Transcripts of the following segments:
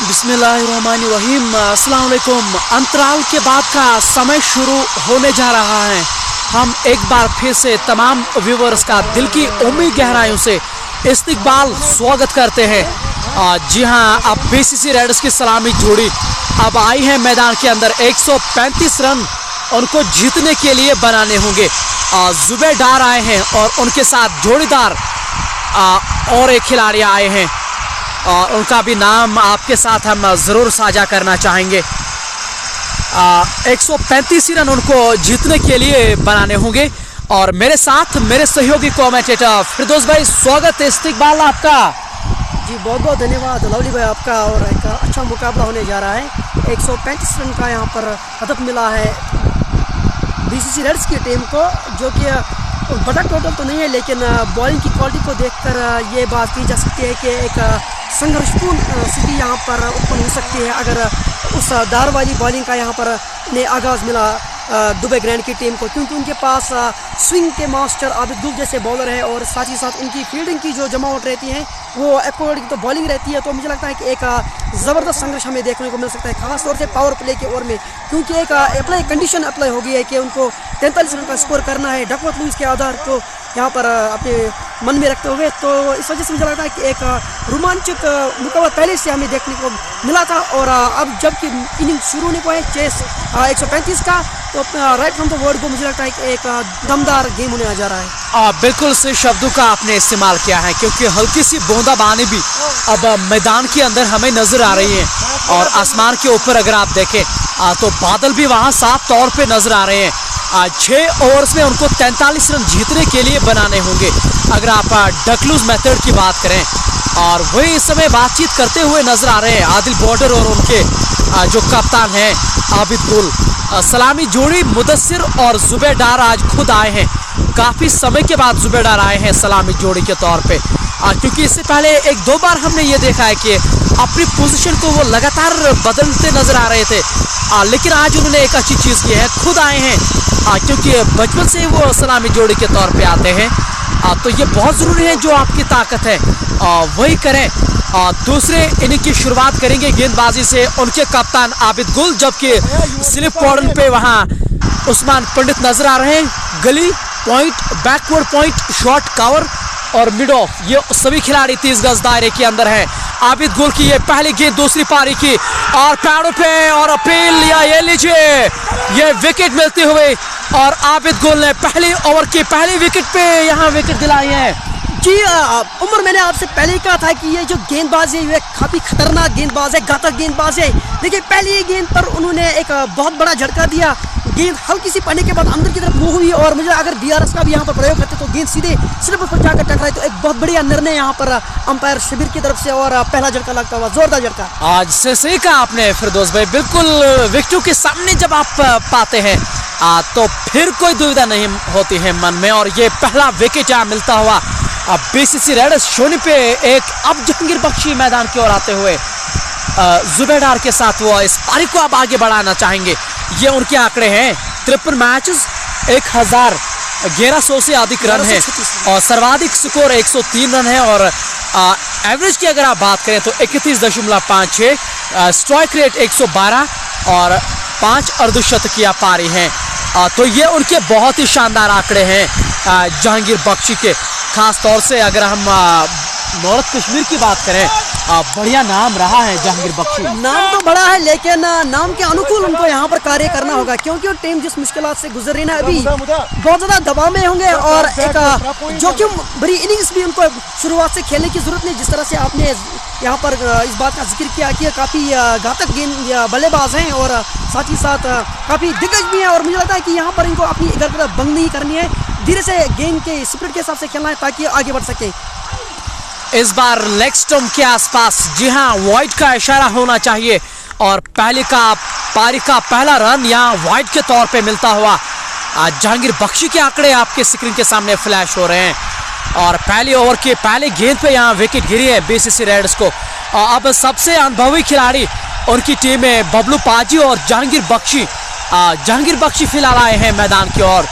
बिस्मिल्लाहिर्रहमानिर्रहीम। अस्सलाम वालेकुम। अंतराल के बाद का समय शुरू होने जा रहा है। हम एक बार फिर से तमाम व्यूवर्स का दिल की उम्मीद गहराइयों से इस्तकबाल स्वागत करते हैं। जी हाँ, अब बीसीसी रेडर्स की सलामी जोड़ी अब आई है मैदान के अंदर। 135 रन उनको जीतने के लिए बनाने होंगे। जुबैर डार आए हैं और उनके साथ जोड़ीदार और एक खिलाड़ी आए हैं और उनका भी नाम आपके साथ हम ज़रूर साझा करना चाहेंगे। 135 रन उनको जीतने के लिए बनाने होंगे और मेरे साथ मेरे सहयोगी कमेंटेटर फिरदौस भाई, स्वागत है, इस्तकबाल आपका। जी बहुत बहुत धन्यवाद लवली भाई आपका। और एक अच्छा मुकाबला होने जा रहा है। 135 रन का यहाँ पर हदफ मिला है बीसीसी रेड्स की टीम को, जो कि बड़ा टोटल तो नहीं है, लेकिन बॉलिंग की क्वालिटी को देखकर ये बात की जा सकती है कि एक संघर्षपूर्ण स्थिति यहाँ पर उत्पन्न हो सकती है अगर उस दार वाली बॉलिंग का यहाँ पर ने आगाज़ मिला दुबई ग्रैंड की टीम को, क्योंकि उनके पास स्विंग के मास्टर आबिद गुल जैसे बॉलर है और साथ ही साथ उनकी फील्डिंग की जो जमावट रहती है वो अकॉर्डिंग तो बॉलिंग रहती है। तो मुझे लगता है कि एक ज़बरदस्त संघर्ष हमें देखने को मिल सकता है, खासतौर से पावर प्ले के ओवर में, क्योंकि एक अप्लाई कंडीशन अप्लाई हो गई है कि उनको 43 रन का स्कोर करना है डकवर्थ लुईस के आधार को यहाँ पर अपने मन में रखते हुए। तो इस वजह से मुझे लगता है कि एक रोमांचक मुकाबला पहले से हमें देखने को मिला था और अब जबकि इनिंग शुरू होने को है चेस 135 का, तो राइट फ्रॉम द वर्ड को मुझे लगता है कि एक दमदार गेम होने जा रहा है। बिल्कुल से शब्दों का आपने इस्तेमाल किया है, क्योंकि हल्की सी बूंदाबांदी भी अब मैदान के अंदर हमें नजर आ रही है और आसमान के ऊपर अगर आप देखें तो बादल भी वहाँ साफ तौर पे नजर आ रहे हैं। 6 ओवर्स में उनको 43 रन जीतने के लिए बनाने होंगे अगर आप डकलूज मेथड की बात करें। और वही इस समय बातचीत करते हुए नजर आ रहे हैं आदिल बॉर्डर और उनके जो कप्तान हैं आबिद गुल। सलामी जोड़ी मुदस्सिर और जुबैर डार आज खुद आए हैं। काफ़ी समय के बाद जुबैर डार आए हैं सलामी जोड़ी के तौर पे, क्योंकि इससे पहले 1-2 बार हमने ये देखा है कि अपनी पोजीशन को वो लगातार बदलते नजर आ रहे थे, लेकिन आज उन्होंने एक अच्छी चीज़ की है, खुद आए हैं, क्योंकि बचपन से वो सलामी जोड़ी के तौर पे आते हैं। तो ये बहुत ज़रूरी है, जो आपकी ताकत है वही करें। दूसरे इनिंग की शुरुआत करेंगे गेंदबाजी से उनके कप्तान आबिद गुल, जबकि स्लिप कॉर्नर पे वहाँ उस्मान पंडित नजर आ रहे हैं। गली point, backward point, short cover और मिड ऑफ, ये सभी खिलाड़ी 30 गज दायरे के अंदर हैं। आबिद गुल की ये पहली गेंद दूसरी पारी की और पैरों पे और अपील लिया, ये लीजिए ये विकेट मिलते हुए और आबिद गुल ने पहले ओवर की पहली विकेट पे यहाँ विकेट दिलाई है। जी उमर, मैंने आपसे पहले ही कहा था कि ये जो गेंदबाज है ये काफ़ी खतरनाक गेंदबाज है, घातक गेंदबाज है। देखिए पहली गेंद पर उन्होंने एक बहुत बड़ा झटका दिया, गेंद हल्की सी पड़ने के बाद अंदर की तरफ मूव हुई और मुझे अगर डीआरएस का भी यहाँ पर प्रयोग करते तो गेंद सीधे स्लिप पर जाकर टकराई। तो एक बहुत बढ़िया निर्णय यहाँ पर अंपायर शिविर की तरफ से और पहला झटका लगता हुआ जोरदार झटका। आज से सही कहा आपने फिरदौस भाई, बिल्कुल विकेटों के सामने जब आप पाते हैं तो फिर कोई दुविधा नहीं होती है मन में। और ये पहला विकेट यहाँ मिलता हुआ अब बीसीसी रेडर्स शोनी पे एक अब जहांगीर बख्शी मैदान की ओर आते हुए जुबैर डार के साथ वो इस पारी को अब आगे बढ़ाना चाहेंगे। ये उनके आंकड़े हैं, 53 मैचेस, 1100 से अधिक रन है और सर्वाधिक स्कोर 103 रन है और एवरेज की अगर आप बात करें तो 31.56, स्ट्राइक रेट 112 और 5 अर्धशतकीय पारी हैं। तो ये उनके बहुत ही शानदार आंकड़े हैं जहांगीर बख्शी के। खास तौर से अगर हम नॉर्थ कश्मीर की बात करें, बढ़िया नाम रहा है जहांगीर बख्शी। नाम तो बड़ा है, लेकिन नाम के अनुकूल उनको यहाँ पर कार्य करना होगा, क्योंकि वो टीम जिस मुश्किलात से गुजर रही है अभी बहुत ज़्यादा दबाव में होंगे और एक जोखिम भरी इनिंग्स भी उनको शुरुआत से खेलने की जरूरत नहीं। जिस तरह से आपने यहाँ पर इस बात का जिक्र किया कि काफ़ी घातक गेंद बल्लेबाज हैं और साथ ही साथ काफ़ी दिग्गज भी हैं और मुझे लगता है कि यहाँ पर इनको अपनी इधर बंद नहीं करनी है, धीरे से गेंद के स्पिरिट के हिसाब से खेलना है ताकि आगे बढ़ सके। इस बार लेग स्टंप के आसपास, जी हाँ, वाइड का इशारा होना चाहिए और पारी का पहला रन यहाँ वाइड के तौर पे मिलता हुआ जहांगीर बख्शी के आंकड़े आपके स्क्रीन के सामने फ्लैश हो रहे हैं और पहले ओवर के पहले गेंद पे यहाँ विकेट गिरी है बीसीसी रेडर्स को। अब सबसे अनुभवी खिलाड़ी उनकी टीम में बबलू पाजी और जहांगीर बख्शी फिलहाल आए हैं मैदान की ओर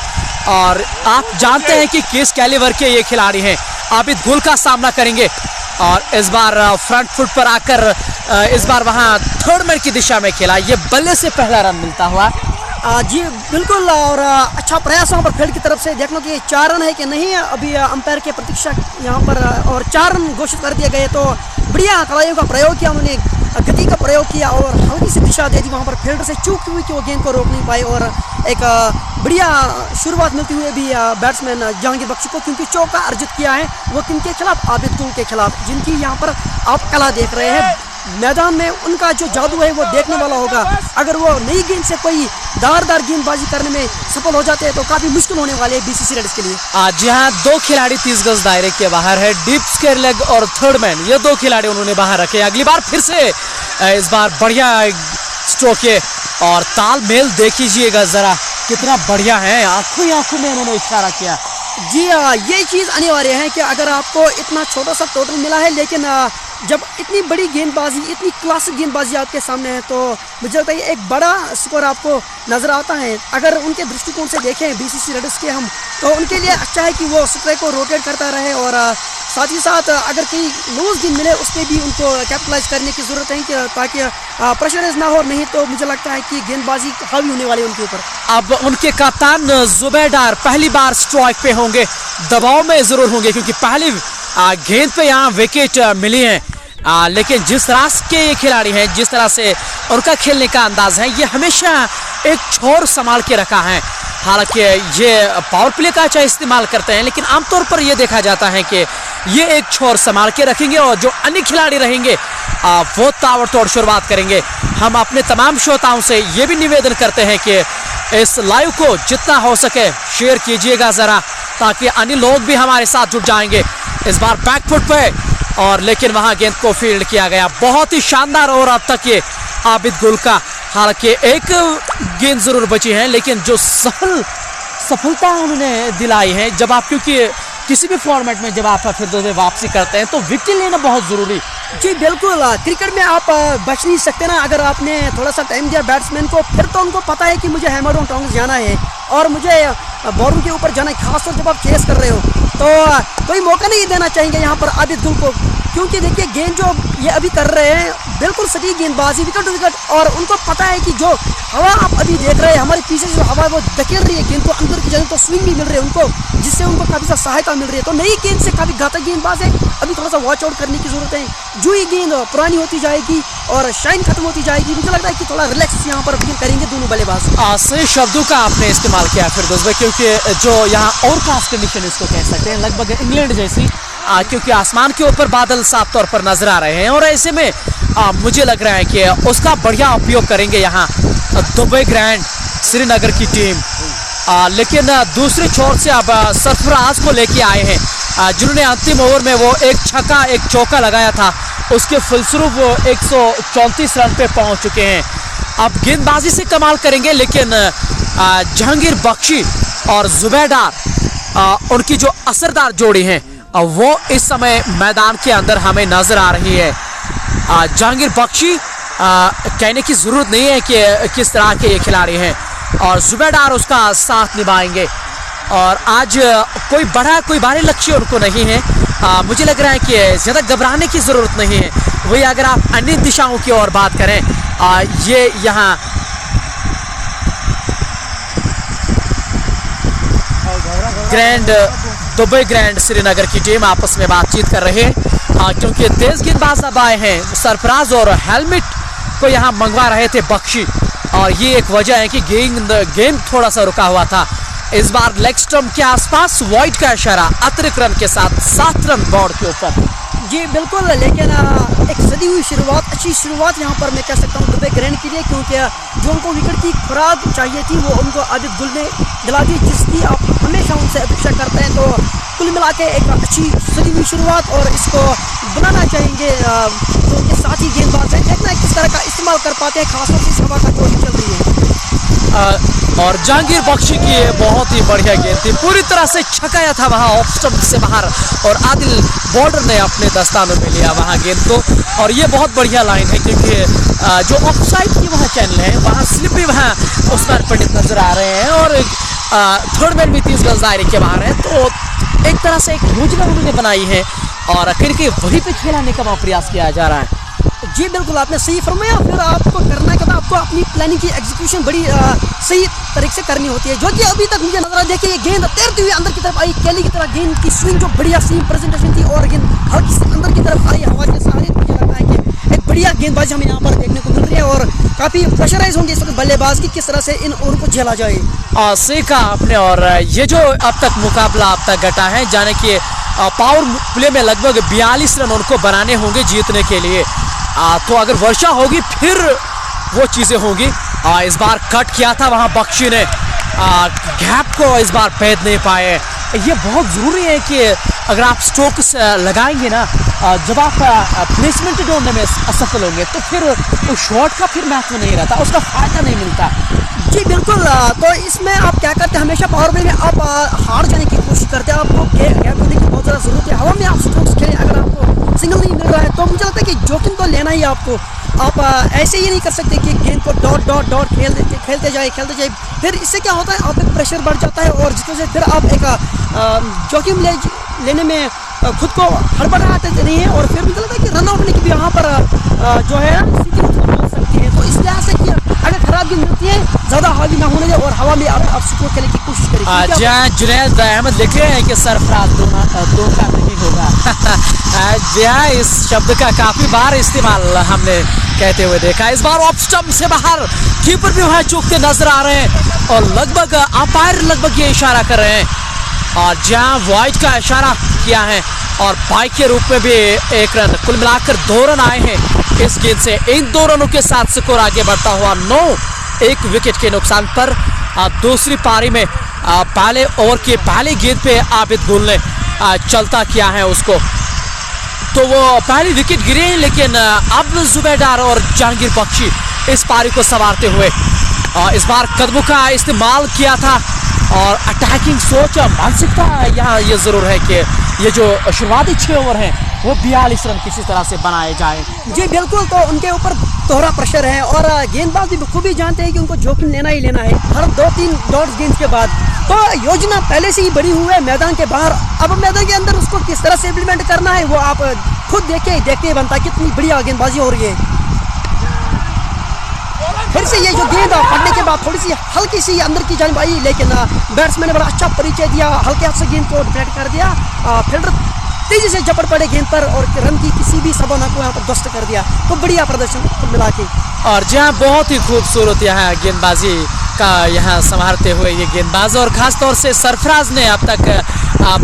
और आप जानते हैं कि किस कैलिबर के ये खिलाड़ी हैं। आबिद गुल का सामना करेंगे और इस बार फ्रंट फुट पर आकर इस बार वहां थर्ड मैन की दिशा में खेला। ये बल्ले से पहला रन मिलता हुआ। जी बिल्कुल, और अच्छा प्रयास वहाँ पर फील्ड की तरफ से। देख लो कि 4 रन है कि नहीं, अभी अंपायर के प्रतीक्षा यहाँ पर, और 4 रन घोषित कर दिए गए। तो बढ़िया कलाइयों का प्रयोग किया उन्होंने, गति का प्रयोग किया और हल्की सी दिशा दे दी वहाँ पर। फील्डर से चूक हुई कि वो गेंद को रोक नहीं पाए, और एक बढ़िया शुरुआत मिलती हुई भी बैट्समैन जहांगीर बख्शी को, क्योंकि चौका अर्जित किया है वो किनके खिलाफ, आबिद गुल के खिलाफ, जिनकी यहाँ पर आप कला देख रहे हैं मैदान में। उनका जो जादू है वो देखने वाला होगा। अगर वो नई गेंद से कोई दारदार गेंदबाजी करने में सफल हो जाते हैं तो काफी मुश्किल होने वाले है बीसीसी रेड्स के लिए। आज यहाँ 2 खिलाड़ी 30 गज दायरे के बाहर है, डीप स्क्वायर लेग और थर्ड मैन, ये 2 खिलाड़ी उन्होंने बाहर रखे। अगली बार फिर से इस बार बढ़िया स्ट्रोक है और तालमेल देख लीजिएगा जरा कितना बढ़िया है। आंखों ही आंखों में उन्होंने इशारा किया। जी ये चीज़ अनिवार्य है कि अगर आपको इतना छोटा सा टोटल मिला है, लेकिन जब इतनी बड़ी गेंदबाजी, इतनी क्लासिक गेंदबाजी आपके सामने है, तो मुझे लगता है एक बड़ा स्कोर आपको नज़र आता है। अगर उनके दृष्टिकोण से देखें बीसीसी रेड्स के हम, तो उनके लिए अच्छा है कि वो स्ट्राइक को रोटेट करता रहे, और साथ ही साथ अगर कहीं लूज गेंद मिले उस पर भी उनको कैपिटलाइज करने की ज़रूरत है, कि ताकि प्रेशराइज ना हो। नहीं तो मुझे लगता है कि गेंदबाजी हावी होने वाली है उनके ऊपर। अब उनके कप्तान जुबैदार पहली बार स्ट्राइक पे होंगे, दबाव में जरूर होंगे, क्योंकि पहली गेंद पे यहाँ विकेट मिली है। लेकिन जिस तरह के ये खिलाड़ी हैं, जिस तरह से उनका खेलने का अंदाज है, ये हमेशा एक छोर संभाल के रखा है। हालांकि ये पावर प्ले का अच्छा इस्तेमाल करते हैं, लेकिन आमतौर पर ये देखा जाता है कि ये एक छोर संभाल के रखेंगे और जो अन्य खिलाड़ी रहेंगे वो ताबड़तोड़ शुरुआत करेंगे। हम अपने तमाम श्रोताओं से ये भी निवेदन करते हैं कि इस लाइव को जितना हो सके शेयर कीजिएगा ज़रा, ताकि अन्य लोग भी हमारे साथ जुड़ जाएंगे। इस बार बैकफुट पे, और लेकिन वहां गेंद को फील्ड किया गया। बहुत ही शानदार ओवर अब तक ये आबिद गुल का। हालांकि एक गेंद जरूर बची है, लेकिन जो सफलता उन्होंने दिलाई है, जब आप क्योंकि किसी भी फॉर्मेट में जब आप फिर दोबारा वापसी करते हैं तो विकेट लेना बहुत जरूरी। जी बिल्कुल, क्रिकेट में आप बच नहीं सकते ना। अगर आपने थोड़ा सा टाइम दिया बैट्समैन को, फिर तो उनको पता है कि मुझे हैमर ऑन टॉन्ग्स जाना है और मुझे बॉलर के ऊपर जाना है, खासतौर जब आप चेस कर रहे हो, तो कोई मौका नहीं देना चाहेंगे यहाँ पर आबिद गुल को। क्योंकि देखिए गेंद जो ये अभी कर रहे हैं बिल्कुल सटीक गेंदबाजी, विकेट टू विकेट, और उनको पता है कि जो हवा आप अभी देख रहे हैं, हमारे पीछे जो हवा है वो धकेल रही है गेंद को अंदर की जगह, तो स्विंग भी मिल रही है उनको, जिससे उनको काफ़ी सा सहायता मिल रही है। तो नई गेंद से काफ़ी घातक गेंदबाज है, अभी थोड़ा सा वॉच आउट करने की जरूरत है। जो ही गेंद पुरानी होती जाएगी और शाइन खत्म होती जाएगी, मुझे लगता है कि थोड़ा रिलैक्स यहाँ पर फील करेंगे दोनों बल्लेबाज। सही शब्दों का आपने इस्तेमाल किया फिरदौस भाई, क्योंकि जो यहाँ ओवरकास्ट कंडीशन इसको कह सकते हैं, लगभग इंग्लैंड जैसी, क्योंकि आसमान के ऊपर बादल साफ तौर पर नजर आ रहे हैं, और ऐसे में मुझे लग रहा है कि उसका बढ़िया उपयोग करेंगे यहाँ दुबई ग्रैंड श्रीनगर की टीम। लेकिन दूसरे छोर से अब सरफराज को लेके आए हैं, जिन्होंने अंतिम ओवर में वो एक छक्का एक चौका लगाया था, उसके फलस्वरूप वो 134 रन पे पहुंच चुके हैं। अब गेंदबाजी से कमाल करेंगे, लेकिन जहांगीर बख्शी और जुबैदार उनकी जो असरदार जोड़ी है वो इस समय मैदान के अंदर हमें नजर आ रही है। जहांगीर बख्शी कहने की जरूरत नहीं है कि किस तरह के ये खिलाड़ी हैं, और जुबैदार उसका साथ निभाएंगे। और आज कोई भारी लक्ष्य उनको नहीं है। मुझे लग रहा है कि ज़्यादा घबराने की ज़रूरत नहीं है। वही अगर आप अन्य दिशाओं की ओर बात करें, ये यहाँ दुबई ग्रैंड श्रीनगर की टीम आपस में बातचीत कर रहे हैं, क्योंकि तेज गेंदबाज अब आए हैं। सरफराज और हेलमेट को यहाँ मंगवा रहे थे बख्शी, और ये एक वजह है कि गेंद थोड़ा सा रुका हुआ था। इस बार लेग स्टंप के आसपास वाइड का इशारा, अतिरिक्त रन के साथ 7 रन बोर्ड के ऊपर। जी बिल्कुल, लेकिन एक सदी हुई शुरुआत, अच्छी शुरुआत यहाँ पर मैं कह सकता हूँ दुबई ग्रैंड के लिए, क्योंकि जो उनको विकेट की खुराक चाहिए थी वो उनको आबिद गुल ने दिला दी, जिसकी आप हमेशा उनसे अपेक्षा करते हैं। तो कुल मिला के एक अच्छी सदी हुई शुरुआत, और इसको बनाना चाहेंगे जो उनके साथी गेंदबाज हैं, देखना है किस तरह का इस्तेमाल कर पाते हैं, खासतौर से इस हवा का जो चल रही है। और जहांगीर बख्शी की बहुत ही बढ़िया गेंद थी, पूरी तरह से छकाया था वहां ऑफ स्टंप से बाहर, और आदिल बॉर्डर ने अपने दस्तानों में लिया वहां गेंद को। और ये बहुत बढ़िया लाइन है, क्योंकि जो ऑफसाइड की वहां चैनल है वहां स्लिप भी वहां उस्मान पंडित नजर आ रहे हैं, और थर्ड मैन भी 30 गज दायरे के बाहर है। तो एक तरह से एक योजना उन्होंने बनाई है, और कहीं कहीं वहीं पे खेलाने का प्रयास किया जा रहा है। जी बिल्कुल, आपने सही फरमाया। फिर आपको करना क्या था, आपको अपनी प्लानिंग की एग्जीक्यूशन बड़ी सही तरीके से करनी होती है, जो कि अभी तक मुझे नजर आ। देखिए ये गेंद तैरती हुई अंदर की तरफ आई, केली की तरफ गेंद की स्विंग जो बढ़िया सीम प्रेजेंटेशन थी, और गेंद हल्की सी अंदर की तरफ आई हवा के सहारे। मुझे लगता है कि एक बढ़िया गेंदबाजी हमें यहाँ पर देखने को मिल रही है, और काफी प्रेशराइज होंगे इस वक्त बल्लेबाज की किस तरह से इन ओवर को झेला जाए। सही कहा आपने। और ये जो अब तक मुकाबला अब तक घटा है, जाने कि पावर प्ले में लगभग 42 रन उनको बनाने होंगे जीतने के लिए। तो अगर वर्षा होगी फिर वो चीज़ें होंगी। इस बार कट किया था वहाँ बख्शी ने, गैप को इस बार भेद नहीं पाए। ये बहुत ज़रूरी है कि अगर आप स्ट्रोक्स लगाएंगे ना, जब आप प्लेसमेंट ढूंढने में असफल होंगे तो फिर उस शॉट का फिर महत्व नहीं रहता, उसका फ़ायदा नहीं मिलता। जी बिल्कुल। तो इसमें आप क्या करते हैं, हमेशा पावर प्ले में आप हार जाने की कोशिश करते हैं। आपको गैप होने की बहुत ज़्यादा ज़रूरत है। हवा में आप स्ट्रोक्स खेलें, अगर आपको सिग्नल नहीं मिल रहा है तो मुझे लगता है कि जोखिम तो लेना ही आपको। आप ऐसे ही नहीं कर सकते कि गेंद को डॉट डॉट डॉट खेलते जाए। फिर इससे क्या होता है, आप एक प्रेशर बढ़ जाता है, और जिसकी वजह से फिर आप एक जोखिम लेने में खुद को हड़बड़ाते नहीं है, और फिर मुझे लगता है कि रन आउट होने की भी यहाँ पर जो है स्थिति हो सकती है। तो इस लिहाज से कि अगर खराब गेंद मिलती है, ज़्यादा हावी ना होने दे और हवा में आप स्कोर करने की कोशिश करें। जहाँ जुनैद अहमद लिख रहे हैं कि सरफराज दो का नहीं होगा। जी हाँ, इस शब्द का काफी बार इस्तेमाल हमने कहते हुए देखा। इस बार ऑफ स्टंप से बाहर कीपर भी वहाँ चूकते नजर आ रहे हैं, और लगभग अंपायर लगभग ये इशारा कर रहे हैं, और जहाँ वाइड का इशारा किया है, और बाइक के रूप में भी 1 रन। कुल मिलाकर 2 रन आए हैं इस गेंद से। इन 2 रनों के साथ स्कोर आगे बढ़ता हुआ 9-1 विकेट के नुकसान पर। दूसरी पारी में पहले ओवर के पहले गेंद पे आबिद गुल ने चलता किया है उसको, तो वो पहली विकेट गिरे हैं, लेकिन अब जुबैदार और जहांगीर बख्शी इस पारी को संवारते हुए इस बार कदमों का इस्तेमाल किया था, और अटैकिंग सोच मानसिकता यहाँ ये ज़रूर है कि ये जो शुरुआती 6 ओवर हैं वो 42 रन किसी तरह से बनाए जाएं। जी बिल्कुल। तो उनके ऊपर दोहरा प्रेशर है, और गेंदबाज भी बखूबी जानते हैं कि उनको जोखिम लेना ही लेना है हर 2-3 डॉट्स गेंद के बाद। तो योजना पहले से ही बनी हुई है मैदान के बाहर, अब मैदान के अंदर उसको किस तरह से इम्प्लीमेंट करना है वो आप खुद देखते ही बनता है कितनी बढ़िया गेंदबाजी हो रही है। फिर से ये जो गेंद पड़ने के बाद थोड़ी सी हल्की सी अंदर की जानिब आई, लेकिन बैट्समैन ने बड़ा अच्छा परिचय दिया, हल्के हाथ से गेंद को डिफेक्ट कर दिया। फील्डर तेजी से झपट पड़े गेंद पर, और रन की किसी भी संभावना को यहाँ पर ध्वस्त कर दिया। तो बढ़िया प्रदर्शन मिला के, और जहाँ बहुत ही खूबसूरत यहाँ गेंदबाजी का यहाँ संभालते हुए ये गेंदबाज, और खास तौर से सरफराज ने अब तक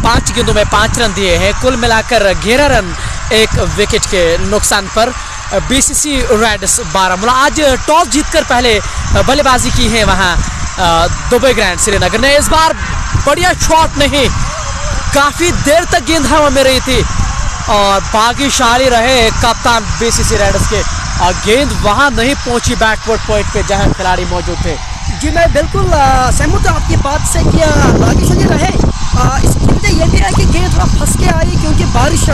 5 गेंदों में 5 रन दिए हैं। कुल मिलाकर 11 रन 1 विकेट के नुकसान पर। बीसीसी रेड्स बारामूला आज टॉस जीतकर पहले बल्लेबाजी की है वहाँ दुबई ग्रैंड श्रीनगर ने। इस बार बढ़िया शॉट नहीं, काफ़ी देर तक गेंद हवा में रही थी, और भाग्यशाली रहे कप्तान बीसीसी रेड्स के, और गेंद वहाँ नहीं पहुँची बैकवर्ड पॉइंट पे जहाँ खिलाड़ी मौजूद थे। जी मैं बिल्कुल सहमत हूँ आपकी बात से कि भाग्यशाली रहे। इसकी वजह यह भी है कि गेंद थोड़ा फंस के आई, क्योंकि बारिश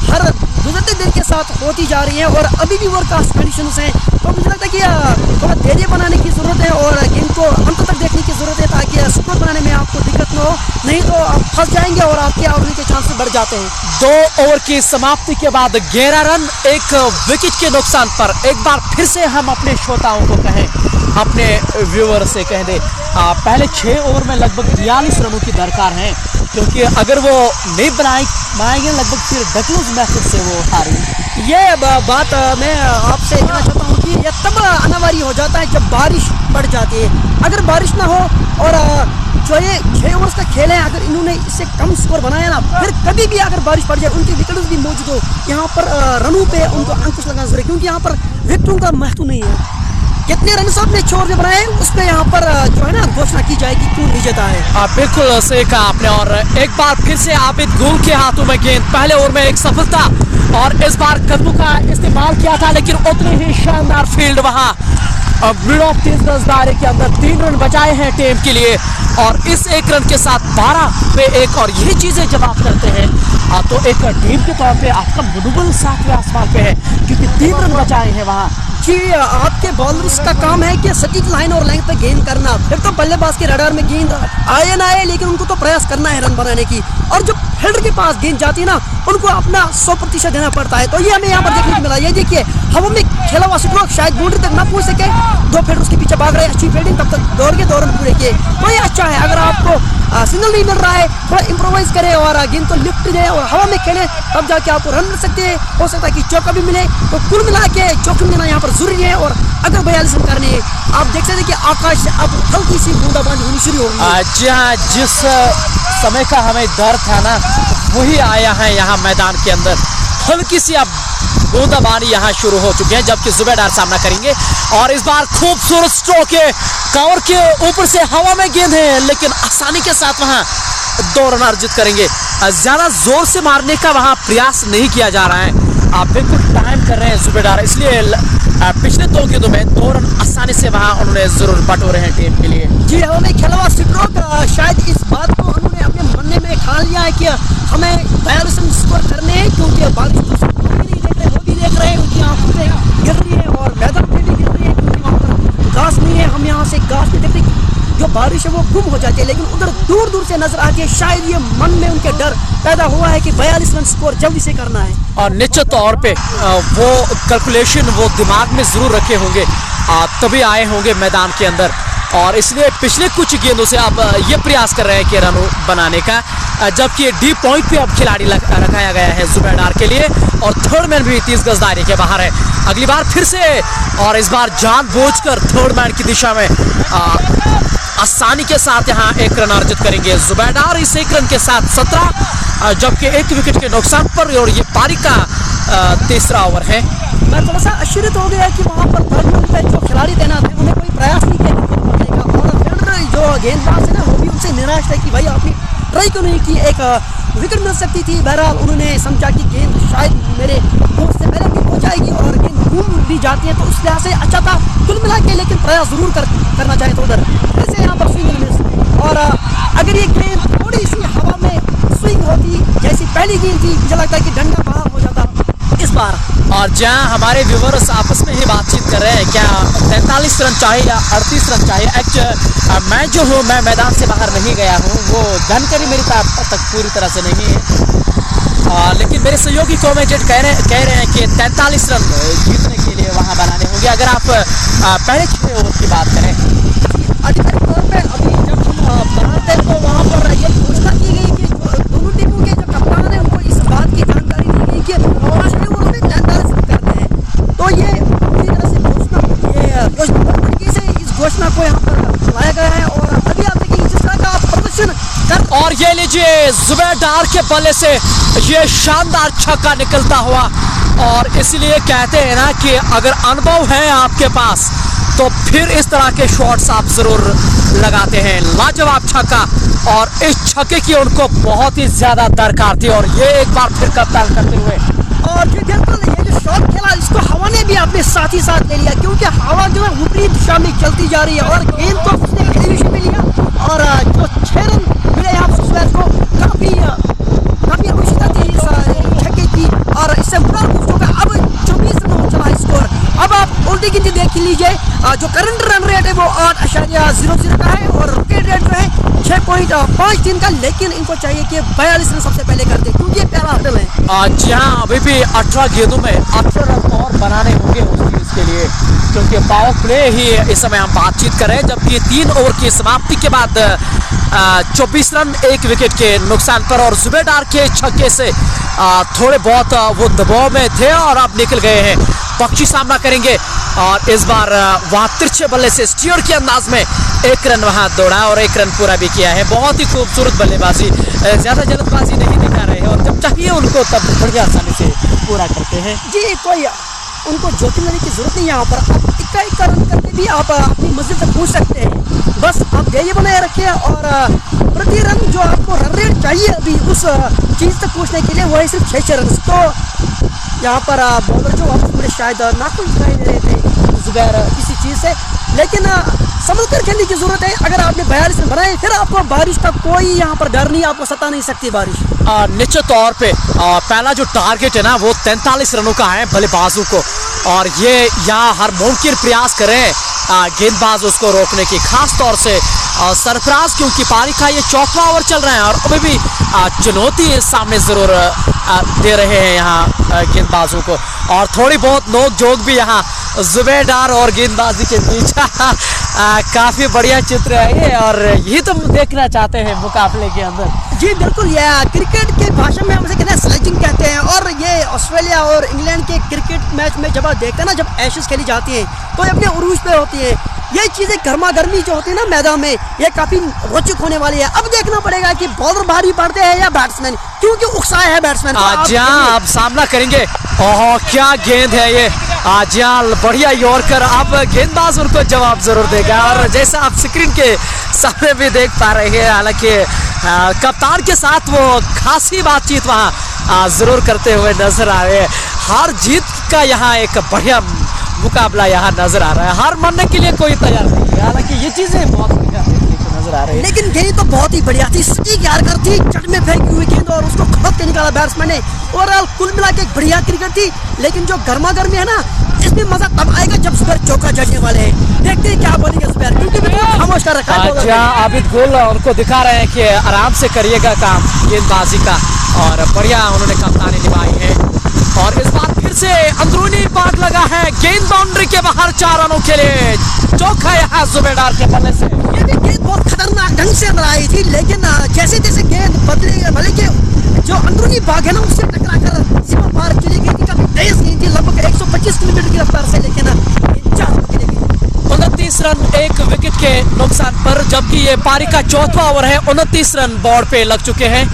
हर गुजरते दिन के साथ होती जा रही है, और अभी भी ओवरकास्ट कंडीशंस हैं। तो मुझे लगता है कि थोड़ा धैर्य बनाने की ज़रूरत है, और गेंद को अंत तक देखने की ज़रूरत है, ताकि स्कोर बनाने में आपको दिक्कत न हो, नहीं तो आप फंस जाएंगे और आपके आउट होने के चांसेस बढ़ जाते हैं। 2 ओवर की समाप्ति के बाद 11 रन 1 विकेट के नुकसान पर। एक बार फिर से हम अपने श्रोताओं को कहें, अपने व्यूअर से कह दें, पहले 6 ओवर में लगभग 42 रनों की दरकार है, क्योंकि अगर वो नहीं बनाएंगे लगभग फिर डकलूज मैथड से वो हारेंगे। ये बात मैं आपसे कहना चाहता हूँ कि यह तब अनिवार्य हो जाता है जब बारिश पड़ जाती है। अगर बारिश ना हो और जो ये 6 ओवर्स का खेल है, अगर इन्होंने इससे कम स्कोर बनाया ना, फिर कभी भी अगर बारिश पड़ जाए, उनके विकेट्स भी मौजूद हो, यहाँ पर रनों पे उनको अंकुश लगाना जरूरी है, क्योंकि यहाँ पर विकेटों का महत्व नहीं है। कितने रन आपने 6 ओवर में बनाए उस पर यहाँ पर जो है ना घोषणा की जाएगी कौन विजेता है। बिल्कुल सही कहा आपने। और एक बार फिर से आबिद गुल के हाथों में गेंद, पहले ओवर में एक सफलता, और इस बार कदमों का इस्तेमाल किया था, लेकिन उतनी ही शानदार फील्ड वहाँ मिड ऑफ 30 गज दायरे के अंदर 3 रन बचाए हैं टीम के लिए, और इस 1 रन के साथ 12 पे 1। और यही चीजें जब आप करते हैं तो एक टीम के तौर पे आपका मनोबल 7वें आसमान पे है, क्योंकि 3 रन बचाए हैं वहाँ। जी आपके बॉलर्स का काम है कि सटीक लाइन और लेंथ पे गेंद करना, फिर तो बल्लेबाज के रडार में गेंद आए ना आए लेकिन उनको तो प्रयास करना है रन बनाने की, और जो फील्डर के पास गेंद जाती है ना उनको अपना 100% देना पड़ता है। तो ये हमें यहाँ पर देखने को मिला। ये देखिए हवा में खेला हुआ स्ट्रोक शायद बाउंड्री तक ना पहुंच सके, दो फील्डर उसके पीछे भाग रहे हैं, अच्छी फील्डिंग, तब तक दौड़ के दौरान पूरे किए। तो ये अच्छा है, अगर आपको सिग्नल नहीं मिल रहा है थोड़ा इम्प्रोवाइज करें और गेंद को लिफ्ट दें और हवा में खेलें, तब जाके आपको रन मिल सकते हैं, हो सकता है कि चौका भी मिले। तो कुल मिला के जोखिम लेना यहाँ पर जरूरी है। और अगर 42 रन करने हैं, आप देख सकते हैं कि आकाश अब हल्की सी बूंदाबांदी होनी शुरू हो गई है। जी हाँ, जिस समय का हमें डर था ना वही आया है यहाँ मैदान के अंदर। हल्की सी अब बूंदाबांदी यहाँ शुरू हो चुकी है, जबकि जुबैदार सामना करेंगे। और इस बार खूबसूरत स्ट्रोक है, कवर के ऊपर से हवा में गेंद है, लेकिन आसानी के साथ वहाँ 2 रन अर्जित करेंगे। ज्यादा जोर से मारने का वहाँ प्रयास नहीं किया जा रहा है, आप बिल्कुल टाइम कर रहे हैं जुबैदार, इसलिए पिछले 2 गेंदों में 2 रन आसानी से वहाँ उन्होंने जरूर बटोरे हैं टीम के लिए। जी हवा में खेला हुआ स्ट्रोक शायद इस बात को उन्होंने अपने मन में ठान लिया है कि हमें 42 रन स्कोर करने हैं, क्योंकि बारिश वो भी देख रहे हैं, उनकी आंखों पे गिर रही है और मैदान पे भी गिर रही है, क्योंकि वहाँ पर घास नहीं है। हम यहाँ से घास में देखते जो बारिश है वो गुम हो जाती है, लेकिन उधर दूर दूर से नजर आती है। शायद ये मन में उनके डर पैदा हुआ है कि 42 रन स्कोर जल्दी से करना है, और निश्चित तौर पे वो कैलकुलेशन वो दिमाग में जरूर रखे होंगे, तभी आए होंगे मैदान के अंदर। और इसलिए पिछले कुछ गेंदों से अब ये प्रयास कर रहे हैं कि रन बनाने का, जबकि डी पॉइंट पे अब खिलाड़ी रखाया गया है जुबैदार के लिए, और थर्ड मैन भी 30 गज दायरे के बाहर है। अगली बार फिर से, और इस बार जानबूझकर थर्ड मैन की दिशा में आसानी के साथ यहाँ 1 रन अर्जित करेंगे जुबैदार। इस 1 रन के साथ 17, जबकि 1 विकेट के नुकसान पर, और ये पारी का तीसरा ओवर है। मैं थोड़ा सा आश्चर्य हो गया कि वहाँ पर थर्ड मैन पे जो खिलाड़ी तैनात थे उन्हें कोई प्रयास नहीं किया और फील्डर जो गेंदबाज है ना वो भी उनसे निराश है कि भाई आपने ट्राई क्यों नहीं की, एक विकेट मिल सकती थी। बहरहाल उन्होंने समझा कि गेंद शायद मेरे पहुंच से पहले हो जाएगी और गेंद घूम भी जाती है, तो उस लिहाज से अच्छा था कुल मिला के, लेकिन प्रयास जरूर करना चाहिए तो उधर फिर से यहाँ पर स्विंग मिल सकती। और अगर ये गेंद थोड़ी सी हवा में स्विंग होती जैसी पहली गेंद थी, मुझे लगता है कि डंडा बाहर हो जाता इस बार। और जहां हमारे व्यूवर्स आपस में ही बातचीत कर रहे हैं, क्या 43 रन चाहिए या 38 रन चाहिए। मैं जो हूँ, मैं मैदान से बाहर नहीं गया हूँ, वो जानकारी मेरी तक पूरी तरह से नहीं है, लेकिन मेरे सहयोगी कमेंटेटर कह रहे हैं कि 43 रन जीतने के लिए वहाँ बनाने होंगे। अगर आप पहले 6 ओवर की बात करें, आधिकारिक तौर पर अभी जब हम बनाते हैं तो वहाँ पर ये घोषणा की गई कि दोनों टीमों के जो कप्तान है उनको इस बात की जानकारी दी गई कि 6 ओवर में 43 रन करने हैं। तो ये पूरी तरह से इस घोषणा को यहाँ पर लाया गया है। और अभी आप देखिए जिस तरह का प्रदर्शन कर, और ये लीजिए जुबैदार के बल्ले से ये शानदार छक्का निकलता हुआ। और इसलिए कहते हैं ना कि अगर अनुभव है आपके पास तो फिर इस तरह के शॉट्स आप जरूर लगाते हैं। लाजवाब छक्का, और इस छक्के की उनको बहुत ही ज्यादा दरकार थी, और ये एक बार फिर कप्तान करते हुए। और जो बिल्कुल ये जो शॉट खेला इसको हवा ने भी अपने साथ ही साथ ले लिया, क्योंकि हवा जो है ऊपरी दिशा में चलती जा रही है और गेंद तो उसने एलिवेशन में लिया। और जो 6 रन मिले यहाँ पर को काफी आवश्यकता थी इस छक्के की, और इससे बुरा कुछ होगा। अब 24 रन हो चला स्कोर। अब आप उल्टी गिनती देख लीजिए, जो करंट रन रेट है वो 8.00 का है और विकेट रेट जो है 6.53 का, लेकिन इनको चाहिए कि 42 रन सबसे पहले कर दे, क्योंकि ये पहला हडल है। जी हाँ, अभी भी 18 गेंदों में 18 रन और बनाने होंगे उसके लिए, क्योंकि पावर प्ले ही इस समय हम बातचीत कर रहे हैं। जबकि 3 ओवर की समाप्ति के बाद 24 रन 1 विकेट के नुकसान पर, और जुबैदार के छक्के से थोड़े बहुत वो दबाव में थे और अब निकल गए हैं। पक्षी सामना करेंगे, और इस बार वहाँ तिरछे बल्ले से स्टीयर के अंदाज में 1 रन वहाँ दौड़ा और 1 रन पूरा भी किया है। बहुत ही खूबसूरत बल्लेबाजी, ज्यादा जल्दबाजी नहीं दिखा रहे हैं, और जब चाहिए उनको तब बढ़िया आसानी से पूरा करते हैं। जी कोई उनको जोखिम लेने की जरूरत नहीं है। यहाँ पर आप इक्का रन करके भी आप अपनी मंजिल तक पहुँच सकते हैं, बस आप ध्येय बनाए रखिए। और प्रति रन जो आपको रन रेट चाहिए अभी उस चीज़ तक पहुँचने के लिए वो है सिर्फ 6 रन। तो यहाँ पर बॉलर जो आपको शायद नाखुश दिखाई दे रहे थे बगैर किसी चीज़ से, लेकिन समझ कर खेलने की ज़रूरत है। अगर आपने 42 रन बनाए फिर आपको बारिश का कोई यहाँ पर डर नहीं, आपको सता नहीं सकती बारिश। निश्चित तौर पे पहला जो टारगेट है ना वो 43 रनों का है बल्लेबाजों को, और ये यहाँ हर मुमकिन प्रयास करें गेंदबाज उसको रोकने की, खास तौर से सरफराज, क्योंकि पारी का ये 4वां ओवर चल रहा है और अभी भी चुनौती सामने जरूर दे रहे हैं यहाँ गेंदबाजों को, और थोड़ी बहुत नोक झोंक भी यहाँ जुबैर डार और गेंदबाजी के बीच काफी बढ़िया चित्र है ये, और यही तो देखना चाहते हैं मुकाबले के अंदर। जी बिल्कुल, ये क्रिकेट के भाषा में हम इसे कहते हैं स्लेजिंग कहते हैं, और ये ऑस्ट्रेलिया और इंग्लैंड के क्रिकेट मैच में जब आप देखते हैं ना, जब एशेज खेली जाती है तो ये अपने उरूज पे होती है। ये चीज़ें गर्मा गर्मी जो होती है ना मैदान में, ये काफ़ी रोचक होने वाली है। अब देखना पड़ेगा कि बॉलर भारी पड़ते हैं या बैट्समैन, क्योंकि उकसाए है बैट्समैन। जी हाँ, अब सामना करेंगे। ओह क्या गेंद है ये, जी हाँ बढ़िया यॉर्कर। अब गेंदबाज उनको जवाब जरूर देगा, और जैसा आप स्क्रीन के सामने भी देख पा रहे हैं, हालांकि कप्तान के साथ वो खासी बातचीत वहाँ जरूर करते हुए नजर आ रहे हैं। हार जीत का यहाँ एक बढ़िया मुकाबला यहाँ नजर आ रहा है, हार मानने के लिए कोई तैयार नहीं है, हालांकि ये चीजें बहुत बढ़िया नजर आ रही है। लेकिन गेंद तो बहुत ही बढ़िया थी, सटीक यारकर थी, चट में फेंकी हुई गेंद और उसको खोद के निकाला बैट्समैन ने। ओवरऑल कुल मिला के एक बढ़िया क्रिकेट थी, लेकिन जो गर्मा गर्मी है ना, इसमें मजा तब आएगा जब जुबैर चौका जड़ने वाले हैं। देखते हैं क्या बोलेंगे जुबैर, क्योंकि बिल्कुल खामोश कर रखा है। आबिद गुल उनको दिखा रहे हैं कि आराम से करिएगा काम गेंदबाजी का, और बढ़िया उन्होंने कप्तानी निभाई है। और इस बार फिर से अंदरूनी पाक लगा है, गेंद बाउंड्री के बाहर 4 रनों के लिए चौका यहाँ जुबैर डार के बल्ले से। ये भी गेंद बहुत खतरनाक ढंग से अंदर आई थी, लेकिन जैसे जैसे गेंद बदली, भले के जो अंदरूनी भाग है ना उससे टकरा कर सीमा पार चली गई थी। काफी तेज गेंद थी, लगभग 125 किलोमीटर की रफ्तार से, लेकिन 4 रन के लिए 29 रन एक विकेट के नुकसान पर, जबकि ये पारी का 4वां ओवर है। 29 रन बोर्ड पे लग चुके हैं।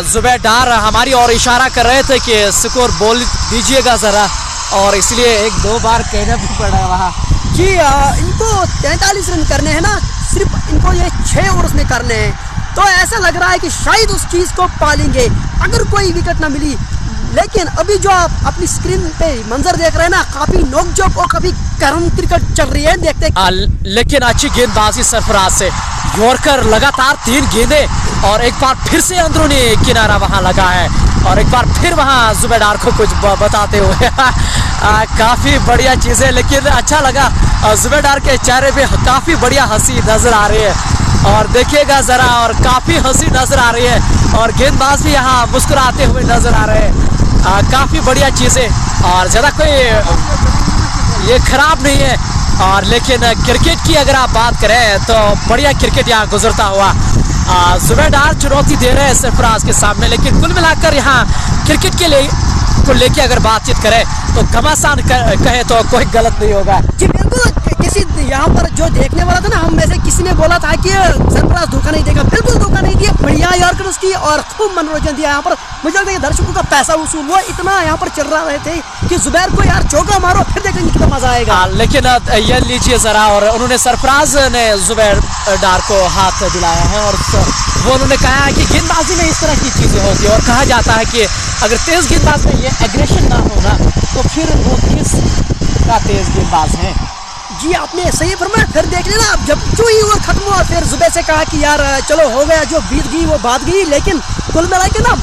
जुबैर डार हमारी और इशारा कर रहे थे कि स्कोर बोल दीजिएगा जरा, और इसलिए 1-2 बार कहना भी पड़ा वहाँ। जी इनको 43 रन करने हैं ना, सिर्फ इनको ये 6 ओवर्स में करने हैं, तो ऐसा लग रहा है कि शायद उस चीज़ को पालेंगे अगर कोई विकेट ना मिली। लेकिन अभी जो आप अपनी स्क्रीन पे मंजर देख रहे हैं ना, काफी नोकझोंक और काफी गर्म क्रिकेट चल रही है, देखते हैं। लेकिन अच्छी गेंदबाजी सरफराज से, यॉर्कर लगातार 3 गेंदें, और एक बार फिर से अंदरूनी किनारा वहां लगा है, और एक बार फिर वहां जुबैर डार को कुछ बताते हुए काफी बढ़िया चीजें। लेकिन अच्छा लगा, जुबैर डार के चेहरे पे काफी बढ़िया हंसी नजर आ रही है, और देखिएगा जरा, और काफी हंसी नजर आ रही है, और गेंदबाज भी यहाँ मुस्कुराते हुए नजर आ रहे हैं। काफी बढ़िया चीजें, और ज्यादा कोई ये खराब नहीं है। और लेकिन क्रिकेट की अगर आप बात करें तो बढ़िया क्रिकेट यहाँ गुजरता हुआ जुबैर डार चुनौती दे रहे हैं सरफराज के सामने, लेकिन कुल मिलाकर यहाँ क्रिकेट के लिए को लेके अगर बातचीत करें तो घमासान कहे तो कोई गलत नहीं होगा। जी बिल्कुल, किसी यहाँ पर जो देखने वाला था ना, हम में से किसी ने बोला था कि सरफराज धोखा नहीं देगा, बिल्कुल धोखा नहीं दिया, बढ़िया यॉर्कर उसकी, और खूब मनोरंजन दिया यहाँ पर। मुझे लगता है दर्शकों का पैसा वसूल वो इतना यहाँ पर चल रहे थे कि जुबैर को यार चौका मारो, फिर देखेंगे कितना मजा आएगा। लेकिन ये लीजिए जरा, और उन्होंने सरफराज ने जुबैर डार को हाथ दिलाया है, और वो उन्होंने कहा है कि गेंदबाजी में इस तरह की चीजें होती है, और कहा जाता है कि अगर तेज गेंदबाज में ये एग्रेशन ना होना तो फिर वो किस का तेज गेंदबाज है। जी आपने सही फरमाया। फिर देख लेना, अब जब जो ही ओवर खत्म हुआ फिर जुबैर से कहा कि यार चलो हो गया, जो बीत गई वो बात गई, लेकिन कुल मिला के ना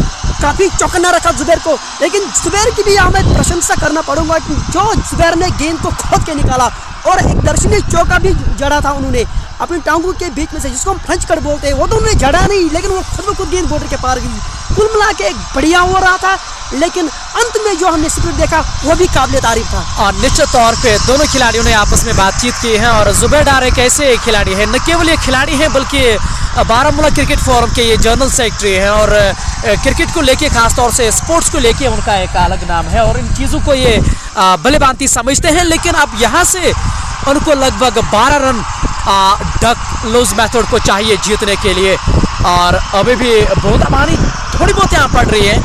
काफी चौकन्ना रखा जुबैर को। लेकिन जुबैर की भी यहाँ मैं प्रशंसा करना पड़ूंगा कि जो जुबैर ने गेंद को खोद के निकाला, और एक दर्शनीय चौका भी जड़ा था उन्होंने अपनी टांगों के बीच में से, जिसको हम फ्रेंच कट बोलते हैं। वो तो उन्होंने जड़ा नहीं, लेकिन वो खुद ब खुद गेंद बॉर्डर के पार गई। कुल मिला के एक बढ़िया हो रहा था, लेकिन अंत में जो हमने स्पिरिट देखा वो भी काबिल तारीफ था। और निश्चित तौर पे दोनों खिलाड़ियों ने आपस में बातचीत की है, और जुबैर डार एक ऐसे खिलाड़ी है, न केवल ये खिलाड़ी हैं बल्कि बारामूला क्रिकेट फोरम के ये जनरल सेक्रेटरी हैं, और क्रिकेट को लेके खासतौर से स्पोर्ट्स को लेके उनका एक अलग नाम है, और इन चीज़ों को ये भलीभांति समझते हैं। लेकिन अब यहाँ से उनको लगभग 12 रन डक लूज मेथड को चाहिए जीतने के लिए, और अभी भी बूंदाबांदी थोड़ी बहुत यहाँ पड़ रही है,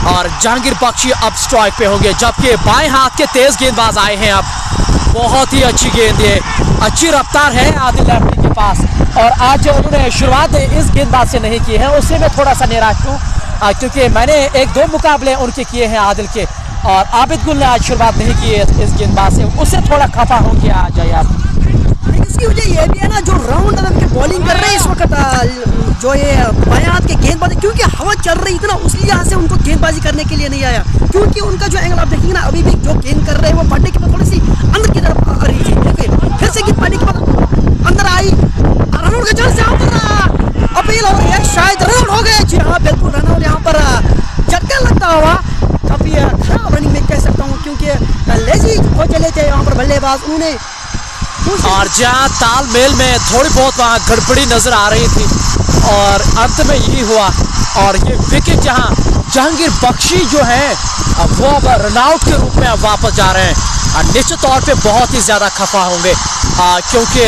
और जहांगीर बख्शी अब स्ट्राइक पे होंगे, जबकि बाएं हाथ के तेज गेंदबाज आए हैं। अब बहुत ही अच्छी गेंद है, अच्छी रफ्तार है आदिल लेफ्टी के पास, और आज उन्होंने शुरुआत इस गेंदबाज से नहीं की है, उससे मैं थोड़ा सा निराश हूँ, क्योंकि मैंने 1-2 मुकाबले उनके किए हैं आदिल के, और आबिद गुल ने आज शुरुआत नहीं की है इस गेंदबाज से, उससे थोड़ा खफा हो गया। आ जाइए आप। इसकी वजह ये भी है ना, जो राउंड के बॉलिंग कर रहे हैं इस वक्त, जो ये बायां हाथ के गेंदबाजी, क्योंकि हवा चल रही थी ना, उसलिए यहाँ से उनको गेंदबाजी करने के लिए नहीं आया। क्योंकि उनका जो एंगल आप देखेंगे ना, अभी भी जो गेंद कर रहे हैं वो पड़ने के बाद थोड़ी सी अंदर की तरफ आ रही है। देखिए फिर से गेंद पड़ने के बाद अंदर आई, रनआउट का चांस यहाँ पर अपील हो रही है, शायद रनआउट हो गए। जी हाँ बिल्कुल रनआउट यहाँ पर झटका लगता हुआ, काफी खराब रनिंग में कह सकता हूँ, क्योंकि लेजी हो चले थे यहाँ पर बल्लेबाज, उन्होंने। और जहाँ तालमेल में थोड़ी बहुत वहाँ गड़बड़ी नजर आ रही थी और अंत में यही हुआ। और ये विकेट जहाँ जहांगीर बख्शी जो है वो अब रनआउट के रूप में अब वापस जा रहे हैं। निश्चित तौर पे बहुत ही ज़्यादा खफा होंगे, क्योंकि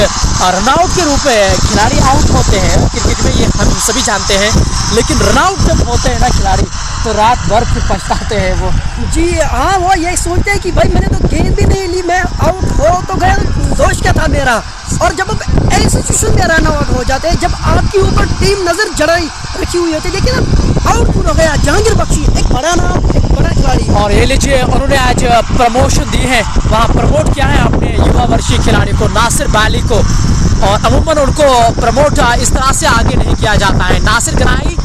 रनआउट के रूप में खिलाड़ी आउट होते हैं क्रिकेट में, ये हम सभी जानते हैं। लेकिन रनआउट जब होते हैं ना खिलाड़ी, तो रात भर फिर पछताते हैं वो। जी हाँ, वो यही सोचते हैं कि भाई मैंने तो गेंद भी नहीं ली, मैं आउट हो तो गया, दोष क्या था मेरा। और जब अब ऐसी सिचुएशन में रन आउट हो जाते हैं, जब आपके ऊपर टीम नजर जड़ाई रखी हुई होती है, लेकिन आउट हो गया जहांगीर बख्शी, एक बड़ा नाम, एक बड़ा खिलाड़ी। और ये लीजिए उन्होंने आज प्रमोशन दी है, वहाँ प्रमोट किया है अपने युवा वर्षीय खिलाड़ी को, नासिर बाली को। और अमूमन उनको प्रमोट इस तरह से आगे नहीं किया जाता है। नासिर गनाई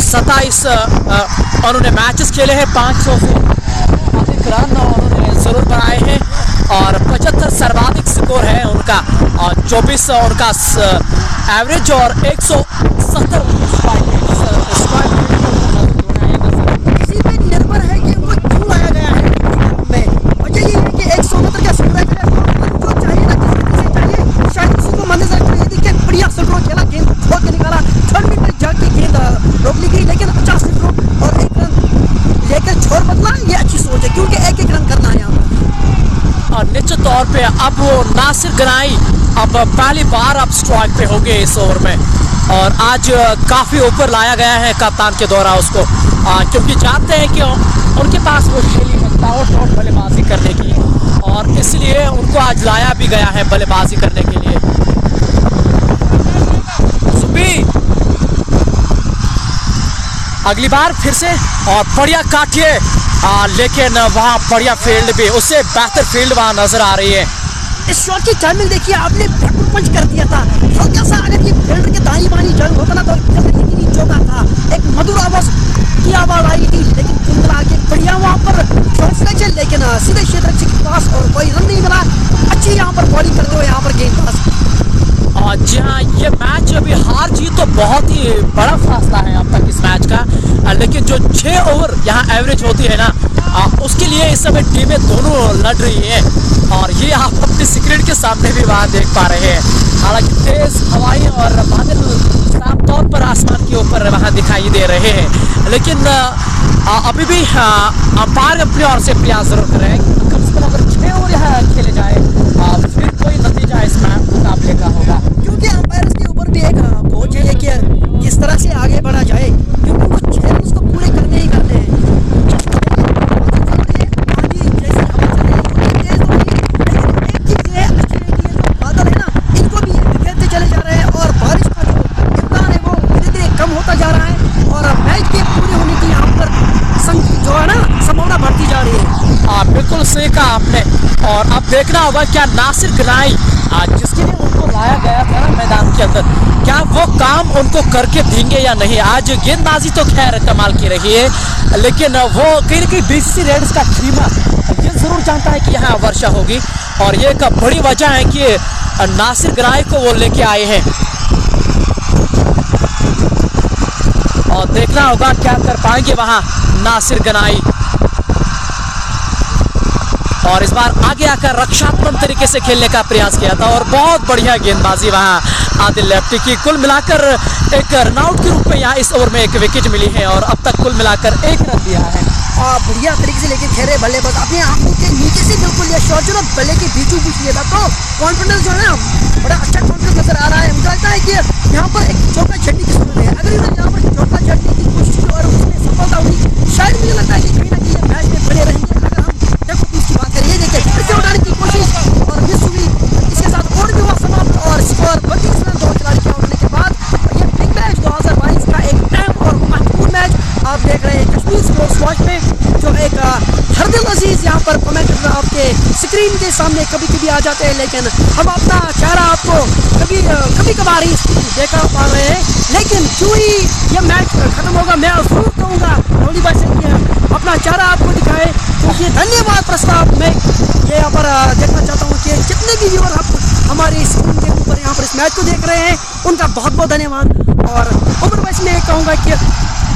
27 उन्होंने मैचेस खेले हैं, 500 से अधिक रन उन्होंने जरूर बनाए हैं और 75 सर्वाधिक स्कोर है उनका, और 24 उनका एवरेज और 170 इसी पे निर्भर है कि वो क्यों लाया गया है में। वजह ये है कि 169 का स्ट्राइक रेट जो चाहिए ना, जिसे चाहिए, शायद उसी को मानने से ये देखिए बढ़िया स्ट्रोक खेला, गेंद खोद के निकाला, 6 मिनट में जाके गेंद रोक ली गई, लेकिन 50 स्ट्रोक और 1 रन लेकर छोड़ बदला, ये अच्छी सोच है, क्योंकि एक रन करना है यहाँ पर। और निश्चित तौर पे अब वो नासिर गनाई अब पहली बार अब स्ट्राइक पे हो गए इस ओवर में, और आज काफ़ी ऊपर लाया गया है कप्तान के द्वारा उसको, क्योंकि जानते हैं कि उनके पास वो शैली है ताबड़तोड़ बल्लेबाजी करने की, और इसलिए उनको आज लाया भी गया है बल्लेबाजी करने के लिए। सुबी अगली बार फिर से और बढ़िया काटिए, लेकिन वहाँ बढ़िया फील्ड भी, उससे बेहतर फील्ड वहाँ नजर आ रही है। इस शॉट की टाइमिंग देखिए, आपने बैकवर्ड पंच कर दिया था, हल्का सा अगर ये फील्डर के दाई बानी जंग होता ना, तो इतनी चौका था, एक मधुर आवाज की आवाज आई थी, लेकिन कुंडला आके बढ़िया वहाँ पर शॉट्स लगे, लेकिन सीधे क्षेत्र के पास और कोई रन नहीं मिला। अच्छी यहाँ पर बॉलिंग करते हुए यहाँ पर गेंदबाज। जी हाँ, ये मैच अभी हार जीत तो बहुत ही बड़ा फासला है अब तक इस मैच का, लेकिन जो 6 ओवर यहाँ एवरेज होती है ना, उसके लिए इस समय टीमें दोनों लड़ रही हैं, और ये आप अपने स्क्रीन के सामने भी वहाँ देख पा रहे हैं। हालांकि तेज हवाएं और बादल साफ तौर पर आसमान के ऊपर वहाँ दिखाई दे रहे हैं, लेकिन अभी भी अंपायर अपनी ओर से प्रयास जरूर कर रहे हैं, कम से कम अगर 6 ओवर यहाँ खेले जाए फिर कोई नतीजा इस मुकाबले का होगा। क्योंकि अंपायर के ऊपर भी एक कोच है कि किस तरह से आगे बढ़ा जाए, क्योंकि वो 6 रन उसको पूरे करने ही करने हैं। बादल है ना, इनको भी बिखेरते चले जा रहे हैं, और बारिश का जो इम्कान है वो धीरे धीरे कम होता जा रहा है, और मैच के पूरे होने की यहाँ पर जो है ना संभावना बढ़ती जा रही है। बिल्कुल सही कहा आपने। और अब देखना होगा क्या नासिर गनाई जिसके लिए उनको लाया गया था ना मैदान के अंदर, क्या वो काम उनको करके देंगे या नहीं। आज गेंदबाजी तो खैर कमाल की रही है, लेकिन वो कहीं ना कहीं बीसीसी रेड्स का खीमा ये जरूर जानता है कि यहाँ वर्षा होगी, और ये एक बड़ी वजह है कि नासिर गनाई को वो लेके आए हैं। और देखना होगा क्या कर पाएंगे वहाँ नासिर गनाई। और इस बार आगे आकर रक्षात्मक तरीके से खेलने का प्रयास किया था, और बहुत बढ़िया गेंदबाजी वहाँ आदिल लेफ्टी की। कुल मिलाकर एक रनआउट के रूप में यहाँ इस ओवर में एक विकेट मिली है, और अब तक कुल मिलाकर 1 रन दिया है। बढ़िया तरीके से लेके खेले बल्लेबाज, अपने आंखों के नीचे से बिल्कुल ये शॉट जो ना बल्ले के बीचों बीच लिया था, तो कॉन्फिडेंस जो है ना बड़ा अच्छा कॉन्फिडेंस नजर आ रहा है। मुझे लगता है कि यहाँ पर एक चौका छटनी की जरूरत है, अगर इन्होंने यहाँ पर चौका छटने की कोशिश की और उसमें सफलता हुई, शायद मुझे लगता है कि कहीं ना कहीं ये मैच में बने रहेंगे। अगर हम देखो इसकी बात करिए, देखिए फिर से उठाने की कोशिश और मिस हुई, इसके साथ और भी हुआ समाप्त, और स्कोर 32 रन 2 खिलाड़ी के आउट होने के बाद। ये बिग मैच 2022 का एक अहम और महत्वपूर्ण मैच आप देख रहे हैं, कश्मीर पर कमेंट आपके स्क्रीन के सामने कभी कभी आ जाते हैं, लेकिन हम अपना चेहरा आपको कभी कभार ही देखा पा रहे हैं। लेकिन जो ही ये मैच खत्म होगा, मैं जरूर कहूँगा लवली भाई से कि अपना चेहरा आपको दिखाए, क्योंकि धन्यवाद प्रस्ताव मैं ये यहाँ पर देखना चाहता हूँ कि जितने भी व्यूअर आप हमारे स्क्रीन के ऊपर यहाँ पर इस मैच को देख रहे हैं, उनका बहुत बहुत धन्यवाद। और उमर भाई से मैं कहूँगा कि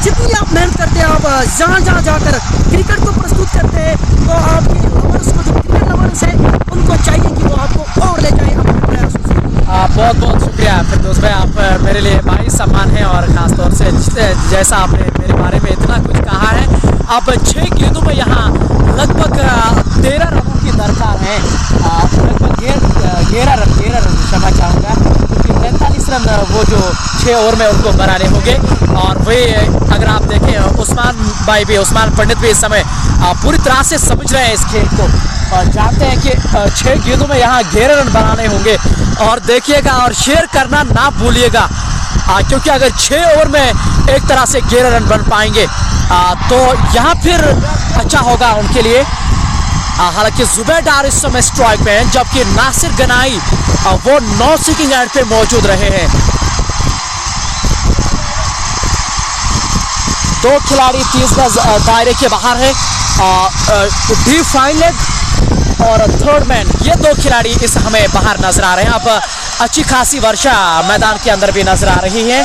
जितनी आप मेहनत करते हैं, आप जहाँ जाकर क्रिकेट को प्रस्तुत करते हैं, तो आपके लवर्स को, जो क्रिकेट लवर्स है, उनको चाहिए कि वो आपको और ले जाए अपने प्रयासों से। बहुत बहुत शुक्रिया फिरदौस भाई, आप मेरे लिए भाई सम्मान है, और ख़ासतौर से जैसा आपने मेरे बारे में इतना कुछ कहा है। अब 6 गेंदों में यहाँ लगभग 13 रनों की दरकार है, लगभग 11 रन क्षमा चाहूँगा, क्योंकि 43 रन वो जो 6 ओवर में उनको बनाने होंगे। और वही अगर आप देखें, उस्मान पंडित भी इस समय पूरी तरह से समझ रहे हैं इस खेल को, और जानते हैं कि 6 गेंदों में यहाँ 11 रन बनाने होंगे। और देखिएगा और शेयर करना ना भूलिएगा, क्योंकि अगर 6 ओवर में एक तरह से 11 रन बन पाएंगे तो यहाँ फिर अच्छा होगा उनके लिए। हालांकि जुबैर डार इस समय स्ट्राइक में है, जबकि नासिर गनाई वो नो सीकिंग एंड पे मौजूद रहे हैं। 2 खिलाड़ी 30 गज दायरे के बाहर है, डीप फाइन लेग और थर्ड मैन, ये 2 खिलाड़ी इस हमें बाहर नजर आ रहे हैं। अब अच्छी खासी वर्षा मैदान के अंदर भी नजर आ रही है।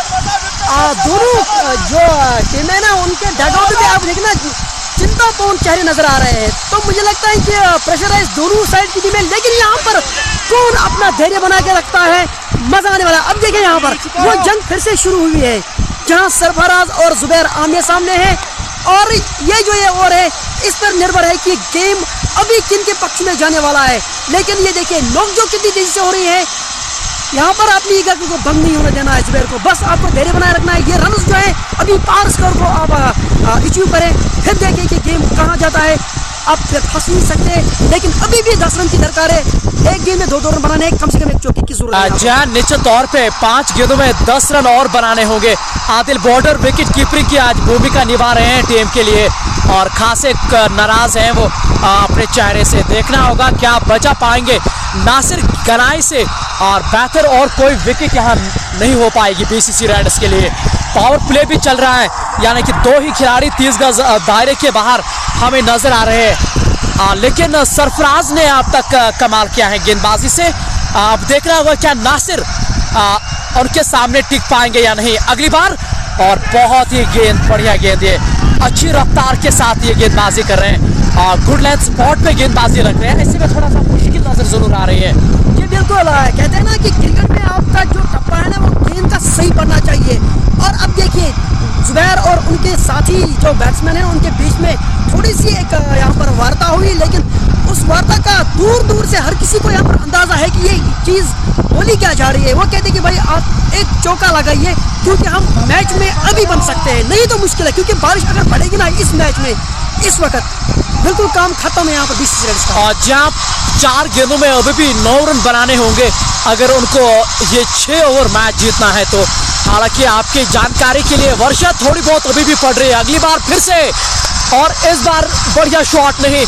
दोनों जो टीम है ना, उनके डगआउट में आप देखना चिंतापूर्ण चेहरे नजर आ रहे हैं, तो मुझे लगता है कि प्रेशराइज दोनों साइड की टीमें, लेकिन यहाँ पर कौन अपना धैर्य बना के रखता है, मजा आने वाला। अब देखिए यहाँ पर वो जंग फिर से शुरू हुई है, जहाँ सरफराज और जुबैर आमने सामने हैं, और ये जो ये ओवर है, इस पर निर्भर है कि गेम अभी किन के पक्ष में जाने वाला है। लेकिन ये देखिए नोकझोंक कितनी तेजी से हो रही है, यहाँ पर अपनी एकाग्रता को भंग नहीं होने देना है जुबैर को, बस आपको धैर्य बनाए रखना है। ये रन जो है अभी पार स्कोर को आप अचीव करें, फिर देखिए कि गेम कहाँ जाता है। आप फंस नहीं सकते, लेकिन अभी भी 10 रन की दरकार है। एक गेम में 2 रन बनाने, कम से कम एक चौके की जरूरत है। जहां निश्चित तौर पे 5 गेंदों में 10 रन और बनाने होंगे। आदिल बॉर्डर विकेट कीपिंग की आज भूमिका निभा रहे हैं टीम के लिए, और खासे नाराज हैं वो अपने चेहरे से। देखना होगा क्या बचा पाएंगे नासिर गनाई से, और बेहतर और कोई विकेट यहाँ नहीं हो पाएगी बीसीसी रेड्स के लिए। पावर प्ले भी चल रहा है, यानी कि 2 ही खिलाड़ी 30 गज दायरे के बाहर हमें नजर आ रहे हैं। लेकिन सरफराज ने अब तक कमाल किया है गेंदबाजी से। अब देखना होगा क्या नासिर उनके सामने टिक पाएंगे या नहीं अगली बार। और बहुत ही बढ़िया गेंद, ये अच्छी रफ्तार के साथ ये गेंदबाजी कर रहे हैं, और गुड लेंथ स्पॉट पे गेंदबाजी रख रहे हैं। ऐसे में थोड़ा सा मुश्किल नजर जरूर आ रही है। ये बिल्कुल कहते हैं ना कि क्रिकेट में आपका जो टप्पा है ना, वो गेंद का सही पड़ना चाहिए। और अब देखिए जुबैर और उनके साथी जो बैट्समैन हैं, उनके बीच में थोड़ी सी एक यहाँ पर वार्ता हुई, लेकिन उस वार्ता का दूर से हर किसी को यहाँ पर अंदाजा है कि ये चीज़ बोली क्या जा रही है। वो कहते हैं कि भाई आप एक चौका लगाइए, क्योंकि हम मैच में अभी बन सकते हैं, नहीं तो मुश्किल है, क्योंकि बारिश अगर पड़ेगी ना इस मैच में, इस वक्त बिल्कुल काम खत्म है यहाँ पर बीसीसी रेड्स का। और जहाँ 4 गेंदों में अभी भी 9 रन बनाने होंगे अगर उनको ये 6 ओवर मैच जीतना है तो। हालांकि आपकी जानकारी के लिए वर्षा थोड़ी बहुत अभी भी पड़ रही है। अगली बार फिर से, और इस बार बढ़िया शॉट नहीं,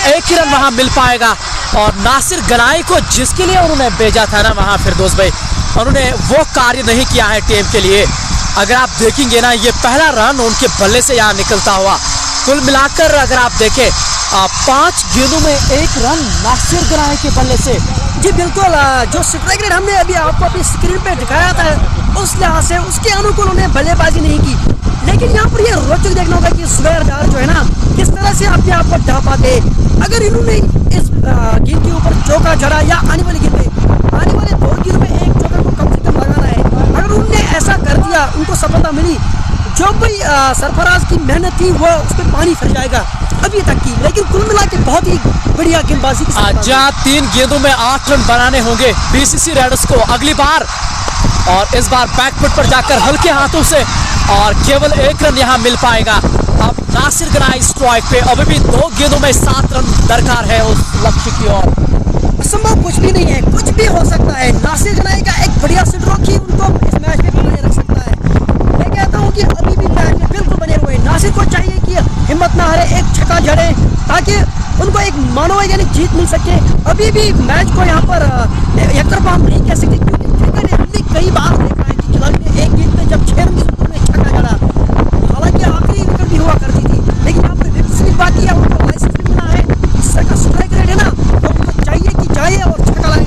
1 ही रन वहाँ मिल पाएगा। और नासिर गनाई को जिसके लिए उन्होंने भेजा था ना वहाँ फिरदौस भाई, उन्होंने वो कार्य नहीं किया है टीम के लिए। अगर आप देखेंगे ना, ये पहला रन उनके बल्ले से यहाँ निकलता हुआ। कुल मिलाकर अगर आप देखें 5 गेंदों में 1 रन नासिर गनाई के बल्ले से। जी बिल्कुल, जो स्ट्राइक रेट हमने अभी आपको अपनी स्क्रीन पे दिखाया था, उस लिहाज से उसके अनुकूल उन्हें बल्लेबाजी नहीं की। लेकिन यहाँ पर ये रोचक देखना होगा कि जुबैर डार जो है ना, किस तरह से अपने आप को ढा पाते। अगर इन्होंने इस गेंद के ऊपर चौका जड़ा, या आने वाले 2 गेंद में 1 चौका को कम से कम लगाना है, अगर उन्होंने ऐसा कर दिया, उनको सफलता मिली, जो भी सरफराज की मेहनत थी वो उस पर पानी फिर जाएगा अभी तक की। लेकिन कुल मिला के बहुत ही बढ़िया गेंदबाजी की। जहाँ 3 गेंदों में 8 रन बनाने होंगे बीसीसी रेड्स को अगली बार, और इस बार बैकफुट पर जाकर हल्के हाथों से, और केवल 1 रन यहाँ मिल पाएगा। अब नासिर गनाई स्ट्राइक पे, अभी भी 2 गेंदों में 7 रन दरकार है उस लक्ष्य की ओर। असंभव कुछ भी नहीं है, कुछ भी हो सकता है। नासिर गनाई का एक बढ़िया स्ट्रोक ही उनको इस मैच में बनाए रख सकता है। मैं कहता हूँ कि अभी भी मैच में बिल्कुल बने हुए। नासिर को चाहिए कि हिम्मत ना हारे, एक छक्का जड़े, ताकि उनको एक मनोवैज्ञानिक जीत मिल सके। अभी भी मैच को यहाँ पर एक तरफा हम नहीं कह सकते, क्योंकि क्रिकेट हमने कई बार देखा है कि खिलाड़ी ने एक गेंद पे जब 6 रन की स्कोर में छक्का जड़ा, हालांकि आखिरी विकेट भी हुआ करती थी, लेकिन यहाँ पर विकेट स्लिप बाकी है, उनको लाइसेंस भी मिला है, इस तरह का स्ट्राइक रेट है ना, तो उनको चाहिए कि जाए और छक्का लगे।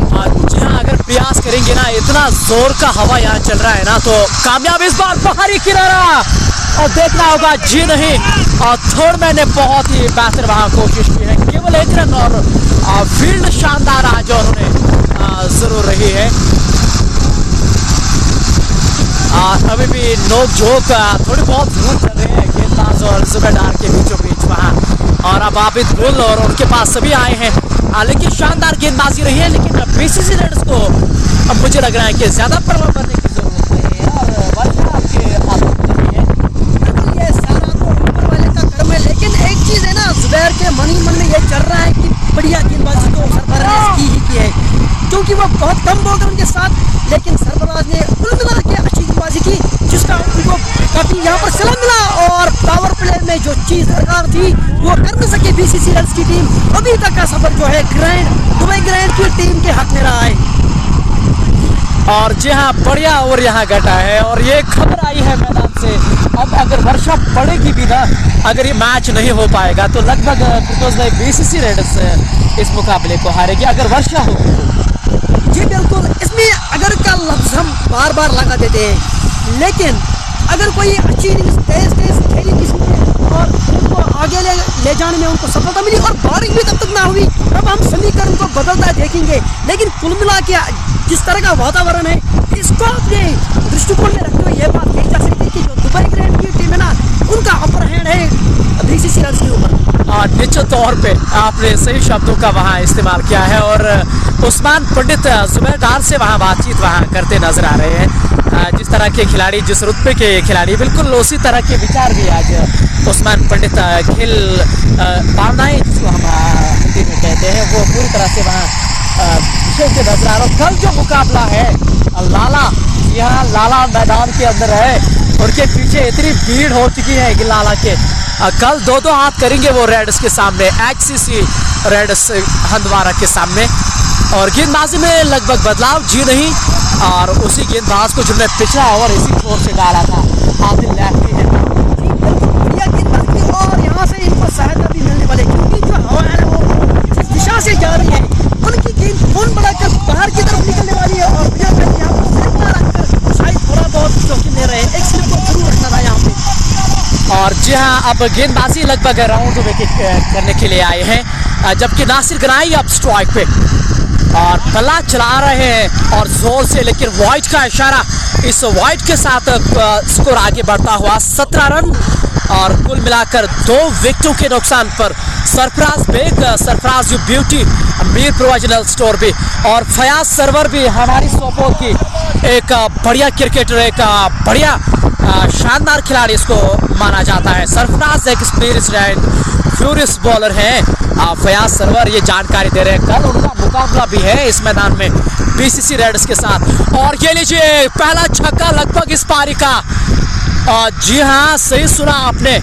जी हाँ, अगर प्रयास करेंगे ना, इतना जोर का हवा यहाँ चल रहा है ना, तो कामयाब इस बार बाहरी किनारा, और देखना होगा जी नहीं। और थर्ड मैन ने बहुत ही बेहतर वहां कोशिश की है, केवल 1 रन, और फील्ड शानदार आज उन्होंने जरूर रही है। अभी भी नोक झोंक थोड़ी बहुत जरूर चल रहे हैं गेंदबाज और जुबेदार के बीचों बीच वहाँ, और अब आबिद गुल और उनके पास सभी आए हैं, लेकिन शानदार गेंदबाजी रही है। लेकिन बीसीसी रेड्स को अब मुझे लग रहा है कि ज्यादा प्रभाव करने की जरूरत नहीं है, और वर्षा आपके हाथों में नहीं है। बिल्कुल, ये सारा तो ऊपर वाले का कर्म है, लेकिन एक चीज है ना, जुबैर के मन ही मन में ये चल रहा है कि बढ़िया गेंदबाजी तो सरफराज की ही की है, क्योंकि वो बहुत कम बॉल उनके साथ, लेकिन सरफराज ने कुल मिला के अच्छी गेंदबाजी की, जिसका उनको काफी यहाँ पर सलाम मिला, और पावर प्ले में जो चीज दरकार थी वो कर नहीं सकी बीसीसी रेड्स की टीम। अभी तक का सफर जो है दुबई ग्रैंड की टीम के हक में रहा है। और जी हाँ, बढ़िया ओवर यहाँ घटा है, और ये खबर आई है मैदान से, अब अगर वर्षा पड़ेगी भी ना, अगर ये मैच नहीं हो पाएगा तो लगभग बिकॉज भाई बीसीसी रेड्स इस मुकाबले को हारेगी अगर वर्षा हो। जी बिल्कुल, इसमें अगर का लफ्ज हम बार बार लगा देते हैं, लेकिन अगर कोई अच्छी इनिंग्स तेज खेली किसी ने और उनको आगे ले जाने में उनको सफलता मिली, और बॉलिंग भी तब तक ना हुई, तब हम समीकरण को बदलता देखेंगे। लेकिन कुल मिला के जिस तरह का वातावरण है, इसको अपने दृष्टिकोण में रखते हुए यह बात कही जा सकती है कि जो दुबई ग्रैंड की टीम है ना, उनका अपर हैंड है बीसीसी रेड्स के ऊपर। निश्चित तौर पे आपने सही शब्दों का वहाँ इस्तेमाल किया है, और उस्मान पंडित जुबैदार से वहाँ बातचीत वहाँ करते नजर आ रहे हैं। जिस तरह के खिलाड़ी, जिस रुतबे के खिलाड़ी, बिल्कुल उसी तरह के विचार भी आज उस्मान पंडित खेल भावनाएं जिसको हम हिंदी में कहते हैं, वो पूरी तरह से वहाँ खेलते नजर आ रहे हैं। कल जो मुकाबला है लाला, यहाँ लाला मैदान के अंदर है, उनके पीछे इतनी भीड़ हो चुकी है कि लाला के कल 2-2 हाथ करेंगे वो रेड्स के सामने, HCC रेड्स हंदवाड़ा के सामने। और गेंदबाजी में लगभग बदलाव जी नहीं, और उसी गेंदबाज को जिन्होंने पिछला ओवर इसी छोर से डाला था, आदिल लैफी है। बढ़िया गेंदबाजी, और यहाँ से इनको सहायता भी मिलने वाली, क्योंकि जो हवा है वो जिस दिशा से जा रही है, उनकी गेंद कौन बढ़ाकर बाहर की तरफ निकलने वाली है, और बिना कहीं यहाँ पर स्लिप ना रखकर शायद थोड़ा बहुत जोखिम ले रहे हैं, एक स्लिप को जरूर रखना था यहाँ पे। और जी हाँ, अब गेंदबाजी लगभग राउंड विकेट करने के लिए आए हैं, जबकि नासिर गनाई अब स्ट्राइक पे, और बल्ला चला रहे हैं और जोर से, लेकिन वाइड का इशारा, इस वाइड के साथ स्कोर आगे बढ़ता हुआ 17 रन, और कुल मिलाकर 2 विकेटों के नुकसान पर Sarfaraz Baig, Sarfaraz you beauty, Mir provisional store भी, और फयाज सरवर भी हमारी सोपोर की एक बढ़िया क्रिकेटर, एक बढ़िया शानदार खिलाड़ी इसको माना जाता है। सरफराज एक एक्सपीरियंस्ड एंड फ्यूरियस बॉलर है। फयाज सरवर ये जानकारी दे रहे हैं, कल उनका मुकाबला भी है इस मैदान में बीसीसी रेड्स के साथ। और ये लीजिए पहला छक्का लगभग इस पारी का। जी हाँ, सही सुना आपने,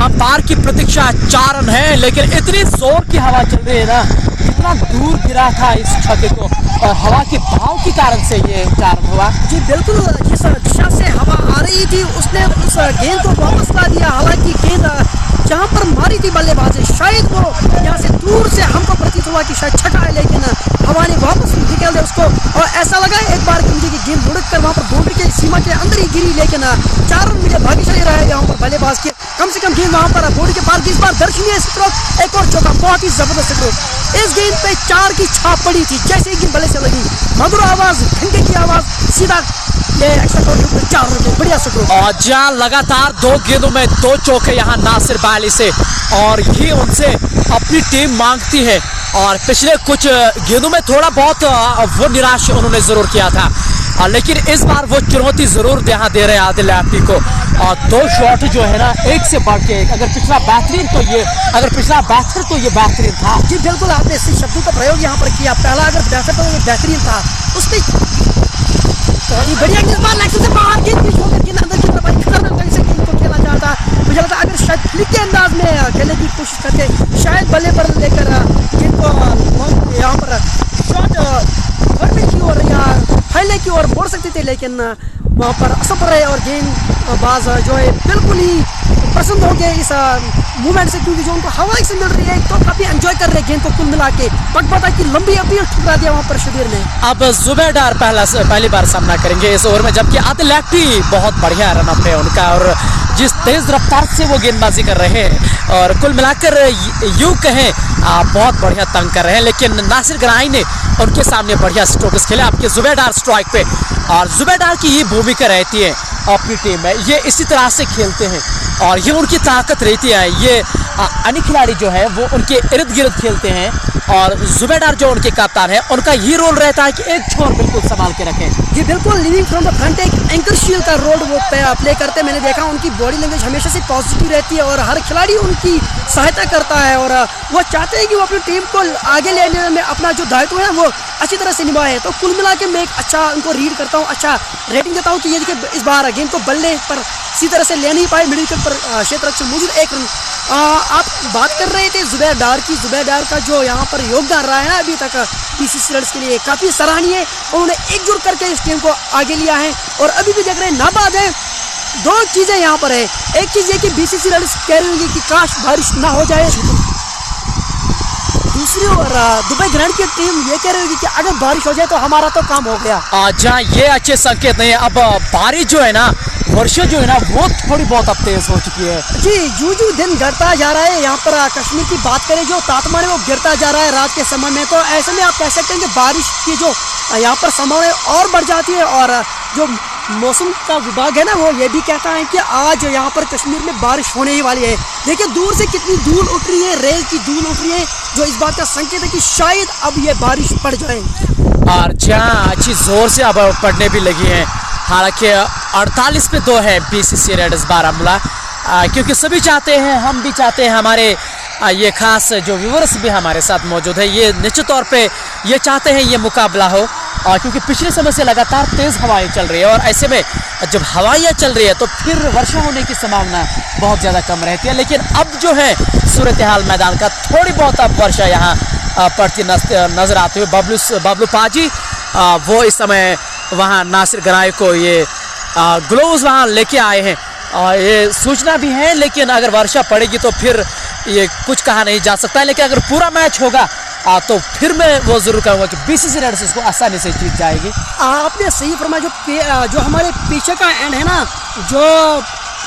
अंपायर की प्रतीक्षा 4 रन है, लेकिन इतनी जोर की हवा चल रही है ना, इतना दूर गिरा था इस छक्के को, और हवा के बहाव के कारण से ये 4 रन हुआ। जी बिल्कुल, जिस दिशा से हवा आ रही थी उसने उस गेंद को वापस ला दिया, हालांकि गेंद जहाँ पर मारी थी बल्लेबाज ने, शायद वो यहाँ से दूर से हमको प्रतीत हुआ कि शायद छक्का है, लेकिन हवा ने वापस निकाल दिया उसको, और ऐसा लगा एक बार मुझे कि गेंद मुड़क कर वहाँ पर बाउंड्री के सीमा के अंदर ही गिरी, लेकिन 4 रन मुझे भाग्यशाली रहा है यहाँ पर बल्लेबाज के, कम से कम गेंद वहाँ पर बाउंड्री के पार, इस बार दर्शनीय स्ट्रोक, एक और चौका, बहुत ही जबरदस्त स्ट्रोक। इस गेंद पे 4 की छाप पड़ी थी, जैसे ही गेंद बल्ले से लगी, मधुर आवाज, घंटे की आवाज, सीधा बढ़िया स्ट्रोक। और जहाँ लगातार 2 गेंदों में 2 चौके यहाँ नासिर बाली से, और ये उनसे अपनी टीम मांगती है, और पिछले कुछ गेंदों में थोड़ा बहुत वो निराश उन्होंने जरूर किया था, लेकिन इस बार वो चुनौती जरूर यहाँ दे रहे हैं आदिल लैफी को। और 2 शॉट जो है ना, एक से बढ़ के, अगर पिछला बेहतरीन तो ये, अगर पिछला बेहतर तो ये बेहतरीन था। जी बिल्कुल, आपने इसी शब्दों का प्रयोग यहाँ पर किया, पहला अगर बेहतर तो ये बेहतरीन था, उसमें बढ़िया गेंद बार लेग से बाहर गेंद अंदर की तरफ खतरनाक ढंग से गेंद को खेला जाता है, मुझे लगता है अगर शायद फ्लिक के अंदाज में खेलने की कोशिश करते, शायद बल्ले पर लेकर जिनको यहाँ पर शॉट फॉरवर्ड की ओर या फैलने की ओर मोड़ सकते थे, लेकिन वहाँ पर असफल रहे और गेंदबाज जो है बिल्कुल ही पसंद हो गए इस मूवमेंट से, क्योंकि जो उनको हवा से मिल रही है तो काफी एंजॉय कर रहे हैं गेंद को कुल मिला के। पटपटा की लंबी अपील ठुकरा दिया वहाँ पर शबीर ने। अब जुबैदार पहली बार सामना करेंगे इस ओवर में, जबकि आदिल लैक्टी बहुत बढ़िया रनअप है उनका और जिस तेज रफ्तार से वो गेंदबाजी कर रहे हैं और कुल मिलाकर यूं कहें बहुत बढ़िया तंग कर रहे हैं। लेकिन नासिर गनाई ने उनके सामने बढ़िया स्ट्रोक्स खेले आपके जुबैदार स्ट्राइक पे, और जुबैदार की ये भूमिका रहती है अपनी टीम में, ये इसी तरह से खेलते हैं और ये उनकी ताकत रहती है। ये अन्य खिलाड़ी जो है वो उनके इर्द गिर्द खेलते हैं और जुबैदार जो उनके कप्तान है उनका ये रोल रहता है कि एक छोर बिल्कुल संभाल के रखें। ये बिल्कुल लीडिंग फ्रॉम द फ्रंट एक एंकर शील का रोल वो प्ले करते हैं। मैंने देखा उनकी बॉडी लैंग्वेज हमेशा से पॉजिटिव रहती है और हर खिलाड़ी उनकी सहायता करता है और वो चाहते हैं कि वो अपनी टीम को आगे लेने में अपना जो दायित्व है वो अच्छी तरह से निभाए। तो कुल मिला के मैं एक अच्छा उनको रीड करता हूँ, अच्छा रेटिंग देता हूँ कि ये देखिए इस बार गेंद को बल्ले पर इसी तरह से ले नहीं पाए, मिडिल विकेट पर क्षेत्र से मौजूद 1 रन। आप बात कर रहे थे जुबैदार की, जुबैदार का जो यहाँ पर योगदान रहा है ना अभी तक बीसीसी रेड्स के लिए काफ़ी सराहनीय है। उन्होंने एकजुट करके इस टीम को आगे लिया है और अभी भी देख रहे हैं नाबाद है। 2 चीज़ें यहाँ पर है, एक चीज़ ये कि बीसीसी रेड्स कह रही होंगी कि काश बारिश ना हो जाए, दूसरी ओर दुबई ग्रैंड की टीम ये कह रही होगी कि अगर बारिश हो जाए तो हमारा तो काम हो गया। जहाँ ये अच्छे संकेत नहीं है। अब बारिश जो है ना, वर्षा जो है ना वो थोड़ी बहुत अब तेज हो चुकी है जी। जू दिन गिरता जा रहा है, यहाँ पर कश्मीर की बात करें जो तापमान है वो गिरता जा रहा है रात के समय में, तो ऐसे में आप कह सकते हैं कि बारिश की जो यहाँ पर संभावना और बढ़ जाती है। और जो मौसम का विभाग है ना वो ये भी कहता है कि आज यहाँ पर कश्मीर में बारिश होने ही वाली है। देखिए दूर से कितनी धूल उठ रही है, रेल की धूल उठ रही है, जो इस बात का संकेत है कि शायद अब ये बारिश पड़ जाए। और जहाँ अच्छी जोर से अब पड़ने भी लगी है। हालांकि 48 पे 2 है बीसीसी रेड्स बारामूला, क्योंकि सभी चाहते हैं, हम भी चाहते हैं, हमारे ये खास जो व्यूअर्स भी हमारे साथ मौजूद है ये निश्चित तौर पे ये चाहते हैं ये मुकाबला हो, क्योंकि पिछले समय से लगातार तेज़ हवाएं चल रही है और ऐसे में जब हवाएं चल रही है तो फिर वर्षा होने की संभावना बहुत ज़्यादा कम रहती है। लेकिन अब जो है सूरत हाल मैदान का थोड़ी बहुत अब वर्षा यहाँ पड़ती नजर आती हुई। बबलू पाजी वो इस समय वहाँ नासिर गनाई को ये ग्लोव्स वहाँ लेके आए हैं और ये सूचना भी है, लेकिन अगर वर्षा पड़ेगी तो फिर ये कुछ कहा नहीं जा सकता है। लेकिन अगर पूरा मैच होगा तो फिर मैं वो जरूर कहूँगा कि बीसीसी रेड्स इसको आसानी से जीत जाएगी। आपने सही फरमाया, जो हमारे पीछे का एंड है ना, जो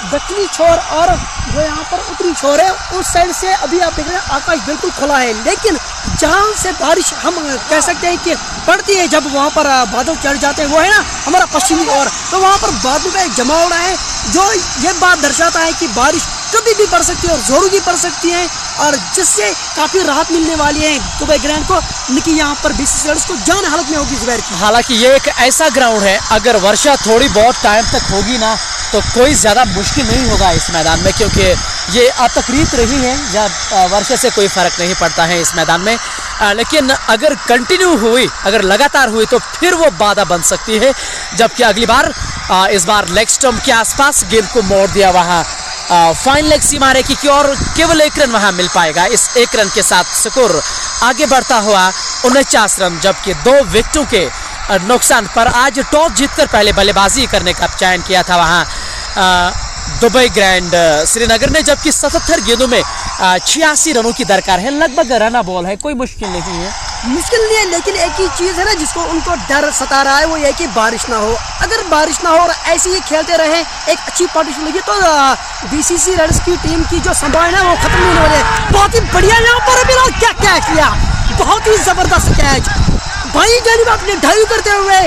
दक्षिणी छोर और जो यहाँ पर उत्तरी छोर है उस साइड से अभी आप देख रहे हैं आकाश बिल्कुल खुला है, लेकिन जहाँ से बारिश हम कह सकते हैं कि पड़ती है जब वहाँ पर बादल चढ़ जाते हैं वो है ना हमारा पश्चिमी ओर, तो वहाँ पर बादल का एक जमा हो रहा है जो ये बात दर्शाता है कि बारिश कभी भी पड़ सकती है और जोरों की पड़ सकती है और जिससे काफ़ी राहत मिलने वाली है दुबई ग्रैंड को, लेकिन यहाँ पर बीसीसी रेड्स को जान हालत में होगी जुबैर की। हालांकि ये एक ऐसा ग्राउंड है अगर वर्षा थोड़ी बहुत टाइम तक होगी ना तो कोई ज़्यादा मुश्किल नहीं होगा इस मैदान में, क्योंकि ये तकरीत रही है जहाँ वर्षा से कोई फ़र्क नहीं पड़ता है इस मैदान में। लेकिन अगर कंटिन्यू हुई, अगर लगातार हुई तो फिर वो बाधा बन सकती है, जबकि अगली बार इस बार लेग स्टंप के आसपास गेंद को मोड़ दिया वहाँ फाइन लेग सीमा रेखा की और केवल 1 रन वहाँ मिल पाएगा। इस 1 रन के साथ स्कोर आगे बढ़ता हुआ 49 रन, जबकि 2 विकेटों के नुकसान पर आज टॉस जीतकर पहले बल्लेबाजी करने का चयन किया था वहाँ दुबई ग्रैंड श्रीनगर ने, जबकि 77 गेंदों में 86 रनों की दरकार है। लगभग रना बॉल है, कोई मुश्किल नहीं है। मुश्किल नहीं है, लेकिन एक ही चीज़ है ना जिसको उनको डर सता रहा है वो ये कि बारिश ना हो। अगर बारिश ना हो और ऐसे ही खेलते रहे एक अच्छी पार्टिशन लगी तो बीसीसी रेड्स की टीम की जो संभावना है वो खत्म होने वाली है। बहुत ही बढ़िया यहाँ पर अभी क्या कैच किया, बहुत ही जबरदस्त कैच, भाई जानिब अपने ढाई करते हुए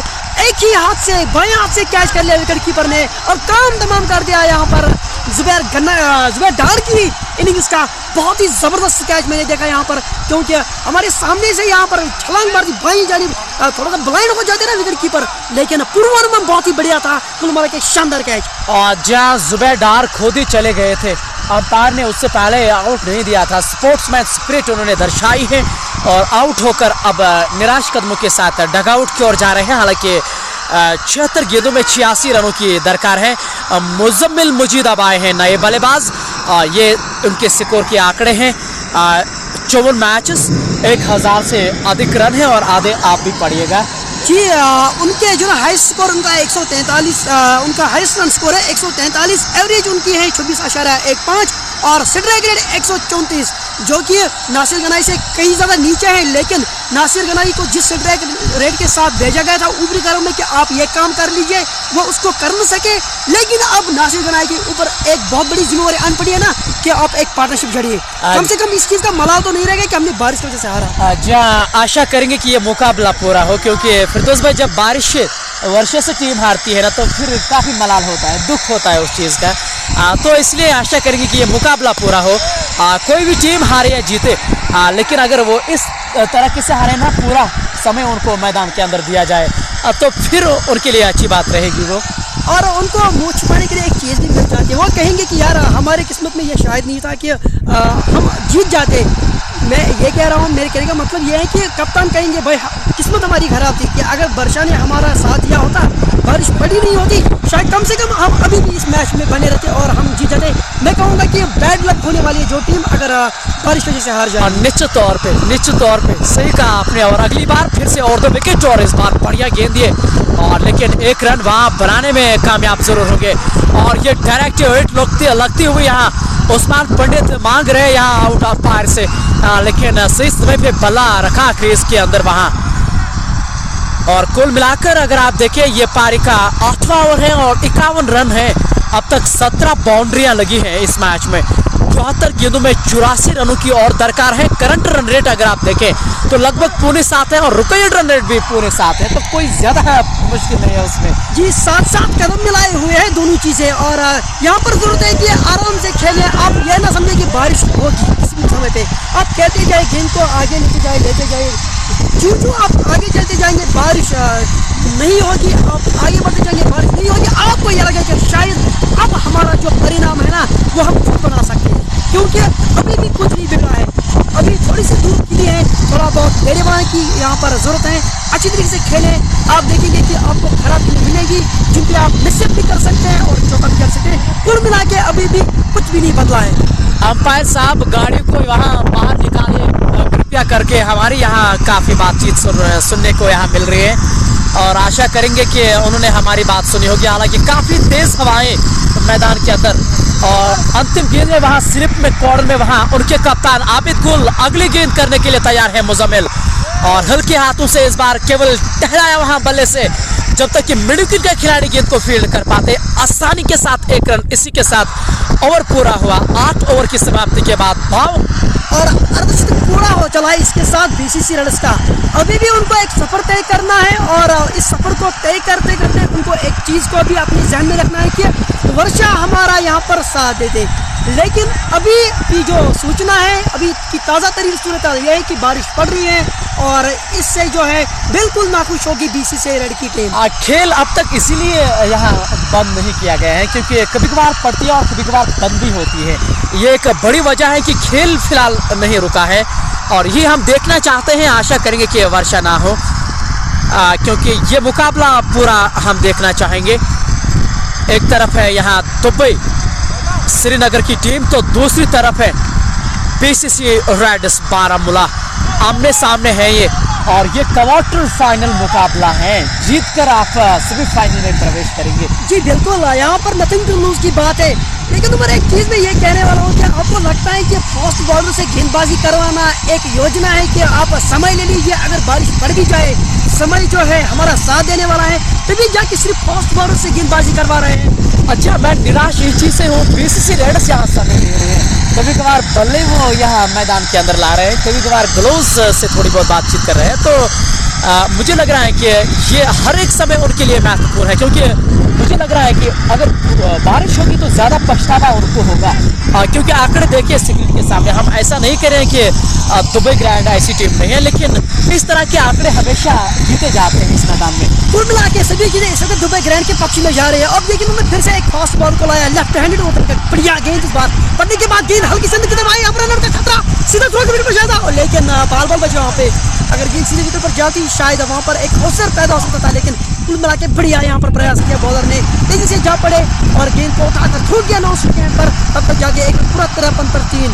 एक ही हाथ से बाएं हाथ से कैच कर लिया विकेट कीपर ने और काम तमाम कर दिया यहाँ पर जुबैदार की इनिंग्स का। बहुत ही जबरदस्त कैच मैंने देखा यहाँ पर, क्योंकि हमारे सामने से यहाँ पर छलांग मार दी, बाएं जानिब थोड़ा सा ब्लाइंड हो जाते ना विकेट कीपर, लेकिन पूर्वानुमान बहुत ही बढ़िया था। कुल मिला के शानदार कैच। और जहाँ जुबैदार खुद ही चले गए थे, अंपायर ने उससे पहले आउट नहीं दिया था। स्पोर्ट्समैन स्पिरिट उन्होंने दर्शाई है और आउट होकर अब निराश कदमों के साथ डगआउट की ओर जा रहे हैं। हालांकि 76 गेंदों में 86 रनों की दरकार है। मुजम्मिल मुजीद अब आए हैं नए बल्लेबाज। ये उनके स्कोर के आंकड़े हैं। 54 मैचेस, 1000 से अधिक रन है और आधे आप भी पढ़िएगा। जी उनके जो ना हाईएस्ट स्कोर उनका 143, उनका हाईएस्ट रन स्कोर है 143, एवरेज उनकी है 26.15 और सिडरे ग्रेड 134, जो कि नासिर गनाई से कहीं ज़्यादा नीचे है। लेकिन नासिर गनाई को जिस सिडरे रेट के साथ भेजा गया था ऊपरी क्रम में कि आप ये काम कर लीजिए, वो उसको कर न सके। लेकिन अब नासिर गनाई के ऊपर एक बहुत बड़ी जिम्मेवारी आन पड़ी है ना कि आप एक पार्टनरशिप जड़िए। कम से कम इस चीज़ का मलाल तो नहीं रहेगा कि हमने बारिश की वजह से हारा। जी आशा करेंगे कि ये मुकाबला पूरा हो, क्योंकि फिरदौस भाई जब बारिश वर्षे से टीम हारती है ना तो फिर काफ़ी मलाल होता है, दुख होता है उस चीज़ का। तो इसलिए आशा करेंगे कि ये मुकाबला पूरा हो। कोई भी टीम हारे या जीते, लेकिन अगर वो इस तरह से हारे ना, पूरा समय उनको मैदान के अंदर दिया जाए तो फिर उनके लिए अच्छी बात रहेगी वो। और उनको मुँह छुपाने के लिए एक चीज़ भी मिल जाती है। वो कहेंगे कि यार हमारी किस्मत में ये शायद नहीं था कि हम जीत जाते। मैं ये कह रहा हूँ, मेरे कहने का मतलब ये है कि कप्तान कहेंगे भाई किस्मत हमारी ख़राब थी कि अगर वर्षा ने हमारा साथ दिया होता, बारिश पड़ी नहीं होती, शायद कम से कम हम अभी भी इस मैच में बने रहते और हम जीत जाते। मैं कहूँगा कि बैड लक होने वाली है जो टीम अगर बारिश वजह से हार जाए। निश्चित तौर पे सही कहा आपने। और अगली बार फिर से और 2 विकेट और इस बार बढ़िया गेंद दिए, और लेकिन एक रन वहाँ बनाने में कामयाब जरूर होंगे। और ये डायरेक्ट हिट लगती हुई यहाँ उस्मान पंडित मांग रहे यहाँ आउट ऑफ पार से, लेकिन सही समय पे बल्ला रखा क्रीज के अंदर वहाँ। और कुल मिलाकर अगर आप देखें ये पारी का 8वां ओवर है और 51 रन है। अब तक 17 बाउंड्रियां लगी हैं इस मैच में। 74 गेंदों में 84 रनों की और दरकार है। करंट रन रेट अगर आप देखें तो लगभग 6.25 है और रुकएट रन रेट भी 6.25 है, तो कोई ज्यादा मुश्किल नहीं है उसमें। जी 7-7 कदम मिलाए हुए हैं दोनों चीज़ें, और यहाँ पर जरूरत है कि आराम से खेलें। आप ये ना समझें कि बारिश होगी किसी भी समय पे, आप खेलते जाए, गेंद को आगे लेते जाए। जो आप आगे चलते जाएंगे बारिश नहीं होगी, आप आगे बढ़ते जाएंगे बारिश नहीं होगी। आपको यह लगेगा कि शायद अब हमारा जो परिणाम है ना वो हम खुद बना सकते हैं, क्योंकि अभी भी कुछ नहीं बिगड़ा है। अभी थोड़ी सी दूर के लिए है, थोड़ा बहुत बेरेबान की यहाँ पर जरूरत है। अच्छी तरीके से खेलें, आप देखेंगे कि आपको खराब गेंद मिलेगी जिनपे आप मिससेप भी कर सकते हैं और चौका भी कर सकते हैं। कुल मिला के अभी भी कुछ भी नहीं बदला है। अंपायर साहब गाड़ी को यहाँ बाहर निकालिए कृपया करके। हमारी यहाँ काफ़ी बातचीत सुनने को यहाँ मिल रही है और आशा करेंगे कि उन्होंने हमारी बात सुनी होगी। हालांकि काफ़ी तेज़ हवाएं मैदान के अंदर, और अंतिम गेंद में वहाँ स्लिप में कॉर्नर में वहाँ उनके कप्तान आबिद गुल अगली गेंद करने के लिए तैयार है मुजम्मिल, और हल्के हाथों से इस बार केवल टहराया वहाँ बल्ले से जब तक कि मिडिल विकेट के खिलाड़ी गेंद को फील्ड कर पाते। आसानी के साथ 1 रन। इसी के साथ ओवर पूरा हुआ। 8 ओवर की समाप्ति के बाद भाव और अर्धशतक पूरा हो चला है इसके साथ बीसीसी रेड्स का। अभी भी उनको एक सफ़र तय करना है, और इस सफ़र को तय करते करते उनको एक चीज़ को भी अपने ध्यान में रखना है कि वर्षा हमारा यहाँ पर साथ दे दे। लेकिन अभी की जो सूचना है, अभी की ताज़ा तरीन सूरत यह है कि बारिश पड़ रही है, और इससे जो है बिल्कुल नाखुश होगी बीसीसी रेड की टीम। खेल अब तक इसीलिए यहाँ बंद नहीं किया गया है क्योंकि कभी कभार पड़ती है और कभी कभार बंद भी होती है। ये एक बड़ी वजह है कि खेल फिलहाल नहीं रुका है, और ये हम देखना चाहते हैं। आशा करेंगे कि वर्षा ना हो, क्योंकि ये मुकाबला पूरा हम देखना चाहेंगे। एक तरफ है यहाँ दुबई श्रीनगर की टीम, तो दूसरी तरफ है बीसीसी रेड्स बारामूला। आमने सामने है ये, और ये क्वार्टर फाइनल मुकाबला है। जीतकर आप सेमीफाइनल में प्रवेश करेंगे। जी बिल्कुल, यहाँ पर नथिंग टू लूज की बात है। लेकिन तुम्हारा एक चीज़ में ये कहने वाला हूँ कि आपको लगता है कि फास्ट बॉलर से गेंदबाजी करवाना एक योजना है कि आप समय ले लीजिए, अगर बारिश पड़ भी जाए समय जो है हमारा साथ देने वाला है, तभी जाके सिर्फ फास्ट बॉलर से गेंदबाजी करवा रहे हैं। अच्छा, मैं निराश इस चीज़ से हूँ, बीसीसी रेड्स यहाँ समय ले रहे हैं। कभी कभार बल्ले वो यहाँ मैदान के अंदर ला रहे हैं, कभी कभार ग्लोव्स से थोड़ी बहुत बातचीत कर रहे हैं। तो मुझे लग रहा है कि ये हर एक समय उनके लिए महत्वपूर्ण है, क्योंकि मुझे लग रहा है कि अगर बारिश होगी तो ज़्यादा पछतावा उनको होगा, क्योंकि आंकड़े देखिए स्क्रीन के सामने। हम ऐसा नहीं कह रहे हैं कि दुबई ग्रैंड ऐसी टीम नहीं है, लेकिन इस तरह के आंकड़े हमेशा जीते जाते हैं इस मैदान में। कुल मिला के सभी चीज़ें इस वक्त दुबई ग्रैंड के पक्ष में जा रही है। अब लेकिन उन्होंने फिर से एक फास्ट बॉल को लाया, लेफ्ट हैंडेड ओपन कर बढ़िया गेंद। इस बार पड़ने के बाद गेंद हल्की से अंदर की तरफ आई, अब रनर का खतरा, सीधा थ्रो के विकेट पर जाता, लेकिन बाल बचे वहाँ पे। अगर गेंद सीधे विकेट पर जाती शायद वहाँ पर एक अवसर पैदा हो सकता था, लेकिन कुल मिला के बढ़िया यहाँ पर प्रयास किया बॉलर ने, तेजी से जा पड़े और गेंद को उठाकर ठोक दिया 9 विकेट पर। तब तक जाके एक पूरा 53 पर 3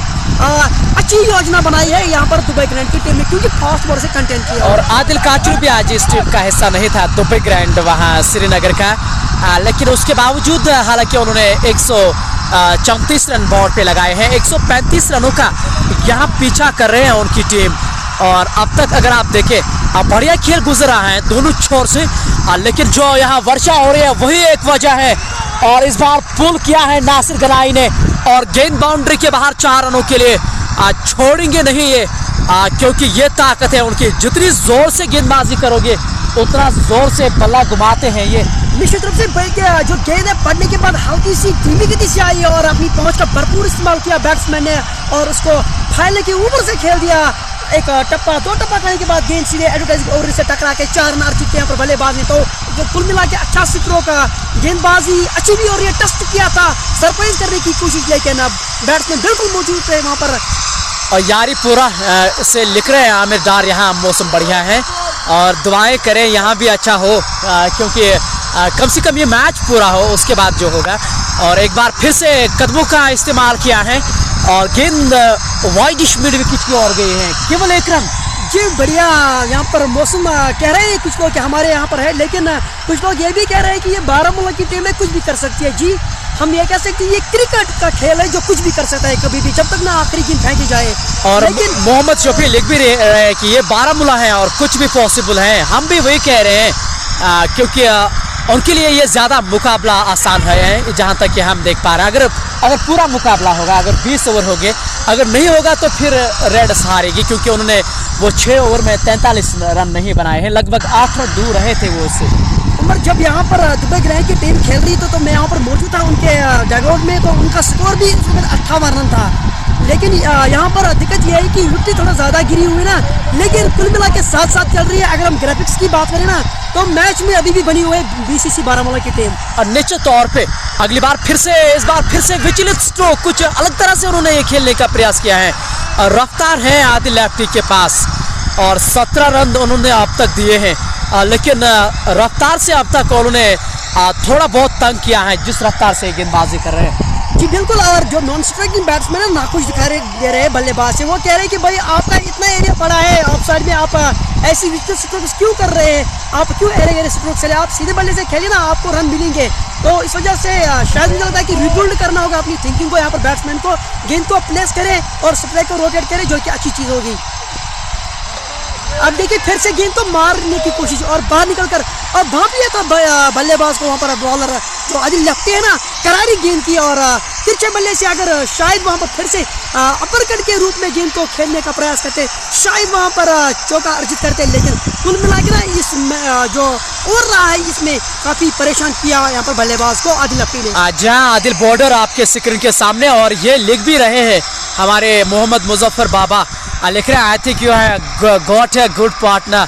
अच्छी योजना बनाई है यहाँ पर दुबई ग्रैंड की टीम ने, क्योंकि फास्ट बॉल से कंटेंट किया। और आदिल काचरू भी आज इस टीम का हिस्सा नहीं था, दुबई ग्रैंड वहाँ श्रीनगर का, लेकिन उसके बावजूद हालांकि उन्होंने 134 रन बोर्ड पे लगाए हैं। 135 रनों का यहाँ पीछा कर रहे हैं उनकी टीम। और अब तक अगर आप देखें बढ़िया खेल गुजर रहा है दोनों छोर से, लेकिन जो यहाँ वर्षा हो रही है वही एक वजह है। और इस बार पुल किया है नासिर गनाई ने और गेंद बाउंड्री के बाहर 4 रनों के लिए छोड़ेंगे नहीं ये, क्योंकि ये ताकत है उनकी। जितनी जोर से गेंदबाजी करोगे उतना जोर से बल्ला घुमाते हैं ये। निश्चित रूप से जो गेंद है पड़ने के बाद हल्की सी धीमी गति से आई और अपनी पहुंच का भरपूर इस्तेमाल किया बैट्समैन ने और उसको फाइले के ऊपर से खेल दिया। एक टप्पा 2 टप्पा करने के बाद गेंद सीधे एडवर्टाइज ओवर से टकरा के 4 रन अर्जित किए यहाँ पर बल्लेबाज ने। तो कुल मिला के अच्छा सिक्रों का गेंदबाजी अच्छी भी और ये टेस्ट किया था सरप्राइज करने की कोशिश, लेकिन अब बैट्समैन बिल्कुल मौजूद थे वहाँ पर। और यारी पूरा से लिख रहे हैं आमिर डार, यहाँ मौसम बढ़िया है और दुआएं करें यहाँ भी अच्छा हो, क्योंकि कम से कम ये मैच पूरा हो उसके बाद जो होगा। और एक बार फिर से कदमों का इस्तेमाल किया है और गेंद वाइडिश मिड विकेट की ओर गई है, केवल 1 रन। जी बढ़िया, यहाँ पर मौसम कह रहे हैं कुछ लोग कि हमारे यहाँ पर है, लेकिन कुछ लोग ये भी कह रहे हैं कि ये बारामूला की टीम है, कुछ भी कर सकती है। जी हम ये कह सकते हैं ये क्रिकेट का खेल है जो कुछ भी कर सकता है कभी भी, जब तक ना आखिरी गेंद फेंकी जाए। और लेकिन मोहम्मद शफी लिख भी रहे हैं कि ये बारामूला है और कुछ भी पॉसिबल है। हम भी वही कह रहे हैं, क्योंकि उनके लिए ये ज़्यादा मुकाबला आसान है जहाँ तक कि हम देख पा रहे हैं। अगर पूरा मुकाबला होगा, अगर 20 ओवर हो गए, अगर नहीं होगा तो फिर रेड्स हारेगी, क्योंकि उन्होंने वो 6 ओवर में 43 रन नहीं बनाए हैं, लगभग 8 रन दूर रहे थे वो उससे। उमर जब यहाँ पर दुबई ग्रैंड की टीम खेल रही तो मैं यहाँ पर मौजूद था उनके डगआउट में, तो उनका स्कोर भी 58 रन था। लेकिन यहाँ पर दिक्कत यह है कि विकेट थोड़ा ज़्यादा गिरी हुई ना, लेकिन कुल मिला के साथ साथ चल रही है। अगर हम ग्राफिक्स की बात करें ना तो मैच में अभी भी बनी हुई है बीसीसी बारामूला की टीम। और निश्चित तौर पे अगली बार इस बार फिर से विचलित स्ट्रोक, कुछ अलग तरह से उन्होंने ये खेलने का प्रयास किया है। और रफ्तार है आदिल लेफ्टी के पास और 17 रन उन्होंने अब तक दिए हैं, लेकिन रफ्तार से अब तक उन्होंने थोड़ा बहुत तंग किया है जिस रफ्तार से गेंदबाजी कर रहे हैं। जी बिल्कुल, और जो नॉन स्ट्राइकिंग बैट्समैन है नाखुश दिखाई दे रहे हैं बल्लेबाज से। वो कह रहे हैं कि भाई आपका इतना एरिया पड़ा है ऑफ साइड में, आप ऐसी विकेट स्ट्रोक्स क्यों कर रहे हैं, आप क्यों एरिया स्ट्रोक्स चले, आप सीधे बल्ले से खेलिए ना, आपको रन मिलेंगे। तो इस वजह से शायद मुझे लगता है कि रिबिल्ड करना होगा अपनी थिंकिंग को, यहाँ पर बैट्समैन को गेंद को प्लेस करें और स्ट्राइक को रोटेट करें, जो कि अच्छी चीज़ होगी। अब देखिए फिर से गेंद को मारने की कोशिश और बाहर निकलकर और भाप लिया था बल्लेबाज को वहाँ पर बॉलर जो आदिल लेफ्टी है ना, करारी गेंद की और तिरछे बल्ले से अगर शायद वहाँ पर फिर से अपरकट के रूप में गेंद को खेलने का प्रयास करते, शायद वहाँ पर चौका अर्जित करते। लेकिन कुल मिला के ना इस जो ओवर रहा है इसमें काफ़ी परेशान किया यहाँ पर बल्लेबाज को आदिल लेफ्टी ने। जहाँ आदिल बॉर्डर आपके स्क्रीन के सामने और ये लिख भी रहे हैं हमारे मोहम्मद मुजफ्फर बाबा, लिख रहे हैं आई थिंक यू है गॉट ए गुड पार्टनर।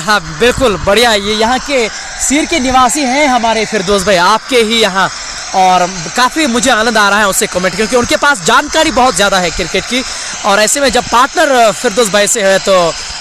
हाँ बिल्कुल बढ़िया, ये यहाँ के सिर के निवासी हैं हमारे फिरदौस भाई, आपके ही यहाँ, और काफ़ी मुझे आनंद आ रहा है उससे कमेंट, क्योंकि उनके पास जानकारी बहुत ज़्यादा है क्रिकेट की। और ऐसे में जब पार्टनर फिरदौस भाई से है तो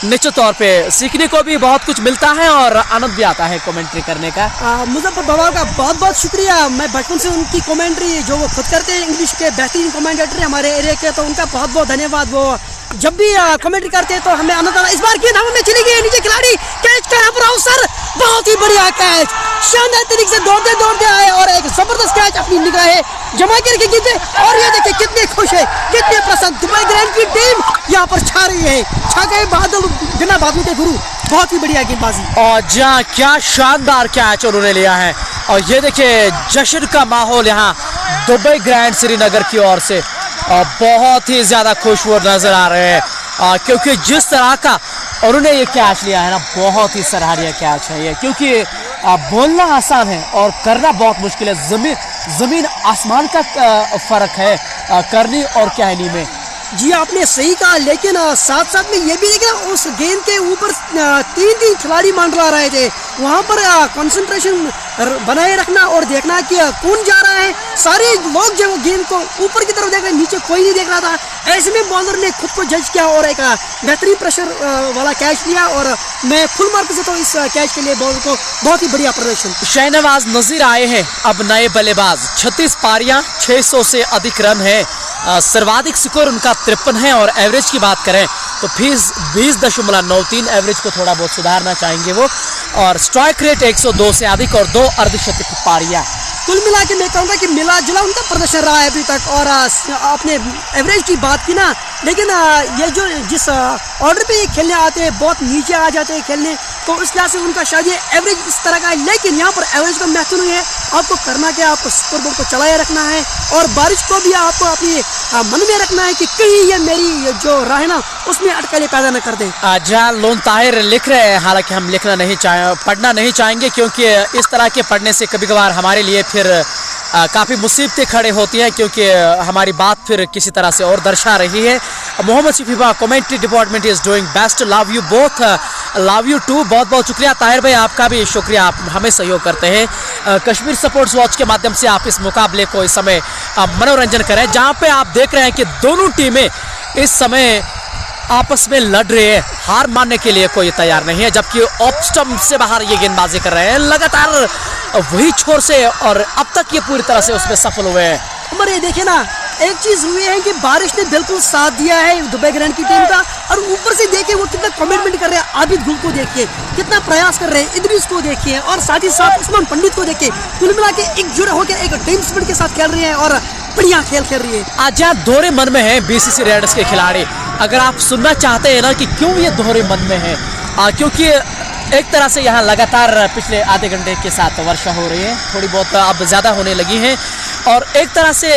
निश्चित तौर पे सीखने को भी बहुत कुछ मिलता है और आनंद भी आता है कमेंट्री करने का। मुजफ्फर बाबा का बहुत बहुत शुक्रिया। मैं बचपन से उनकी कमेंट्री जो वो खुद करते हैं, इंग्लिश के बेहतरीन कमेंटेटर हैं हमारे एरिया के, तो उनका बहुत बहुत धन्यवाद। वो जब भी कमेंट्री करते हैं तो हमें आनंद आता है। इस बार गेंद हवा में चली गई, नीचे खिलाड़ी कैच का यहाँ पर अवसर, बहुत ही बढ़िया कैच, शानदार तरीके से दौड़ते दौड़ते आए और एक जबरदस्त कैच अपनी निगाहें जमा करके गिरते। और ये देखिए कितने खुश है, कितने प्रसन्न, दुबई ग्रैंड की टीम यहाँ पर छा रही है, छा गए बादल, बिना बादलों के गुरु, बहुत ही बढ़िया गेंदबाजी। और जहाँ क्या शानदार कैच उन्होंने लिया है। और ये देखिए जश्न का माहौल यहाँ दुबई ग्रैंड श्रीनगर की ओर से बहुत ही ज़्यादा खुश वो नजर आ रहे हैं, क्योंकि जिस तरह का उन्होंने ये कैच लिया है ना, बहुत ही सराहनीय कैच है ये, क्योंकि बोलना आसान है और करना बहुत मुश्किल है। ज़मीन आसमान का फ़र्क है करनी और कहनी में। जी आपने सही कहा, लेकिन साथ साथ में ये भी देखा उस गेंद के ऊपर 3 खिलाड़ी मंडरा रहे थे, वहाँ पर कंसंट्रेशन बनाए रखना और देखना कि कौन जा रहा है। सारे लोग जो गेंद को ऊपर की तरफ देख रहे, नीचे कोई नहीं देख रहा था, ऐसे में बॉलर ने खुद को जज किया और एक बेहतरीन प्रेशर वाला कैच लिया और मैं फुल मार्क देता हूँ इस कैच के लिए बॉलर को। बहुत ही बढ़िया प्रदर्शन। शाहनवाज नजीर आए हैं अब नए बल्लेबाज। 36 पारियां, 600 से अधिक रन है, सर्वाधिक स्कोर उनका 53 है और एवरेज की बात करें तो 20.93 एवरेज को थोड़ा बहुत सुधारना चाहेंगे वो, और स्ट्राइक रेट 102 से अधिक और 2 अर्धशतक पारियां। कुल मिला के मैं कहूँगा कि मिला जुला उनका प्रदर्शन रहा है अभी तक। और आपने एवरेज की बात की ना, लेकिन ये जो जिस ऑर्डर पे ये खेलने आते हैं बहुत नीचे आ जाते हैं खेलने, तो इस लिहाज से उनका शायद ये एवरेज इस तरह का है। लेकिन यहाँ पर एवरेज का महत्व नहीं है, आपको करना क्या, आपको स्कोर बोर्ड को चलाए रखना है और बारिश को भी आपको अपनी मन में रखना है कि कहीं ये मेरी जो राह है ना उसमें अटकलें पैदा न कर दें। जहाँ लोन ताहिर लिख रहे हैं, हालांकि हम पढ़ना नहीं चाहेंगे क्योंकि इस तरह के पढ़ने से कभी कभार हमारे लिए फिर काफ़ी मुसीबतें खड़े होती हैं, क्योंकि हमारी बात फिर किसी तरह से और दर्शा रही है। Mohammad Shafiba, commentary department is doing best, love you both, love you too. बहुत बहुत शुक्रिया ताहिर भाई, आपका भी शुक्रिया, आप हमें सहयोग करते हैं। कश्मीर स्पोर्ट्स वॉच के माध्यम से आप इस मुकाबले को इस समय मनोरंजन करें, जहाँ पे आप देख रहे हैं कि दोनों टीमें इस समय आपस में लड़ रहे हैं, हार मानने के लिए कोई तैयार नहीं है, जबकि ऑफ स्टंप से बाहर ये गेंदबाजी कर रहे हैं लगातार वही छोर से, और अब तक ये पूरी तरह से उसमें सफल हुए हैं। उमर ये देखिए ना, एक चीज हुई है कि बारिश ने बिल्कुल साथ दिया है दुबई ग्रैंड की टीम का, और ऊपर से देखिए वो कितना कमिटमेंट कर रहे हैं। आबिद गुल को देखिए कितना प्रयास कर रहे हैं, इदरीस को देखिए और साथ ही साथ उस्मान पंडित को देखिए, कुल मिला के एक जुड़े होकर एक टीम स्पिरिट के साथ खेल रहे हैं और बढ़िया खेल खेल रही है। आज यहाँ दोहरे मन में है बीसीसी रेडर्स के खिलाड़ी। अगर आप सुनना चाहते हैं ना कि क्यों ये दोहरे मन में है, क्योंकि एक तरह से यहाँ लगातार पिछले आधे घंटे के साथ वर्षा हो रही है, थोड़ी बहुत अब ज़्यादा होने लगी है, और एक तरह से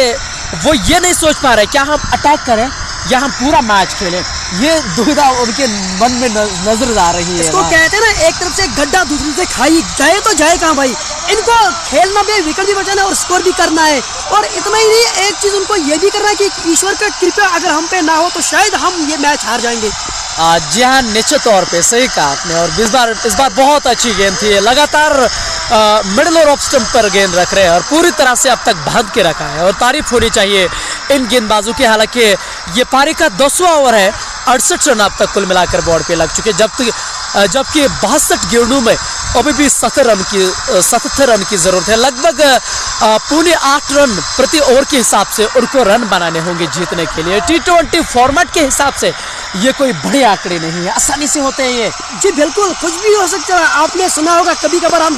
वो ये नहीं सोच पा रहे क्या हम अटैक करें या हम पूरा मैच खेलें। ये दुविधा उनके मन में नजर आ रही है। इसको कहते हैं ना, एक तरफ से गड्ढा दूसरी से खाई, जाए तो जाए कहाँ भाई। इनको खेलना भी, विकेट भी बचाना है और स्कोर भी करना है, और इतना ही नहीं, एक चीज उनको ये भी करना है कि ईश्वर का कृपा अगर हम पे ना हो तो शायद हम ये मैच हार जाएंगे। जी हाँ, निश्चित तौर पे सही कहा आपने, और इस बार बहुत अच्छी गेंद थी, लगातार मिडल और ऑफ स्टंप पर गेंद रख रहे हैं और पूरी तरह से अब तक बांध के रखा है, और तारीफ होनी चाहिए इन गेंदबाजों की। हालांकि ये पारी का 10वां ओवर है, 68 रन अब तक कुल मिलाकर बोर्ड पे लग चुके, जबकि 62 गेंदों में अभी भी 77 रन की जरूरत है। लगभग 7.5 रन प्रति ओवर के हिसाब से उनको रन बनाने होंगे जीतने के लिए। T20 फॉर्मेट के हिसाब से ये कोई बड़े आंकड़े नहीं है, आसानी से होते हैं ये। जी बिल्कुल, कुछ भी हो सकता है। आपने सुना होगा कभी कभार हम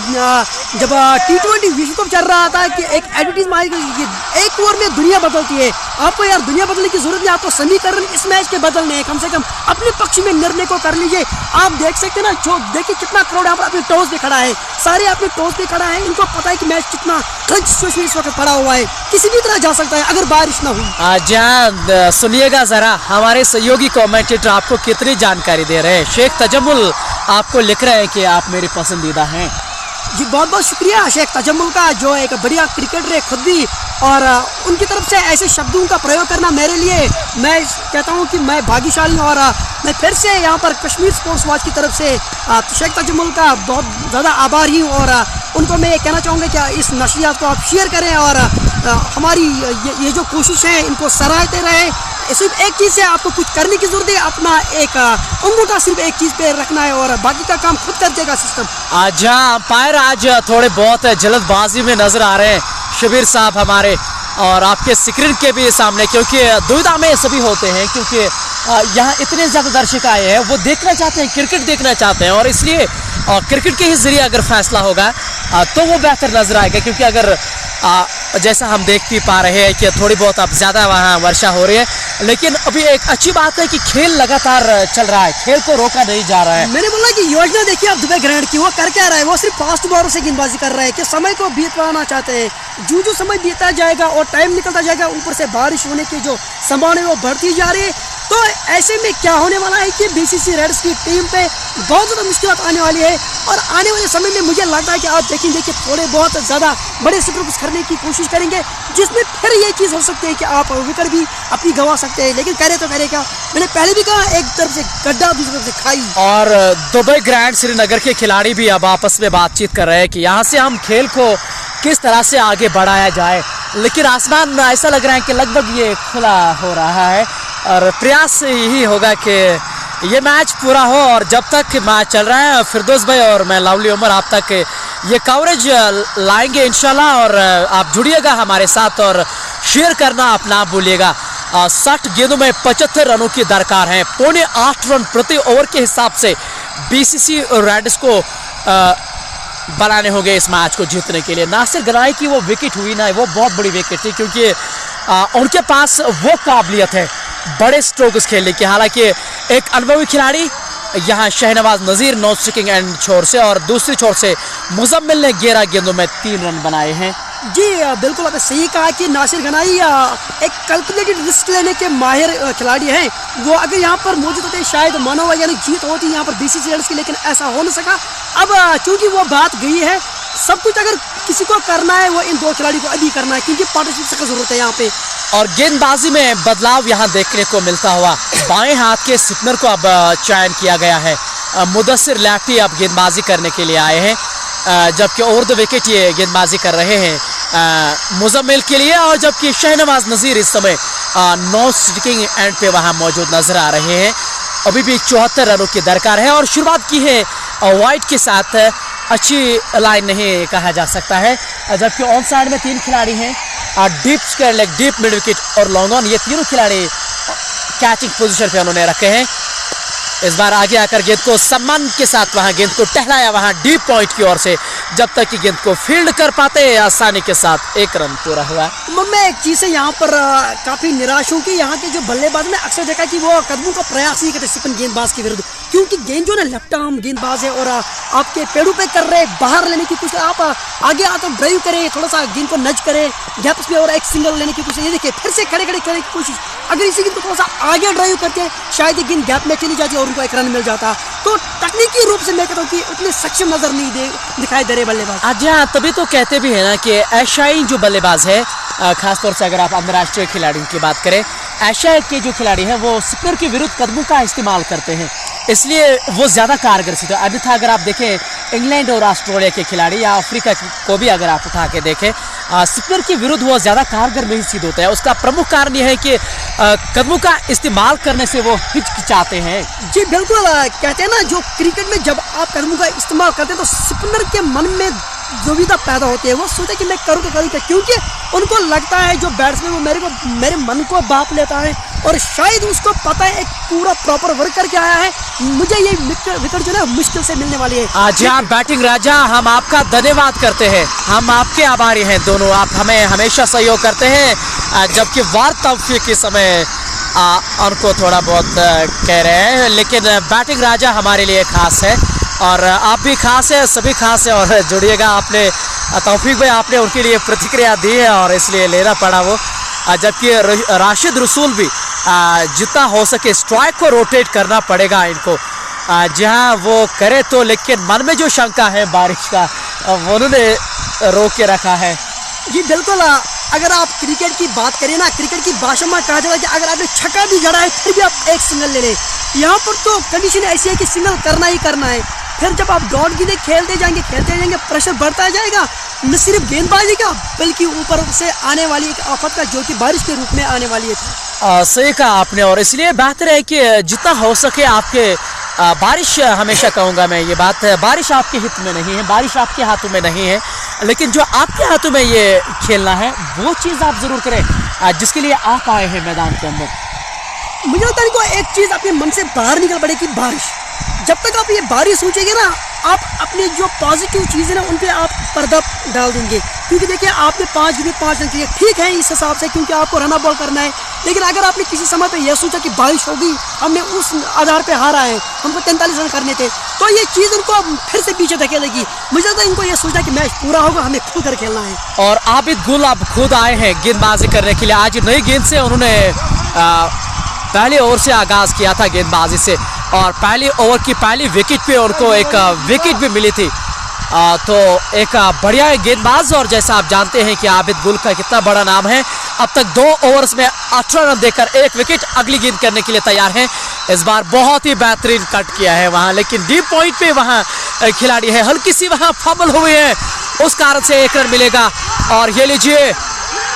जब T20 विश्व कप चल रहा था कि एक एडवर्टीजमेंट कि एक ओवर में दुनिया बदलती है। आपको यार दुनिया बदलने की जरूरत नहीं, आपको समीकरण इस मैच के बदलने हैं, कम से कम अपने पक्ष में निर्णय को कर लीजिए। आप देख सकते हैं ना, जो देखिए कितना क्राउड यहाँ पर अपने टॉस पे खड़ा है, सारे अपने टॉस पे खड़ा है। इनको पता है कि मैच कितना सिचुएशन इस वक्त पड़ा हुआ है, किसी भी तरह जा सकता है अगर बारिश ना हुई। जहाँ सुनिएगा जरा, हमारे सहयोगी कमेंटेटर आपको कितनी जानकारी दे रहे हैं। शेख तजम्मुल आपको लिख रहे हैं कि आप मेरे पसंदीदा हैं। जी बहुत बहुत शुक्रिया शेख तजम्मुल का, जो एक बढ़िया क्रिकेटर है खुद भी, और उनकी तरफ से ऐसे शब्दों का प्रयोग करना मेरे लिए, मैं कहता हूं कि मैं भाग्यशाली हूं। और मैं फिर से यहां पर कश्मीर स्पोर्ट्स वॉच की तरफ से शेख तजम्मुल का बहुत ज़्यादा आभारी हूं, और उनको मैं ये कहना चाहूँगा कि इस नशरियात को आप शेयर करें और हमारी ये जो कोशिश है इनको सराहते रहें। सिर्फ एक चीज़ से आपको कुछ करने की जरूरत है, अपना एक अंगूठा सिर्फ एक चीज़ पे रखना है और बाकी का काम खुद कर देगा सिस्टम। आज अंपायर आज थोड़े बहुत जल्दबाजी में नजर आ रहे हैं शबीर साहब हमारे, और आपके स्क्रीन के भी सामने, क्योंकि दुविधा में सभी होते हैं, क्योंकि यहाँ इतने ज़्यादा दर्शक आए हैं, वो देखना चाहते हैं, क्रिकेट देखना चाहते हैं, और इसलिए क्रिकेट के ही जरिए अगर फैसला होगा तो वो बेहतर नजर आएगा। क्योंकि अगर जैसा हम देख भी पा रहे हैं कि थोड़ी बहुत अब ज़्यादा वहाँ वर्षा हो रही है, लेकिन अभी एक अच्छी बात है कि खेल लगातार चल रहा है, खेल को रोका नहीं जा रहा है। मैंने बोला कि योजना देखिए आप दुबई ग्रैंड की, वो कर क्या रहा है, वो सिर्फ फास्ट बॉलर से गेंदबाजी कर रहा है कि समय को बीतवाना चाहते हैं। जो समय बीता जाएगा और टाइम निकलता जाएगा, ऊपर से बारिश होने की जो संभावना है वो बढ़ती जा रही है, तो ऐसे में क्या होने वाला है कि बीसीसी रेड्स की टीम पे बहुत ज़्यादा मुश्किल आने वाली है। और आने वाले समय में मुझे लगता है कि आप देखेंगे कि थोड़े बहुत ज़्यादा बड़े स्ट्रोक्स करने की कोशिश करेंगे, जिसमें फिर ये चीज़ हो सकती है कि आप विकेट भी अपनी गंवा सकते हैं। लेकिन करे तो करे क्या, मैंने पहले भी कहा, एक तरफ से गड्ढा दूसरी तरफ से खाई। और दुबई ग्रैंड श्रीनगर के खिलाड़ी भी अब आपस में बातचीत कर रहे हैं कि यहाँ से हम खेल को किस तरह से आगे बढ़ाया जाए, लेकिन आसमान ऐसा लग रहा है कि लगभग ये खुला हो रहा है, और प्रयास यही होगा कि ये मैच पूरा हो, और जब तक मैच चल रहा है फिरदौस भाई और मैं लवली उमर आप तक ये कवरेज लाएंगे इंशाल्लाह। और आप जुड़िएगा हमारे साथ और शेयर करना आप ना भूलिएगा। 60 गेंदों में 75 रनों की दरकार है। 7.25 रन प्रति ओवर के हिसाब से बीसीसी रेड्स को बनाने होंगे इस मैच को जीतने के लिए। नासिर गनाई की वो विकेट हुई ना, वो बहुत बड़ी विकेट थी, क्योंकि उनके पास वो काबिलियत है बड़े स्ट्रोक्स खेलने की। हालांकि एक अनुभवी खिलाड़ी यहाँ शहनवाज नज़ीर नो स्ट्रिकिंग एंड छोर से, और दूसरी छोर से मुजम्मिल ने 11 गेंदों में 3 रन बनाए हैं। जी बिल्कुल आपने सही कहा कि नासिर गनाई एक कैलकुलेटेड रिस्क लेने के माहिर खिलाड़ी हैं। वो अगर यहाँ पर मौजूद होते शायद मानो यानी जीत होती यहाँ पर बीसीसी रेड्स की, लेकिन ऐसा हो नहीं सका। अब चूंकि वो बात गई है, सब कुछ अगर किसी को करना है वो इन दो खिलाड़ी को अभी करना है, क्योंकि पार्टनरशिप की जरूरत है यहाँ पे। और गेंदबाजी में बदलाव यहाँ देखने को मिलता हुआ, बाएं हाथ के स्पिनर को अब चयन किया गया है। मुदस्सिर लेफ्टी अब गेंदबाजी करने के लिए आए हैं, जबकि ओवर द विकेट ये गेंदबाजी कर रहे हैं मुजम्मिल के लिए, और जबकि शहनवाज नज़ीर इस समय नो स्ट्रिकिंग एंड पे वहाँ मौजूद नजर आ रहे हैं। अभी भी 74 रनों की दरकार है, और शुरुआत की है वाइट के साथ। अच्छी लाइन नहीं कहा जा सकता है, जबकि ऑन साइड में 3 खिलाड़ी हैं, deep square leg, deep mid wicket और लॉन्ग ऑन। ये तीनों खिलाड़ी कैचिंग पोजीशन पे उन्होंने रखे हैं। इस बार आगे आकर गेंद को सम्मान के साथ वहां गेंद को टहलाया वहां डीप पॉइंट की ओर से, जब तक कि गेंद को फील्ड कर पाते आसानी के साथ 1 रन पूरा हुआ। मैं एक चीज़ से यहाँ पर काफ़ी निराश हूँ कि यहाँ के जो बल्लेबाज ने अक्सर देखा कि वो कदमों का प्रयास नहीं करते स्पिन गेंदबाज के विरुद्ध, क्योंकि गेंद जो ना लेफ्ट आर्म गेंदबाज है और आपके पेड़ों पे कर रहे बाहर लेने की कोशिश। आप आगे आकर ड्राइव करें, थोड़ा सा गेंद को नज करें गैप्स में और एक सिंगल लेने की कोशिश। ये देखिए फिर से खड़े खड़े करने की कोशिश। अगर इसी गेंद को थोड़ा सा आगे ड्राइव करके शायद ये गेंद गैप में चली जाती और उनको 1 रन मिल जाता। तो तकनीकी रूप से मैं कहता हूँ कि उतने सक्षम नजर नहीं दिखाई दे रहे बल्लेबाज। हाँ, तभी तो कहते भी है ना कि एशियाई जो बल्लेबाज है, खासतौर से अगर आप अंतर्राष्ट्रीय खिलाड़ियों की बात करें, एशिया के जो खिलाड़ी हैं वो स्पिनर के विरुद्ध कदमों का इस्तेमाल करते हैं, इसलिए वो ज़्यादा कारगर सिद्ध है। अन्यथा अगर आप देखें इंग्लैंड और ऑस्ट्रेलिया के खिलाड़ी या अफ्रीका को भी अगर आप उठा के देखें, स्पिनर के विरुद्ध वो ज़्यादा कारगर नहीं सिद्ध होता है। उसका प्रमुख कारण यह है कि कदमों का इस्तेमाल करने से वो हिचकिचाते हैं। जी बिल्कुल, कहते हैं ना जो क्रिकेट में जब आप कदमों का इस्तेमाल करते हैं तो स्पिनर के मन में दुविधा पैदा होती है। वो सोचते कि मैं करूँ तो करूँ क्या, क्योंकि उनको लगता है जो बैट्समैन वो मेरे मन को बाप लेता है, और शायद उसको पता है एक पूरा प्रॉपर वर्क करके आया है, मुझे ये विकेट जो है मुश्किल से मिलने वाली है। आज यहाँ बैटिंग राजा, हम आपका धन्यवाद करते हैं, हम आपके आभारी हैं दोनों। आप हमें हमेशा सहयोग करते हैं, जबकि वार तौफीक के समय उनको थोड़ा बहुत कह रहे हैं, लेकिन बैटिंग राजा हमारे लिए खास है और आप भी खास है, सभी खास है। और जुड़िएगा, आपने तौफीक भाई आपने उनके लिए प्रतिक्रिया दी है और इसलिए लेना पड़ा वो। जबकि राशिद रसूल भी जितना हो सके स्ट्राइक को रोटेट करना पड़ेगा इनको, जहां वो करे तो, लेकिन मन में जो शंका है बारिश का वो उन्होंने रोक के रखा है। जी बिल्कुल, अगर आप क्रिकेट की बात करें ना, क्रिकेट की भाषा में कहा जाता है कि अगर आपने छक्का भी जड़ा है फिर भी आप एक सिंगल ले लें। यहाँ पर तो कंडीशन ऐसी है कि सिंगल करना ही करना है। फिर जब आप डॉट गेंदें खेलते जाएंगे प्रेशर बढ़ता जाएगा, न सिर्फ गेंदबाजी का बल्कि ऊपर से आने वाली एक आफत का, जो कि बारिश के रूप में आने वाली है। सही कहा आपने, और इसलिए बेहतर है कि जितना हो सके आपके बारिश, हमेशा कहूँगा मैं ये बात, बारिश आपके हित में नहीं है, बारिश आपके हाथों में नहीं है, लेकिन जो आपके हाथों में ये खेलना है वो चीज़ आप ज़रूर करें जिसके लिए आप आए हैं मैदान के अंदर। मुझे लगता है को एक चीज़ अपने मन से बाहर निकल पड़ेगी, बारिश। जब तक आप ये बारिश सोचेंगे ना, आप अपनी जो पॉजिटिव चीज़ें ना उन पर आप पर्दा डाल देंगे, क्योंकि देखिए आपने 5 विकेट 5 रन किए, ठीक है इस हिसाब से, क्योंकि आपको रन बॉल करना है। लेकिन अगर आपने किसी समय पे यह सोचा कि बारिश होगी, हमने उस आधार पे हारा है, हमको 43 रन करने थे, तो ये चीज़ उनको फिर से पीछे धकेलेगी। मुझे लगता है इनको ये सोचा कि मैच पूरा होगा, हमें खुल कर खेलना है। और आबिद गुल अब खुद आए हैं गेंदबाजी करने के लिए। आज नई गेंद से उन्होंने पहले ओवर से आगाज़ किया था गेंदबाजी से, और पहले ओवर की पहली विकेट पे उनको एक विकेट भी मिली थी। तो एक बढ़िया गेंदबाज, और जैसा आप जानते हैं कि आबिद गुल का कितना बड़ा नाम है, अब तक 2 ओवर्स में 18 रन देकर 1 विकेट, अगली गेंद करने के लिए तैयार हैं। इस बार बहुत ही बेहतरीन कट किया है वहाँ, लेकिन डीप पॉइंट पे वहाँ खिलाड़ी है, हल्की सी वहाँ फंबल हुई है, उस कारण से 1 रन मिलेगा। और ये लीजिए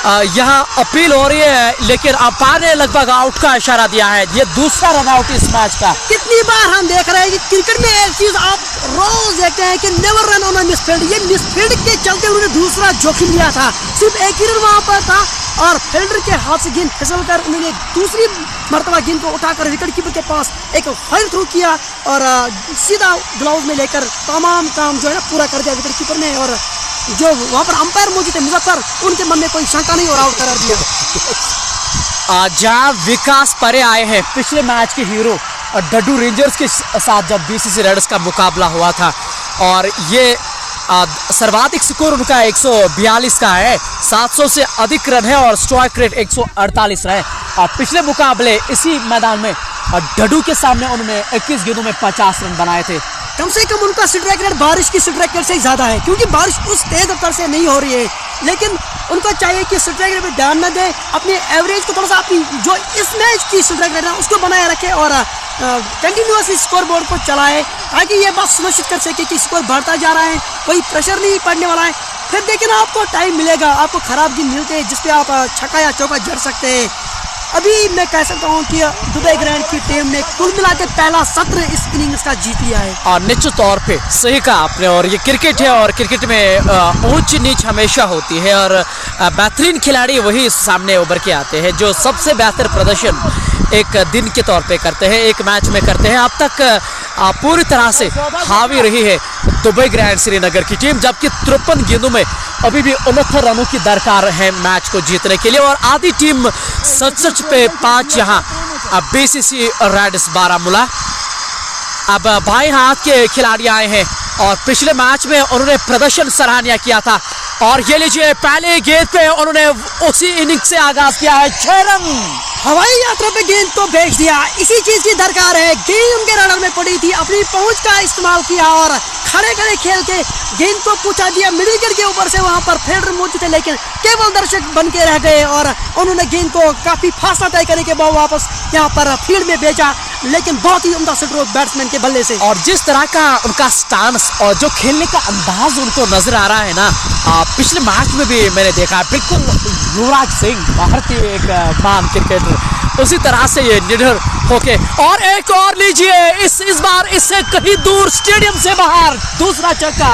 यहाँ अपील हो रही है, लेकिन अंपायर ने लगभग आउट का इशारा दिया है। ये दूसरा रन आउट इस मैच का। कितनी बार हम देख रहे हैं कि क्रिकेट में एक चीज आप रोज देखते हैं कि नेवर रन ऑन मिसफील्ड। ये मिसफील्ड के चलते उन्होंने दूसरा जोखिम लिया था, सिर्फ एक ही रन वहां पर था और फील्डर के हाथ से गेंद फिसल कर उन्होंने दूसरी मरतबा गेंद को उठाकर विकेट कीपर के पास एक फायर थ्रू किया और सीधा ग्लव्स में लेकर तमाम काम जो है ना पूरा कर दिया विकेट कीपर ने। और जो वहां पर अंपायर मौजूद थे मुजफ्फर, उनके मन में कोई शंका नहीं और आउट करार दिया। जहाँ विकास परे आए हैं, पिछले मैच के हीरो डड्डू रेंजर्स के साथ जब बीसीसी रेड्स का मुकाबला हुआ था और ये सर्वाधिक स्कोर उनका 142 का है, 700 से अधिक रन है और स्ट्राइक रेट 148 रहे। और पिछले मुकाबले इसी मैदान में डड्डू के सामने उन्होंने 21 गेंदों में 50 रन बनाए थे। कम से कम उनका स्ट्राइक रेट बारिश की स्ट्राइक रेट से ज़्यादा है, क्योंकि बारिश उस तेज रफ्तार से नहीं हो रही है। लेकिन उनको चाहिए कि स्ट्राइक रेट पे ध्यान न दें, अपने एवरेज को थोड़ा सा अपनी जो इस मैच की स्ट्राइक रेट है उसको बनाए रखें और कंटिन्यूसली स्कोर बोर्ड को चलाए, ताकि ये बात सुनिश्चित कर सके कि स्कोर बढ़ता जा रहा है, कोई प्रेशर नहीं पड़ने वाला है। फिर देखिए ना, आपको टाइम मिलेगा, आपको खराब गेंद मिलते हैं जिसपे आप छक्का या चौका जड़ सकते हैं। अभी मैं कह सकता हूँ कि दुबई ग्रैंड की टीम ने कुल मिला के पहला सत्र इस इनिंग्स का जीत लिया है। और निश्चित तौर पे सही कहा आपने, और ये क्रिकेट है और क्रिकेट में ऊंच नीच हमेशा होती है और बेहतरीन खिलाड़ी वही सामने उभर के आते हैं जो सबसे बेहतर प्रदर्शन एक दिन के तौर पे करते हैं, एक मैच में करते हैं। अब तक पूरी तरह से हावी रही है दुबई ग्रैंड श्रीनगर की टीम, जबकि 53 गेंदों में अभी भी 69 रनों की दरकार है मैच को जीतने के लिए। और आधी टीम 67 पे 5 यहाँ बीसीसी रेड्स बारामूला। अब बाएं हाथ के खिलाड़ी आए हैं और पिछले मैच में उन्होंने प्रदर्शन सराहनीय किया था। और ये लीजिए, पहले गेंद पे उन्होंने उसी इनिंग्स से आगाज किया है, 6 रन। हवाई यात्रा पे गेंद तो भेज दिया, इसी चीज की दरकार है। गेंद उनके रडार में पड़ी थी, अपनी पहुंच का इस्तेमाल किया और खड़े खड़े खेल के गेंद को पूछा दिया मिडिल विकेट के ऊपर से। वहां पर फील्डर मौजूद थे लेकिन केवल दर्शक बन के रह गए और उन्होंने गेंद को काफी फासला तय करने के बाद वापस यहाँ पर फील्ड में भेजा, लेकिन बहुत ही उम्दा स्ट्रोक बैट्समैन के बल्ले से। और जिस तरह का उनका स्टांस और जो खेलने का अंदाज उनको नजर आ रहा है ना, पिछले मैच में भी मैंने देखा, बिल्कुल युवराज सिंह भारतीय एक महान क्रिकेटर, उसी तरह से ये निडर होके। और एक और लीजिए, इस बार इससे कहीं दूर स्टेडियम से बाहर दूसरा चक्का।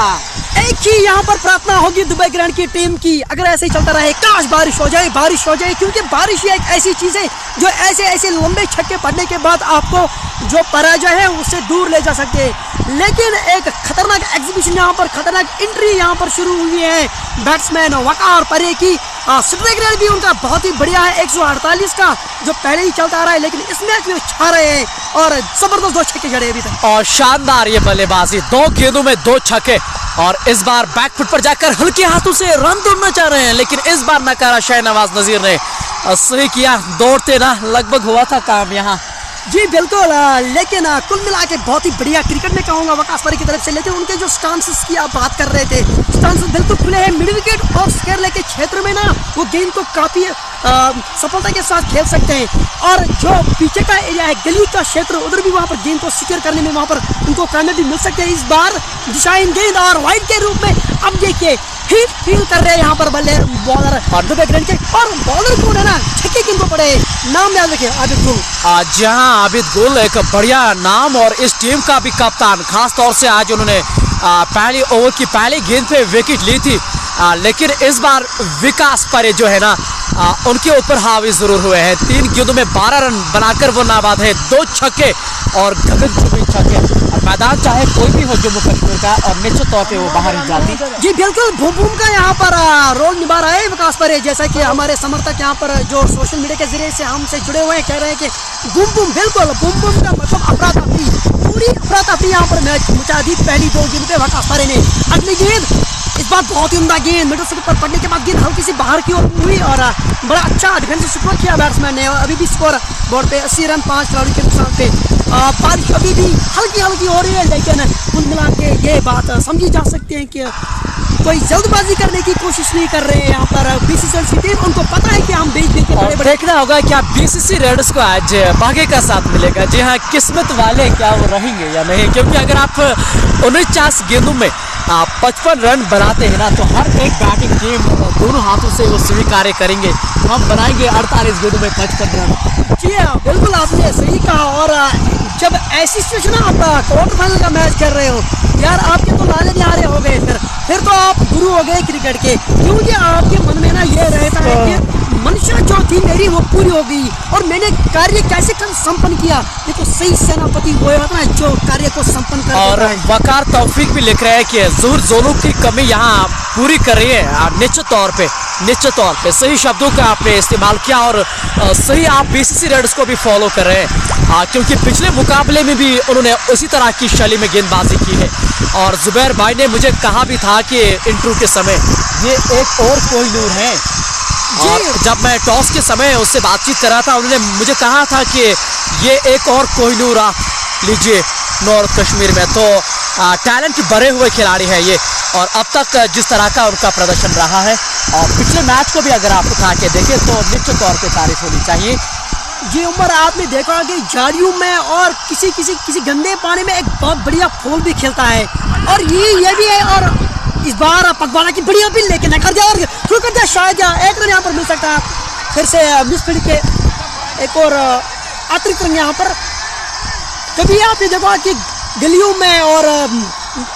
एक ही यहाँ पर प्रार्थना होगी दुबई ग्रैंड की टीम की, अगर ऐसे ही चलता रहे, काश बारिश हो जाए, बारिश हो जाए, क्योंकि बारिश ही एक ऐसी चीज है जो ऐसे लंबे छक्के पड़ने के बाद आपको जो पराजय है उससे दूर ले जा सकते हैं। लेकिन एक खतरनाक एग्जीबिशन यहाँ पर, खतरनाक एंट्री यहाँ पर शुरू हुई है बैट्समैन वकार परे की। स्ट्राइक रेट भी उनका बहुत ही बढ़िया है, 148 का, जो पहले ही चलता आ रहा है, लेकिन इस मैच में छा रहे हैं और जबरदस्त 2 छक्के जड़े अभी तक। और शानदार ये बल्लेबाजी, 2 गेंदों में 2 छक्के। और इस बार बैकफुट पर जाकर हल्के हाथों से रन तोड़ना चाह रहे हैं, लेकिन इस बार नकारा शाहनवाज नजीर ने सही किया, दौड़ते ना लगभग हुआ था काम यहाँ। जी बिल्कुल, लेकिन कुल मिला के बहुत ही बढ़िया क्रिकेट में कहूँगा वकास परी की तरफ से। लेकिन उनके जो स्टांसेस की आप बात कर रहे थे, स्टांसेस बिल्कुल खुले हैं। मिडिल विकेट और स्क्वायर लेग के क्षेत्र में ना वो गेंद को काफ़ी सफलता के साथ खेल सकते हैं। और जो पीछे का एरिया है, गली का क्षेत्र, उधर भी वहाँ पर गेंद को सिक्योर करने में वहाँ पर उनको कामयाबी मिल सकती है। इस बार दिशाहीन गेंद और वाइड के रूप में अब देखिए हिट फील कर रहे हैं यहाँ पर बल्ले बॉलर और दुबई ग्रैंड के। और बॉलर कौन है ना, छक्के किनको पड़े, नाम याद रखिए, आबिद गुल। जहाँ आबिद गुल एक बढ़िया नाम और इस टीम का भी कप्तान, खास तौर से आज उन्होंने पहले ओवर की पहली गेंद पे विकेट ली थी। लेकिन इस बार विकास परे जो है ना, उनके ऊपर हावी जरूर हुए हैं। 3 गेंदों में 12 रन बनाकर वो नाबाद है, 2 छक्के और गगनचुंबी छक्के। और मैदान चाहे कोई भी हो जम्मू कश्मीर का, और निश्चित तौर पे वो बाहर ही जाती। जी बिल्कुल, बूम बूम का यहाँ पर रोल निभा रहा है विकास परे, जैसा कि हमारे समर्थक यहाँ पर जो सोशल मीडिया के जरिए से हमसे जुड़े हुए हैं कह रहे हैं कि बूम बूम, बिल्कुल बूम बूम का मतलब अफरा तफरी, पूरी अफरा तफरी यहाँ पर मैच मचा दी पहली 2 गेंद पे विकास परे ने। अगली गेंद इस बार बहुत ही उम्दा गेंद, मिडल स्टंप पर पड़ने के बाद गेंद हल्की सी बाहर की ओर हुई और बड़ा अच्छा डिफेंसिव स्ट्रोक किया बैट्समैन ने। और अभी भी स्कोर बोर्ड पे 80 रन 5 खिलाड़ियों के नुकसान पे। बारिश अभी भी हल्की हल्की हो रही है, लेकिन कुल मिला के ये बात समझी जा सकती है कि कोई जल्दबाजी करने की कोशिश नहीं कर रहे हैं यहाँ पर बीसीसी की टीम। उनको पता है कि हम बीच बीच के देखना होगा क्या बीसीसी रेड्स को आज भाग्य का साथ मिलेगा, जी हाँ, किस्मत वाले क्या वो रहेंगे या नहीं। क्योंकि अगर आप 49 गेंदों में 55 रन बनाते हैं ना, तो हर एक बैटिंग टीम दोनों हाथों से वो स्वीकार करेंगे, हम बनाएंगे 48 गेंदों में 55 रन। जी हाँ, बिल्कुल आपने सही कहा। और जब ऐसी सिचुएशन आप क्वार्टर फाइनल का मैच कर रहे हो यार, आपके तो लाले निहारे हो गए, फिर तो आप गुरु हो गए क्रिकेट के, क्योंकि आपके मन में ना ये रहता है कि मनुष्य जो थी मेरी वो पूरी हो गई और मैंने कार्य कैसे संपन्न किया। ये तो सही सेनापति वो होता है जो कार्य को संपन्न कर और वकार तौफीक भी लिख रहे हैं कि ज़ुहर जोनों की कमी यहाँ पूरी कर रही है। निश्चित तौर पे सही शब्दों का आपने इस्तेमाल किया और सही आप बीसीसी रेड्स को भी फॉलो कर रहे हैं, क्योंकि पिछले मुकाबले में भी उन्होंने उसी तरह की शैली में गेंदबाजी की है। और जुबैर भाई ने मुझे कहा भी था कि इंटरव्यू के समय ये एक और कोहिनूर है, और जब मैं टॉस के समय उससे बातचीत कर रहा था उन्होंने मुझे कहा था कि ये एक और कोहिनूर आप लीजिए नॉर्थ कश्मीर में। तो टैलेंट भरे हुए खिलाड़ी है ये, और अब तक जिस तरह का उनका प्रदर्शन रहा है और पिछले मैच को भी अगर आप उठा के देखें तो निश्चित तौर पे तारीफ होनी चाहिए। ये उम्र आपने देखा कि झाड़ियों में और किसी गंदे पानी में एक बहुत बढ़िया फूल भी खिलता है, और ये भी है। और इस बार पकवाना की बढ़िया भी लेके कर दिया और शुरू कर दिया, शायद एक रन यहाँ पर मिल सकता है फिर से मिसफील्ड के एक और अतिरिक्त रन यहाँ पर। कभी आपने देखा कि गलियों में और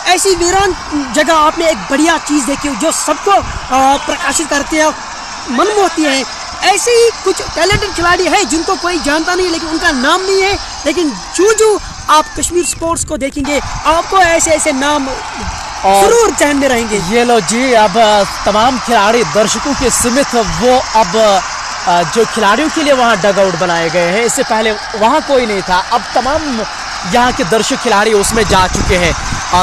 ऐसी वीरान जगह आपने एक बढ़िया चीज़ देखी जो सबको प्रकाशित करती है, मनमोहती है। ऐसे ही कुछ टैलेंटेड खिलाड़ी है जिनको कोई जानता नहीं, लेकिन उनका नाम नहीं है, लेकिन जो आप कश्मीर स्पोर्ट्स को देखेंगे आपको ऐसे नाम जरूर ध्यान में रहेंगे। ये लो जी, अब तमाम खिलाड़ी दर्शकों के सीमित वो अब जो खिलाड़ियों के लिए वहाँ डग आउट बनाए गए हैं, इससे पहले वहाँ कोई नहीं था, अब तमाम यहाँ के दर्शक खिलाड़ी उसमें जा चुके हैं।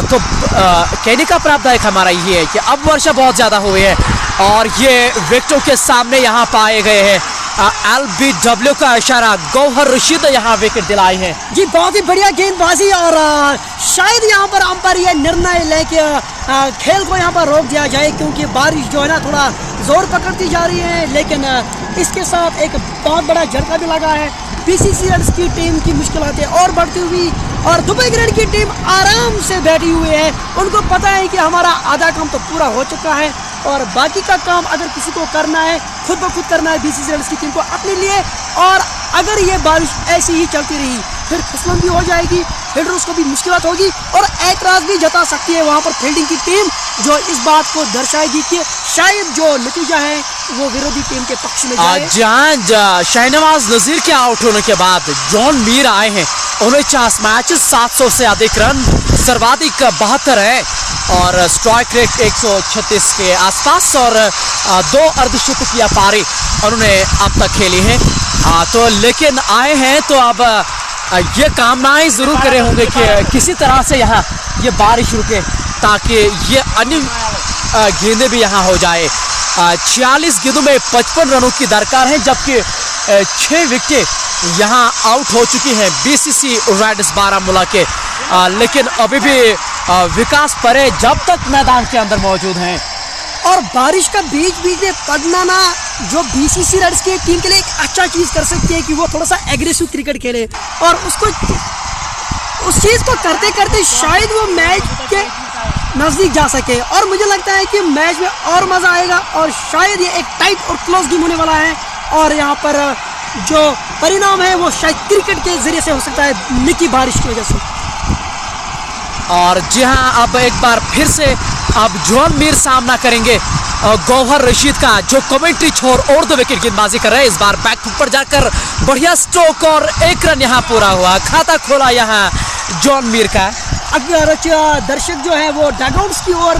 तो कहने का प्रावधान हमारा ये है कि अब वर्षा बहुत ज़्यादा हुई है और ये विकेटों के सामने यहाँ पाए गए हैं। LBW का इशारा, गौहर रशीद यहाँ विकेट दिलाई है जी, बहुत ही बढ़िया गेंदबाजी। और शायद यहाँ पर अंपायर ये निर्णय लेके खेल को यहाँ पर रोक दिया जाए, क्योंकि बारिश जो है ना थोड़ा जोर पकड़ती जा रही है, लेकिन इसके साथ एक बहुत बड़ा झटका भी लगा है। बीसीसी रेड्स की टीम की मुश्किलातें और बढ़ती हुई और दुबई ग्रेड की टीम आराम से बैठी हुई है। उनको पता है कि हमारा आधा काम तो पूरा हो चुका है और बाकी का काम अगर किसी को करना है खुद ब खुद करना है बीसीसी रेड्स की टीम को अपने लिए। और अगर ये बारिश ऐसी ही चलती रही फिर फिसलन भी हो जाएगी, फील्डर्स को भी मुश्किलात होगी और ऐतराज़ भी जता सकती है वहाँ पर फील्डिंग की टीम, जो इस बात को दर्शाएगी कि शायद जो नतीजा है वो विरोधी टीम के पक्ष में जाए। जहाँ शाहनवाज नजीर के आउट होने के बाद जॉन मीर आए हैं, 49 मैचेस 700 से अधिक रन, सर्वाधिक 72 है और स्ट्राइक रेट 136 के आसपास और 2 अर्धशतकीय पारी उन्होंने अब तक खेली है। तो लेकिन आए हैं तो अब ये कामनाएं जरूर करे होंगे कि किसी तरह से यहाँ ये बारिश रुके ताकि ये अन्य गेंदें भी यहाँ हो जाए। 46 गेंदों में 55 रनों की दरकार है, जबकि 6 विकेटें यहाँ आउट हो चुकी हैं बीसीसी रेड्स बारामूला के। लेकिन अभी भी विकास परे जब तक मैदान के अंदर मौजूद हैं। और बारिश का बीच में पड़ना ना जो बीसीसी रेड्स की टीम के लिए एक अच्छा चीज़ कर सकती है कि वो थोड़ा सा एग्रेसिव क्रिकेट खेले और उस चीज़ को करते करते शायद वो मैच के नज़दीक जा सके। और मुझे लगता है कि मैच में और मज़ा आएगा और शायद ये एक टाइट और क्लोज गेम होने वाला है और यहाँ पर जो परिणाम है वो शायद क्रिकेट के जरिए से हो सकता है, निकी बारिश की वजह से। और जी हाँ, अब एक बार फिर से अब जॉन मीर सामना करेंगे गौहर रशीद का, जो कमेंट्री छोड़ और 2 विकेट गेंदबाजी कर रहे हैं। इस बार बैकफुट पर जाकर बढ़िया स्ट्रोक और 1 रन यहाँ पूरा हुआ, खाता खोला यहाँ जॉन मीर का। अगर दर्शक जो है वो डगआउट्स की ओर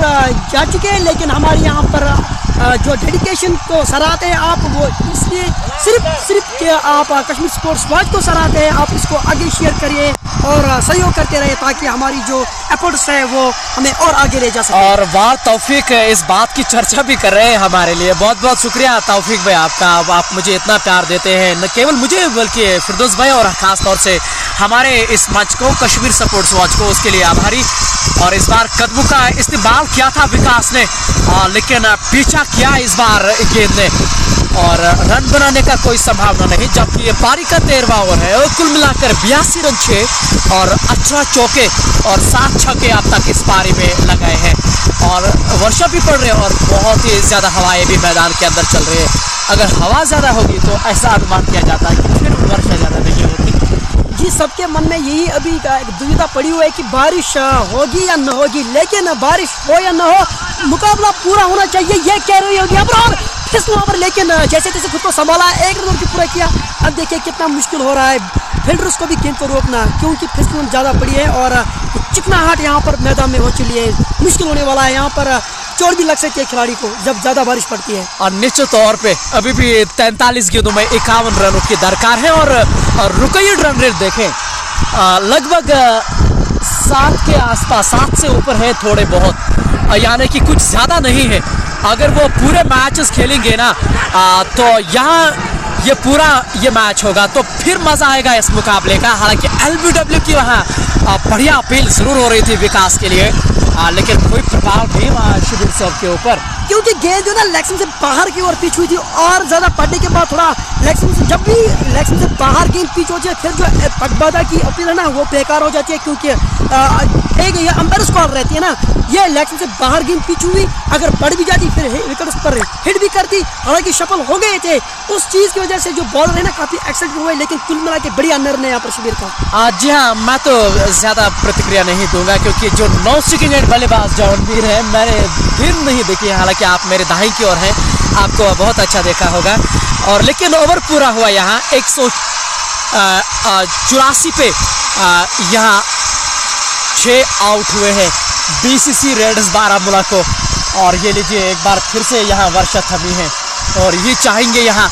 जा चुके हैं, लेकिन हमारे यहाँ पर जो डेडिकेशन को सराहते हैं आप, वो इसलिए सिर्फ कि आप कश्मीर स्पोर्ट्स वॉच को सराहते हैं। आप इसको आगे शेयर करिए और सहयोग करते रहे ताकि हमारी जो एफर्ट्स है वो हमें और आगे ले जा सके। और वाह तौफीक इस बात की चर्चा भी कर रहे हैं हमारे लिए, बहुत बहुत शुक्रिया तौफीक भाई आपका। आप मुझे इतना प्यार देते हैं, न केवल मुझे बल्कि फिरदौस भाई और खास तौर से हमारे इस मंच को कश्मीर स्पोर्ट्स वॉच को, उसके लिए आभारी। और इस बार कदमों का इस्तेमाल किया था विकास ने, लेकिन पीछा किया इस बार गेंद ने। और रन बनाने का कोई संभावना नहीं, जबकि ये पारी का 13वां ओवर है और कुल मिलाकर 82 रन 6 और 18 चौके और 7 छक्के अब तक इस पारी में लगाए हैं। और वर्षा भी पड़ रही है और बहुत ही ज़्यादा हवाएं भी मैदान के अंदर चल रही है। अगर हवा ज़्यादा होगी तो ऐसा अनुमान किया जाता है कि फिर वर्षा ज़्यादा नहीं होती। जी, सबके मन में यही अभी एक दुविधा पड़ी हुई है कि बारिश होगी या न होगी, लेकिन बारिश हो या न हो मुकाबला पूरा होना चाहिए, ये कह रही होगी अब फिसलने पर। लेकिन जैसे तैसे खुद को संभाला, एक रन की पूरा किया। अब देखिए कितना मुश्किल हो रहा है फील्डर्स को भी गेंद को रोकना, क्योंकि फिसलन ज़्यादा पड़ी है और चिकनाहट यहाँ पर मैदान में हो चली है। मुश्किल होने वाला है, यहाँ पर चोट भी लग सकती है खिलाड़ी को जब ज़्यादा बारिश पड़ती है। और निश्चित तौर पे अभी भी 43 गेंदों में 51 रनों की दरकार है। और रुकैया रन रेट देखें लगभग 7 के आसपास, 7 से ऊपर है थोड़े बहुत, यानी कि कुछ ज़्यादा नहीं है। अगर वो पूरे मैचेस खेलेंगे ना तो यहाँ ये मैच होगा तो फिर मज़ा आएगा इस मुकाबले का। हालांकि LBW की वहाँ बढ़िया अपील ज़रूर हो रही थी विकास के लिए, लेकिन कोई प्रभाव नहीं वहाँ शिविर साहब के ऊपर, क्योंकि गेंद जो ना लेग से बाहर की ओर पिच हुई थी और ज़्यादा पड़ने के बाद थोड़ा लेग से, जब भी लेग से बाहर गेंद पिच हो जाए फिर जो पटबादा की अपील है ना वो बेकार हो जाती है, क्योंकि एक ये अंपायर स्कॉल रहती है ना, ये लेग से बाहर गेंद पिच हुई, अगर पड़ भी जाती फिर विकेट पर हिट भी करती। हालांकि सफल हो गए थे, उस चीज़ की वजह से जो बॉलर है ना काफ़ी एक्साइटेड हुए, लेकिन कुल मिला के बढ़िया निर्णय यहाँ पर शिविर का। जी हाँ, मैं तो ज़्यादा प्रतिक्रिया नहीं दूंगा, क्योंकि जो नौ सेकंड बल्लेबाज जॉनवीर है मैंने दिन नहीं देखी। हालांकि आप मेरे दाहिने की ओर हैं, आपको बहुत अच्छा देखा होगा। और लेकिन ओवर पूरा हुआ यहाँ 184 पे, यहाँ 6 आउट हुए हैं BCC रेड्स बारामूला को। और ये लीजिए एक बार फिर से यहाँ वर्षा थमी है और ये चाहेंगे यहाँ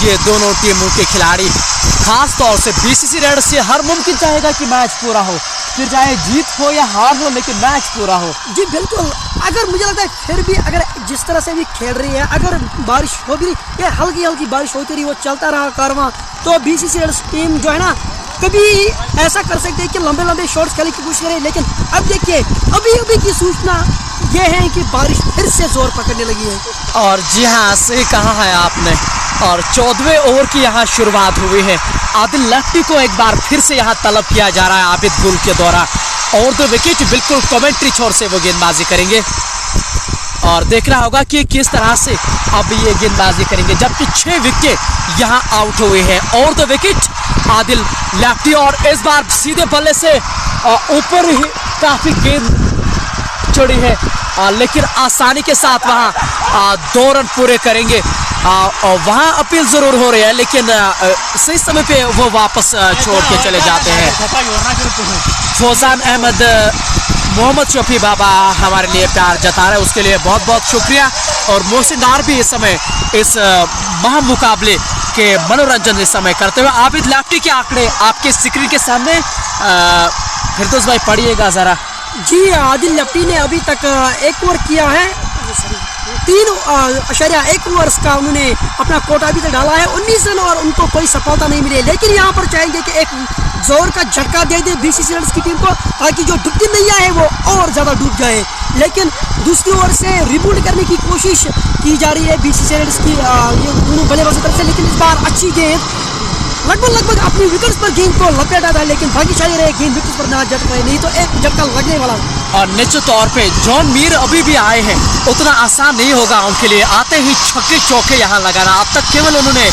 ये दोनों टीमों के खिलाड़ी, खास तौर से BCC रेड से हर मुमकिन चाहेगा कि मैच पूरा हो, फिर चाहे जीत हो या हार हो, लेकिन मैच पूरा हो। जी बिल्कुल, अगर मुझे लगता है फिर भी अगर जिस तरह से भी खेल रही है, अगर बारिश हो भी ये हल्की हल्की बारिश होती रही, वो चलता रहा कारवां, तो BCC रेड टीम जो है ना कभी ऐसा कर सकते हैं कि लंबे लंबे शॉट्स खेलने की कोशिश करें। लेकिन अब देखिए अभी की सूचना ये है कि बारिश फिर से जोर पकड़ने लगी है। और जी हाँ, सही कहा है आपने। और 14वें ओवर की यहाँ शुरुआत हुई है। आदिल लट्टी को एक बार फिर से यहाँ तलब किया जा रहा है आबिद गुल के द्वारा, और 2 विकेट बिल्कुल कमेंट्री छोर से वो गेंदबाजी करेंगे और देखना होगा कि किस तरह से अब ये गेंदबाजी करेंगे। जबकि 6 विकेट यहाँ आउट हुए हैं और 2 विकेट आदिल लेफ्टी, और इस बार सीधे बल्ले से ऊपर ही काफ़ी गेंद चढ़ी है, लेकिन आसानी के साथ वहाँ 2 रन पूरे करेंगे। और वहाँ अपील ज़रूर हो रही है, लेकिन सही समय पे वो वापस छोड़ के चले जाते हैं। फौजान अहमद मोहम्मद शफी बाबा हमारे लिए प्यार जता रहे हैं, उसके लिए बहुत बहुत शुक्रिया। और मोहसिन डार भी इस समय इस महामुकाबले के मनोरंजन इस समय करते हुए। आबिद लेफ्टी के आंकड़े आपके स्क्रीन के सामने, फिरदौस भाई पढ़िएगा ज़रा। जी, आदिल लेफ्टी ने अभी तक 1 ओवर किया है, 3.1 ओवर्स का उन्होंने अपना कोटा अभी तक डाला है, 19 रन, और उनको कोई सफलता नहीं मिली। लेकिन यहाँ पर चाहेंगे कि एक जोर का झटका दे दे BCC रेड्स की टीम को, ताकि जो डूबती नैया है वो और ज़्यादा डूब जाए। लेकिन दूसरी ओर से रिबूट करने की कोशिश की जा रही है BCC रेड्स की ये दोनों बल्लेबाजों की तरफ से। लेकिन इस बार अच्छी गेंद लगभग अपनी विकेट्स पर गेंद को लपेटा था, लेकिन भाग्यशाली रहे गेंद विकेट्स पर ना जट पाए, नहीं तो एक झटका लगने वाला। और निश्चित तौर पे जॉन मीर अभी भी आए हैं, उतना आसान नहीं होगा उनके लिए। आते ही छक्के चौके यहाँ लगाना। अब तक केवल उन्होंने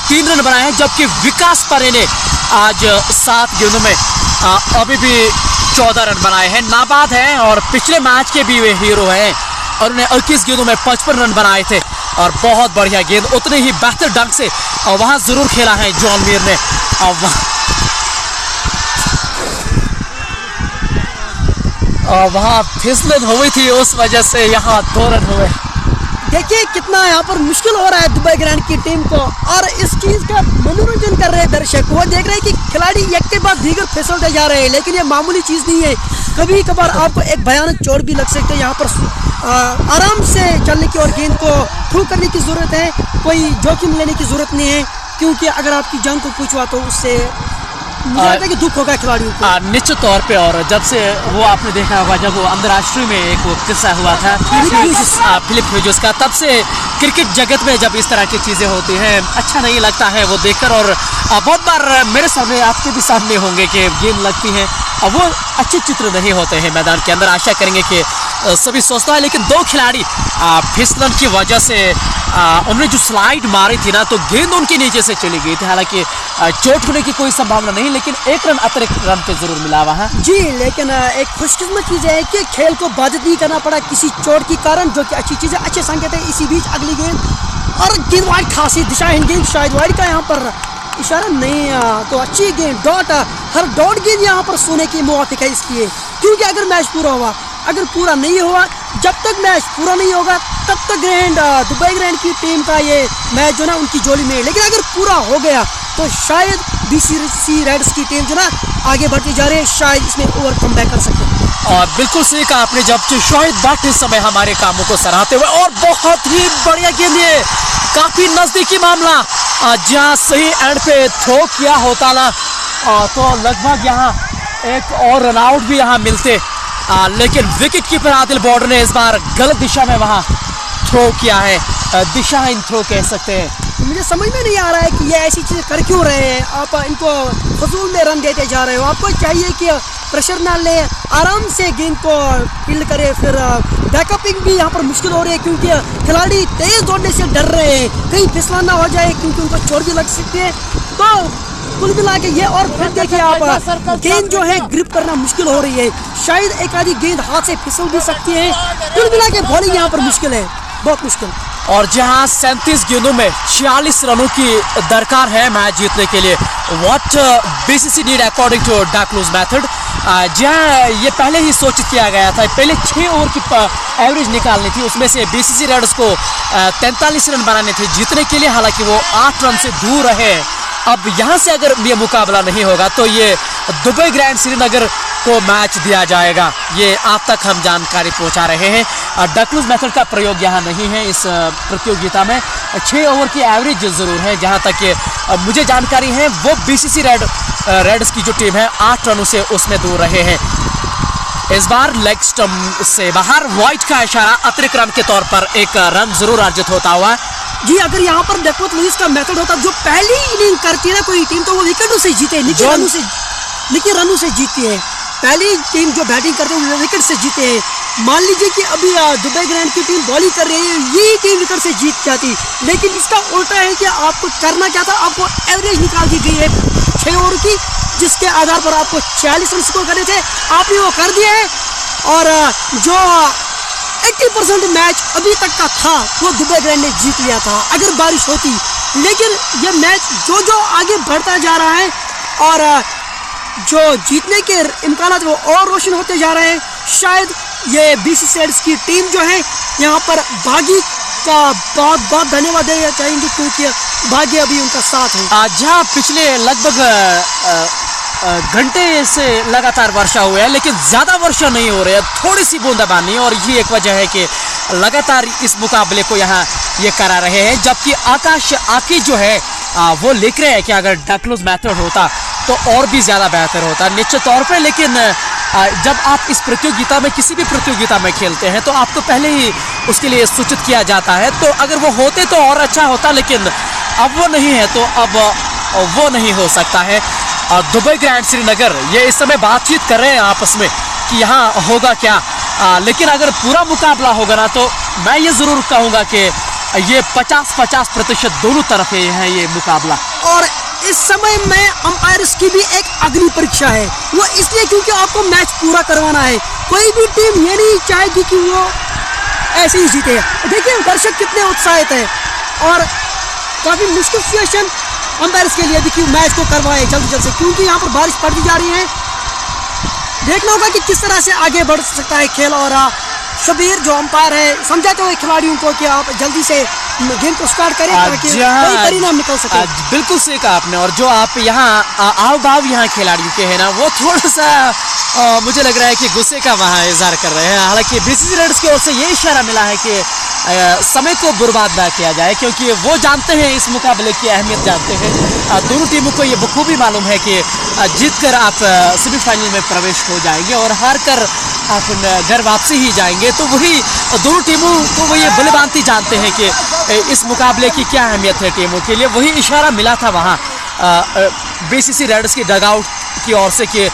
3 रन बनाए हैं, जबकि विकास परे ने आज 7 गेंदों में अभी भी 14 रन बनाए हैं। नाबाद हैं और पिछले मैच के भी वे हीरो हैं, और उन्हें 21 गेंदों में 55 रन बनाए थे और बहुत बढ़िया गेंद, उतने ही बेहतर ढंग से वहाँ ज़रूर खेला है जॉन मीर ने। और वहाँ फिसलन हुई थी, उस वजह से यहाँ 2 रन हुए। देखिए कितना यहाँ पर मुश्किल हो रहा है दुबई ग्रैंड की टीम को, और इस चीज़ का मनोरंजन कर रहे हैं दर्शक। वो देख रहे हैं कि खिलाड़ी एक के बाद दीगर फिसलते जा रहे हैं, लेकिन ये मामूली चीज़ नहीं है। कभी कभार आपको एक भयानक चोट भी लग सकते हैं। यहाँ पर आराम से चलने की और गेंद को थ्रू करने की ज़रूरत है, कोई जोखिम लेने की ज़रूरत नहीं है, क्योंकि अगर आपकी जान को पूछवा तो उससे मुझे लगता है कि दुख होगा खिलाड़ियों को। निश्चित तौर पे। और जब से वो आपने देखा होगा जब वो अंतर्राष्ट्रीय में एक वो किस्सा हुआ था फिलिप ह्यूजेस का, तब से क्रिकेट जगत में जब इस तरह की चीज़ें होती हैं अच्छा नहीं लगता है वो देखकर। और बहुत बार मेरे सामने आपके भी सामने होंगे कि गेंद लगती है और वो अच्छे चित्र नहीं होते हैं मैदान के अंदर। आशा करेंगे कि सभी सोचता है, लेकिन दो खिलाड़ी फिसलन की वजह से उन्होंने जो स्लाइड मारी थी ना तो गेंद उनके नीचे से चली गई थी। हालांकि चोट होने की कोई संभावना नहीं, लेकिन एक रन अतिरिक्त रन पे जरूर मिला वहाँ। जी, लेकिन एक खुशकिस्मत चीज़ है कि खेल को बाधित नहीं करना पड़ा किसी चोट के कारण, जो कि अच्छी चीज़ है, अच्छे संकेत है। इसी बीच अगली गेंद और गेंद वाइड खासी दिशाहीन गेंद, शायद वाइड का यहाँ पर इशारा नहीं, तो अच्छी गेंद डॉट, हर डॉट गेंद यहाँ पर सोने की मुवाफिक है इसकी, क्योंकि अगर मैच पूरा हुआ, अगर पूरा नहीं हुआ, जब तक मैच पूरा नहीं होगा तब तक दुबई ग्रैंड की टीम का ये मैच जो ना उनकी जोली में है। लेकिन अगर पूरा हो गया तो शायद बीसीसी रेड्स की टीम जो ना आगे बढ़ती जा रही है, शायद इसमें ओवर कम बैक कर सकते। और बिल्कुल सही कहा आपने, जब शाहिद भट्ट इस समय हमारे कामों को सराहते हुए, और बहुत ही बढ़िया गेंद, ये काफी नजदीकी मामला, जहाँ सही एंड पे थ्रो किया होता ना तो लगभग यहाँ एक और रन आउट भी यहाँ मिलते, लेकिन विकेट कीपर आदिल बॉर्डर ने इस बार गलत दिशा में वहाँ थ्रो किया है, दिशाहीन थ्रो कह सकते हैं। मुझे समझ में नहीं आ रहा है कि ये ऐसी चीज़ें कर क्यों रहे हैं, आप इनको फजूल में रन देते जा रहे हो। आपको चाहिए कि प्रेशर ना ले, आराम से गेंद को फील्ड करे, फिर बैकअपिंग भी यहाँ पर मुश्किल हो रही है क्योंकि खिलाड़ी तेज दौड़ने से डर रहे हैं, कहीं फिसलन ना हो जाए क्योंकि उनको चोट भी लग सकती है। तो कुल मिला के ये, और फिर देखिए आप गेंद जो है ग्रिप करना मुश्किल हो रही है, शायद एक आधी गेंद हाथ से फिसल भी सकती है। कुल मिला के बॉलिंग यहाँ पर मुश्किल है, बहुत मुश्किल। और जहां 37 गेंदों में 46 रनों की दरकार है मैच जीतने के लिए, what BCC need according to डकलूज मेथड, जहां ये पहले ही सूचित किया गया था, पहले 6 ओवर की एवरेज निकालनी थी, उसमें से बीसीसी रेड्स को 43 रन बनाने थे जीतने के लिए। हालांकि वो 8 रन से दूर रहे। अब यहाँ से अगर ये मुकाबला नहीं होगा तो ये दुबई ग्रैंड श्रीनगर को मैच दिया जाएगा, ये आप तक हम जानकारी पहुंचा रहे हैं। डकलूज मेथड का प्रयोग यहाँ नहीं है इस प्रतियोगिता में। 6 ओवर की एवरेज जरूर है, जहाँ तक ये मुझे जानकारी है। वो बीसीसी रेड्स की जो टीम है 8 रनों से उसमें दूर रहे हैं। इस बार लेग स्टंप से बाहर वाइड का इशारा, अतिरिक्त रन के तौर पर एक रन जरूर अर्जित होता हुआ। जी, अगर यहाँ पर डकवर्थ लुईस का मेथड होता, जो पहली इनिंग करती है ना कोई टीम, तो वो विकेटों से जीते, निकी रनों से जीतती है। पहली टीम जो बैटिंग करते हैं वो विकेट से जीते हैं। मान लीजिए कि अभी दुबई ग्रैंड की टीम बॉलिंग कर रही है, यही टीम विकेट से जीत जाती, लेकिन इसका उल्टा है कि आपको करना क्या था, आपको एवरेज निकाल दी गई है 6 ओवर की, जिसके आधार पर आपको 46 रन स्कोर करने थे, आपने वो कर दिया है। और जो 80% मैच अभी तक का था वो दुबई ग्रैंड ने जीत लिया था अगर बारिश होती, लेकिन ये मैच जो आगे बढ़ता जा रहा है और जो जीतने के इम्कान वो और रोशन होते जा रहे हैं। शायद ये बीसीसी रेड्स की टीम जो है यहाँ पर भाग्य का बहुत बहुत धन्यवाद देना चाहेंगे, क्योंकि भाग्य अभी उनका साथ है। जहाँ पिछले लगभग घंटे से लगातार वर्षा हुआ है, लेकिन ज़्यादा वर्षा नहीं हो रही है, थोड़ी सी बूंदाबांदी, और ये एक वजह है कि लगातार इस मुकाबले को यहाँ ये करा रहे हैं। जबकि आकाश आकी जो है वो लिख रहे हैं कि अगर डकलूज मेथड होता तो और भी ज़्यादा बेहतर होता निश्चित तौर पे। लेकिन जब आप इस प्रतियोगिता में किसी भी प्रतियोगिता में खेलते हैं तो आपको पहले ही उसके लिए सूचित किया जाता है, तो अगर वो होते तो और अच्छा होता, लेकिन अब वो नहीं है तो अब वो नहीं हो सकता है। दुबई ग्रैंड श्रीनगर ये इस समय बातचीत कर रहे हैं आपस में कि यहाँ होगा क्या, लेकिन अगर पूरा मुकाबला होगा ना तो मैं ये ज़रूर कहूँगा कि ये 50-50% दोनों तरफ है ये मुकाबला। और इस समय में अंपायर्स की भी एक अग्नि परीक्षा है, वो इसलिए क्योंकि आपको मैच पूरा करवाना है। कोई भी टीम ये नहीं चाहेगी कि वो ऐसे ही जीते। देखिए दर्शक कितने उत्साहित है और काफ़ी मुश्किल सिचुएशन अंपायर्स के लिए भी कि मैच को करवाए जल्द से, क्योंकि यहाँ पर बारिश पड़ती जा रही है। देखना होगा कि किस तरह से आगे बढ़ सकता है खेल। और शबीर जो अंपायर है समझाते हुए खिलाड़ियों को कि आप जल्दी से गेम को स्टार्ट करें ताकि कोई परिणाम निकल सके। बिल्कुल सही कहा आपने। और जो आप यहाँ आव भाव यहाँ खिलाड़ियों के हैं ना, वो थोड़ा सा मुझे लग रहा है कि गुस्से का वहाँ इजहार कर रहे हैं। हालांकि बीसीसी रेड्स की ओर से ये इशारा मिला है कि समय को बर्बाद ना किया जाए, क्योंकि वो जानते हैं इस मुकाबले की अहमियत जानते हैं। दोनों टीमों को ये बखूबी मालूम है कि जीतकर आप सेमीफाइनल में प्रवेश हो जाएंगे और हार कर आप घर वापसी ही जाएंगे। तो वही दोनों टीमों को वो ये भलीभांति जानते हैं कि इस मुकाबले की क्या अहमियत है टीमों के लिए। वही इशारा मिला था वहाँ बीसीसी रेडर्स की डगआउट की ओर से कि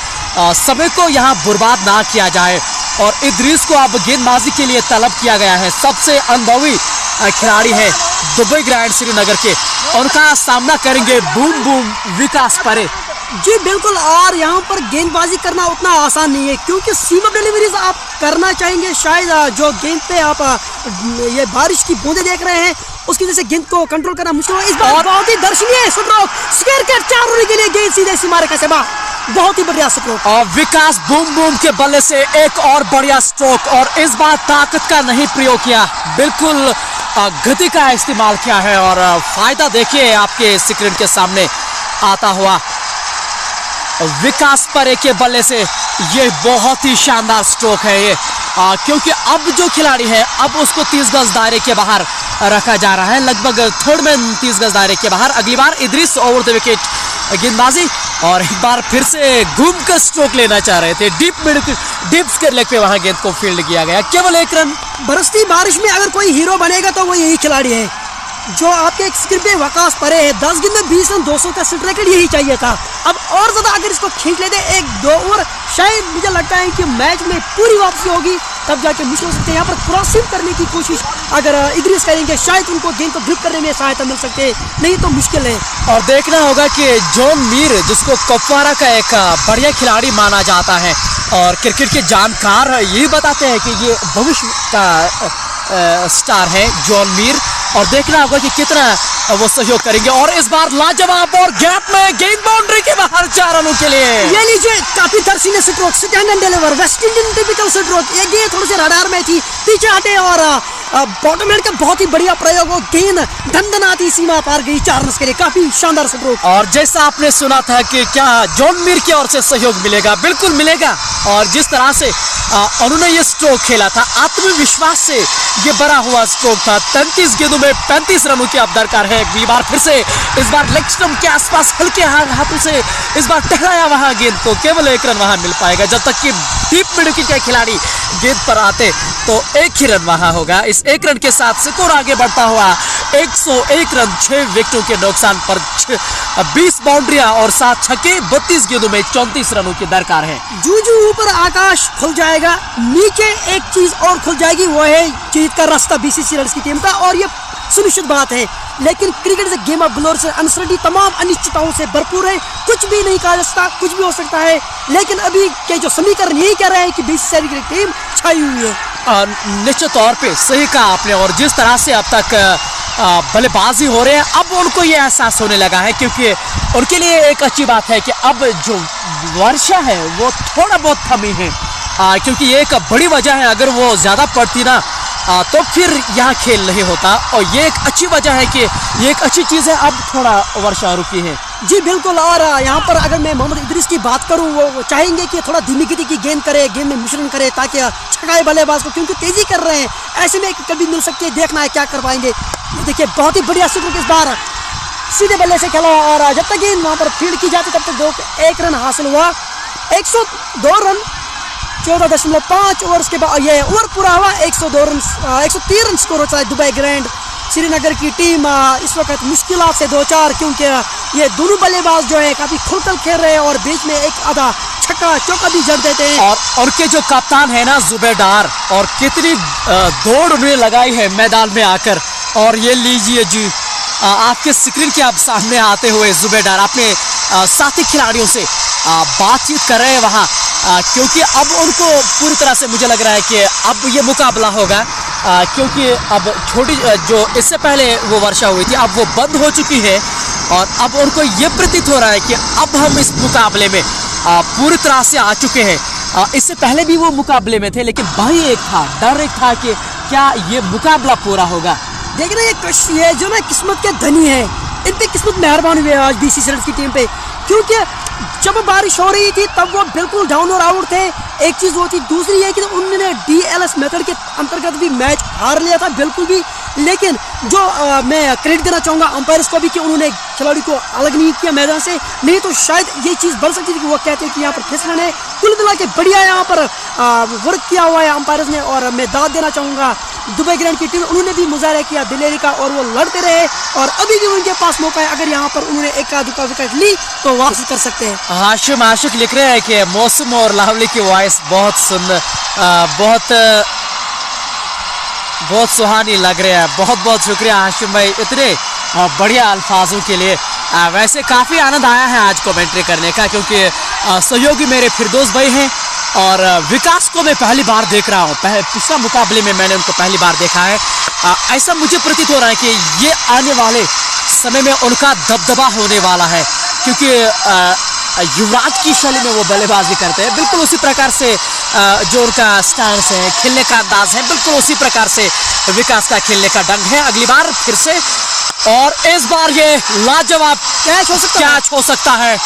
समय को यहाँ बर्बाद ना किया जाए और इदरीस को अब गेंदबाजी के लिए तलब किया गया है। सबसे अनुभवी खिलाड़ी है दुबई ग्रैंड श्रीनगर के, उनका सामना करेंगे बूम बूम विकास परे। जी बिल्कुल, और यहाँ पर गेंदबाजी करना उतना आसान नहीं है, क्योंकि सीम अप डिलीवरीज आप करना चाहेंगे शायद जो गेंद पे आप ये बारिश की बूंदें देख रहे हैं उसकी वजह से गेंद को कंट्रोल करना मुश्किल है। इस बार बहुत ही दर्शनीय स्ट्रोक, स्क्वायर कट 4 रन के लिए गेंद सीधे सीमा रेखा से बाहर, बहुत ही बढ़िया स्ट्रोक। और विकास बूम बूम के बल्ले से एक और बढ़िया स्ट्रोक, और इस बार ताकत का नहीं प्रयोग किया, बिल्कुल गति का इस्तेमाल किया है। और फायदा देखिए आपके स्क्रीन के सामने आता हुआ विकास परे के बल्ले से, ये बहुत ही शानदार स्ट्रोक है ये, क्योंकि अब जो खिलाड़ी है अब उसको 30 गज दायरे के बाहर रखा जा रहा है, लगभग थर्ड में 30 गज दायरे के बाहर। अगली बार इदरीस ओवर द विकेट गेंदबाजी, और एक बार फिर से घूम कर स्ट्रोक लेना चाह रहे थे, डीप स्क्वायर लेग पे वहां गेंद को फील्ड किया गया, केवल 1 रन। बरसती बारिश में अगर कोई हीरो बनेगा तो वो यही खिलाड़ी है जो आपके स्क्रीन पे विकास परे है। 10 गेंद में 20 रन, 200 का सेट रैकेट यही चाहिए था। अब और ज्यादा अगर इसको खींच लेते 1-2 ओवर, शायद मुझे लगता है कि मैच में पूरी वापसी होगी, तब जाके मुश्किल हो सकते हैं। यहाँ पर क्रॉसिंग करने की कोशिश अगर इदरीस करेंगे शायद उनको गेंद को ग्रिप करने में सहायता मिल सकती है, नहीं तो मुश्किल है। और देखना होगा कि जॉन मीर, जिसको कुपवारा का एक बढ़िया खिलाड़ी माना जाता है और क्रिकेट के जानकार यही बताते हैं कि ये भविष्य का स्टार है जॉन मीर, और देखना होगा कि कितना वो सहयोग करेंगे। और इस बार लाजवाब और गैप में गेंद बाउंड्री के बाहर 4 रनों के लिए। ये लीजिए काफी दर्शनीय stroke, second and deliver, West Indian typical stroke. ये गेंद थोड़ी सी रडार में थी, पीछे हटे और बॉटम हैंड का बहुत ही बढ़िया प्रयोग, वो गेंद धंधनाती सीमा पार गई 4 रन के लिए, काफी शानदार स्ट्रोक। और जैसा आपने सुना था कि क्या जॉन मीर की ओर से सहयोग मिलेगा, बिल्कुल मिलेगा। और जिस तरह से उन्होंने ये स्ट्रोक खेला था, आत्मविश्वास से ये बड़ा हुआ स्ट्रोक था। 33 गेंदों में 35 रनों की अब दरकार है। अगली बार फिर से इस बार लेग स्टंप के आसपास हल्के हाथों से इस बार टकराया वहां गेंद को, केवल 1 रन वहां मिल पाएगा। जब तक कि डीप मिड के खिलाड़ी गेंद पर आते तो 1 ही रन वहां होगा। इस 1 रन के साथ स्कोर आगे बढ़ता हुआ 101 रन, 6 विकेटों के नुकसान पर 20 बाउंड्रियां और 7 छक्के, 32 गेंदों में 34 रनों की दरकार है। जू ऊपर आकाश खुल जाएगा, नीचे एक चीज और खुल जाएगी, वो है जीत का रास्ता बीसीसी रेडर्स की टीम का, और ये सुनिश्चित बात है। लेकिन cricket is game of glory से अनसर्टी, तमाम अनिश्चितताओं से भरपूर है, कुछ भी नहीं कहा जा सकता, कुछ भी हो सकता है। लेकिन अभी के जो समीकरण यही कह रहे हैं कि बीसीसी की टीम छाई हुई है। निश्चित तौर पे सही कहा आपने। और जिस तरह से अब तक बल्लेबाजी हो रहे हैं, अब उनको ये एहसास होने लगा है, क्योंकि उनके लिए एक अच्छी बात है कि अब जो वर्षा है वो थोड़ा बहुत थमी है, क्योंकि ये एक बड़ी वजह है। अगर वो ज़्यादा पड़ती ना तो फिर यहाँ खेल नहीं होता, और ये एक अच्छी वजह है कि ये एक अच्छी चीज़ है, अब थोड़ा वर्षा रुकी है। जी बिल्कुल, और यहाँ पर अगर मैं मोहम्मद इदरीस की बात करूँ, वो चाहेंगे कि थोड़ा धीमी गति की गेंद करे, गेंद में मिश्रण करे, ताकि छकाए बल्लेबाज को, क्योंकि तेजी कर रहे हैं, ऐसे में कभी मिल सकती है, देखना है क्या कर पाएंगे। देखिए बहुत ही बढ़िया स्ट्रोक इस बार सीधे बल्ले से खेला, और जब तक गेंद वहाँ पर फील्ड की जाती तब तक 1 रन हासिल हुआ। 102 रन 14.5 ओवर्स के बाद ये ओवर पूरा हुआ, 102 रन 103 रन स्कोर होता है। दुबई ग्रैंड श्रीनगर की टीम इस वक्त मुश्किलात से 2-4, क्योंकि ये दोनों बल्लेबाज जो है काफी खुलकर खेल रहे हैं और बीच में एक आधा छक्का चौका भी जड़ देते हैं। और उनके जो कप्तान है ना जुबेदार, और कितनी दौड़ उन्हें लगाई है मैदान में आकर। और ये लीजिए जी आपके स्क्रीन के अब सामने आते हुए जुबेदार अपने साथी खिलाड़ियों से बातचीत कर रहे हैं वहाँ, क्योंकि अब उनको पूरी तरह से मुझे लग रहा है कि अब ये मुकाबला होगा, क्योंकि अब छोटी जो इससे पहले वो वर्षा हुई थी अब वो बंद हो चुकी है, और अब उनको ये प्रतीत हो रहा है कि अब हम इस मुकाबले में पूरी तरह से आ चुके हैं। इससे पहले भी वो मुकाबले में थे, लेकिन भय एक था, डर एक था कि क्या ये मुकाबला पूरा होगा। देख रहे ये जो ना किस्मत के धनी है, इन पे किस्मत मेहरबान हुई है आज बीसीसी रेडर्स की टीम पे, क्योंकि जब बारिश हो रही थी तब वो बिल्कुल डाउन और आउट थे। एक चीज़ वो थी, दूसरी है कि उन्होंने DLS मेथड के अंतर्गत भी मैच हार लिया था बिल्कुल भी। लेकिन जो मैं क्रेडिट देना चाहूँगा अंपायर्स को भी कि उन्होंने खिलाड़ी को अलग नहीं किया मैदान से, नहीं तो शायद ये चीज़ बढ़ सकती थी कि वो कहते हैं कि यहाँ पर फिसलन है। कुल मिला के बढ़िया यहाँ पर वर्क किया हुआ है अंपायर्स ने। और मैं दाद देना चाहूँगा दुबई ग्रैंड की टीम, उन्होंने भी मुजाहरा किया दिलेरी का और वो लड़ते रहे और अभी भी उनके पास मौका है। अगर यहाँ पर उन्होंने एक आध का विकेट ली तो वापसी कर सकते हैं। हाशिम आशिक लिख रहे हैं कि मौसम और लावली की वॉइस बहुत सुंदर, बहुत सुहानी लग रहा है। बहुत बहुत शुक्रिया हाशिम भाई इतने बढ़िया अल्फाजों के लिए। वैसे काफ़ी आनंद आया है आज कमेंट्री करने का, क्योंकि सहयोगी मेरे फिरदौस भाई हैं और विकास को मैं पहली बार देख रहा हूँ। पिछला मुकाबले में मैंने उनको पहली बार देखा है। ऐसा मुझे प्रतीत हो रहा है कि ये आने वाले समय में उनका दबदबा होने वाला है, क्योंकि युवराज की शैली में वो बल्लेबाजी करते हैं। बिल्कुल उसी प्रकार से जो उनका स्टैंस है, खेलने का अंदाज है, बिल्कुल उसी प्रकार से विकास का खेलने का ढंग है। अगली बार फिर से, और इस बार ये लाजवाब कैच हो सकता है।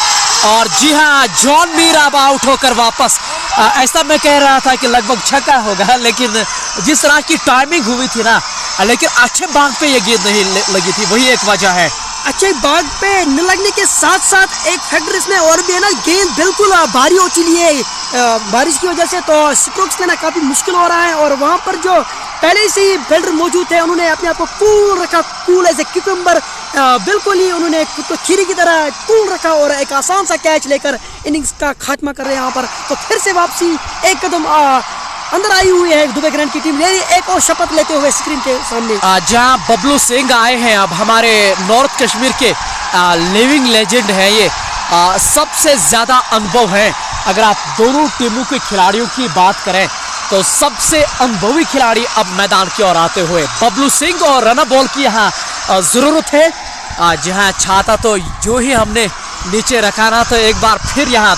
और जी हाँ, जॉन मीर अब आउट होकर वापस, ऐसा मैं कह रहा था कि लगभग छक्का होगा, लेकिन जिस तरह की टाइमिंग हुई थी ना, लेकिन अच्छे बाग पे ये गेंद नहीं लगी थी, वही एक वजह है। अच्छे बाग पे न लगने के साथ साथ एक फैक्टर इसमें और भी है ना, गेंद बिल्कुल भारी हो चुकी है बारिश की वजह से, तो स्ट्रोक्स लेना काफ़ी मुश्किल हो रहा है। और वहाँ पर जो पहले से ही फील्डर मौजूद थे, उन्होंने अपने आप को कूल रखा, कूल एज ए क्यूकम्बर, बिल्कुल ही उन्होंने खुद को खीरी की तरह कूल रखा और एक आसान सा कैच लेकर इनिंग्स का खात्मा कर रहे हैं यहाँ पर। तो फिर से वापसी एक कदम अंदर आई हुई है दुबई ग्रैंड की टीम, एक और शपथ लेते हुए स्क्रीन के सामने। जहां बबलू सिंह आए हैं, अब हमारे नॉर्थ कश्मीर के लिविंग लेजेंड हैं ये, सबसे ज़्यादा अनुभव है। अगर आप दोनों टीमों के खिलाड़ियों की बात करें तो सबसे अनुभवी खिलाड़ी अब मैदान की ओर आते हुए बबलू सिंह, और रन बॉल की यहाँ ज़रूरत है। जहाँ छाता तो जो ही हमने नीचे रखा ना, तो एक बार फिर यहाँ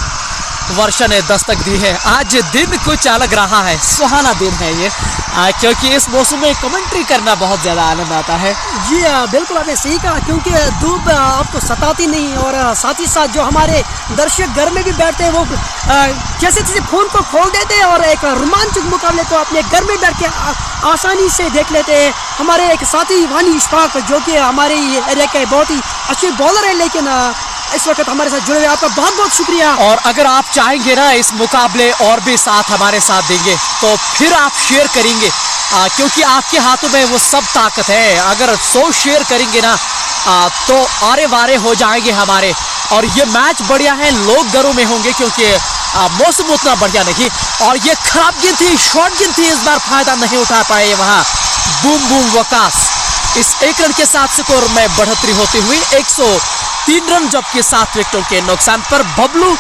वर्षा ने दस्तक दी है। आज दिन कुछ अलग रहा है, सुहाना दिन है ये, क्योंकि इस मौसम में कमेंट्री करना बहुत ज़्यादा आनंद आता है। जी बिल्कुल आपने सही कहा, क्योंकि धूप आपको सताती नहीं, और साथ ही साथ जो हमारे दर्शक घर में भी बैठते हैं वो जैसे जैसे फ़ोन को खोल देते हैं और एक रोमांचक मुकाबले को अपने घर में बैठ के आसानी से देख लेते हैं। हमारे एक साथी वानी इशफाक, जो कि हमारे एरिया के बहुत ही अच्छे बॉलर है, लेकिन इस वक्त हमारे साथ जुड़े हुए, आपका बहुत बहुत शुक्रिया। और अगर आप चाहेंगे ना इस मुकाबले और भी साथ हमारे साथ देंगे तो फिर आप शेयर करेंगे, क्योंकि आपके हाथों में वो सब ताकत है। अगर 100 शेयर करेंगे ना तो आरे वारे हो जाएंगे हमारे, और ये मैच बढ़िया है, लोग घरों में होंगे क्योंकि मौसम उतना बढ़िया नहीं। और ये खराब गेंद थी, शॉर्ट गेंद थी, इस बार फायदा नहीं उठा पाए वहाँ बूम बूम वकास। इस 1 रन के साथ स्कोर में बढ़ोतरी होती हुई 103 रन, जबकि 7 विकेटों के नुकसान पर बबलू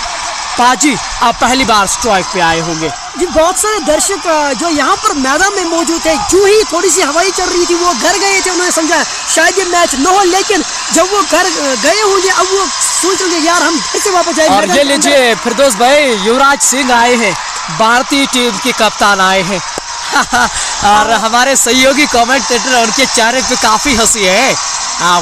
पाजी अब पहली बार स्ट्राइक पे आए होंगे। जी बहुत सारे दर्शक जो यहाँ पर मैदान में मौजूद थे, जो ही थोड़ी सी हवाई चल रही थी वो घर गए थे, उन्होंने समझा शायद ये मैच न हो, लेकिन जब वो घर गए होंगे अब वो सोच रहे यार हम फिर से वापस जाएंगे। और ये लीजिए फिरदौस भाई, युवराज सिंह आए हैं, भारतीय टीम के कप्तान आए हैं। और हमारे सहयोगी कमेंटेटर, उनके चेहरे पे काफी हंसी है।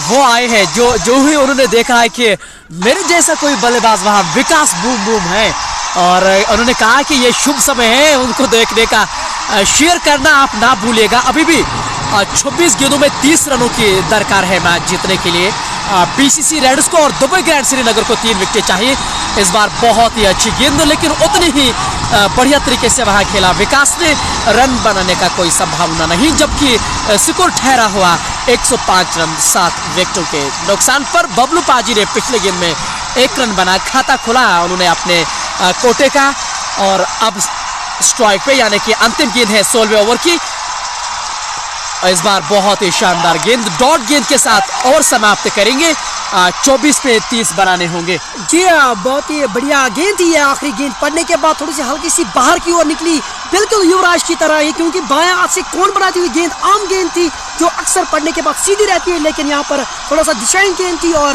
वो आए हैं, जो ही उन्होंने देखा है कि मेरे जैसा कोई बल्लेबाज वहाँ विकास बूम बूम है, और उन्होंने कहा कि ये शुभ समय है उनको देखने का। शेयर करना आप ना भूलिएगा। अभी भी 26 गेंदों में 30 रनों की दरकार है मैच जीतने के लिए बीसीसी रेड्स को, और दुबई ग्रैंड श्रीनगर को 3 विकेट चाहिए। इस बार बहुत ही अच्छी गेंद, लेकिन उतनी ही बढ़िया तरीके से वहाँ खेला विकास ने। रन बनाने का कोई संभावना नहीं, जबकि स्कोर ठहरा हुआ 105 रन 7 विकेटों के नुकसान पर। बबलू पाजी ने पिछले गेंद में 1 रन बना खाता खुला उन्होंने अपने कोटे का, और अब स्ट्राइक पे, यानी कि अंतिम गेंद है 16वें ओवर की। इस बार बहुत ही शानदार गेंद, डॉट गेंद के साथ और समाप्त करेंगे। 24 पे 30 बनाने होंगे। जी हाँ, बहुत ही बढ़िया गेंद थी। आखिरी गेंद पड़ने के बाद थोड़ी सी हल्की सी बाहर की ओर निकली, बिल्कुल युवराज की तरह ही, क्योंकि बायां हाथ से कौन बनाती हुई गेंद आम गेंद थी जो अक्सर पड़ने के बाद सीधी रहती है, लेकिन यहाँ पर थोड़ा सा दिशाहीन गेंद थी और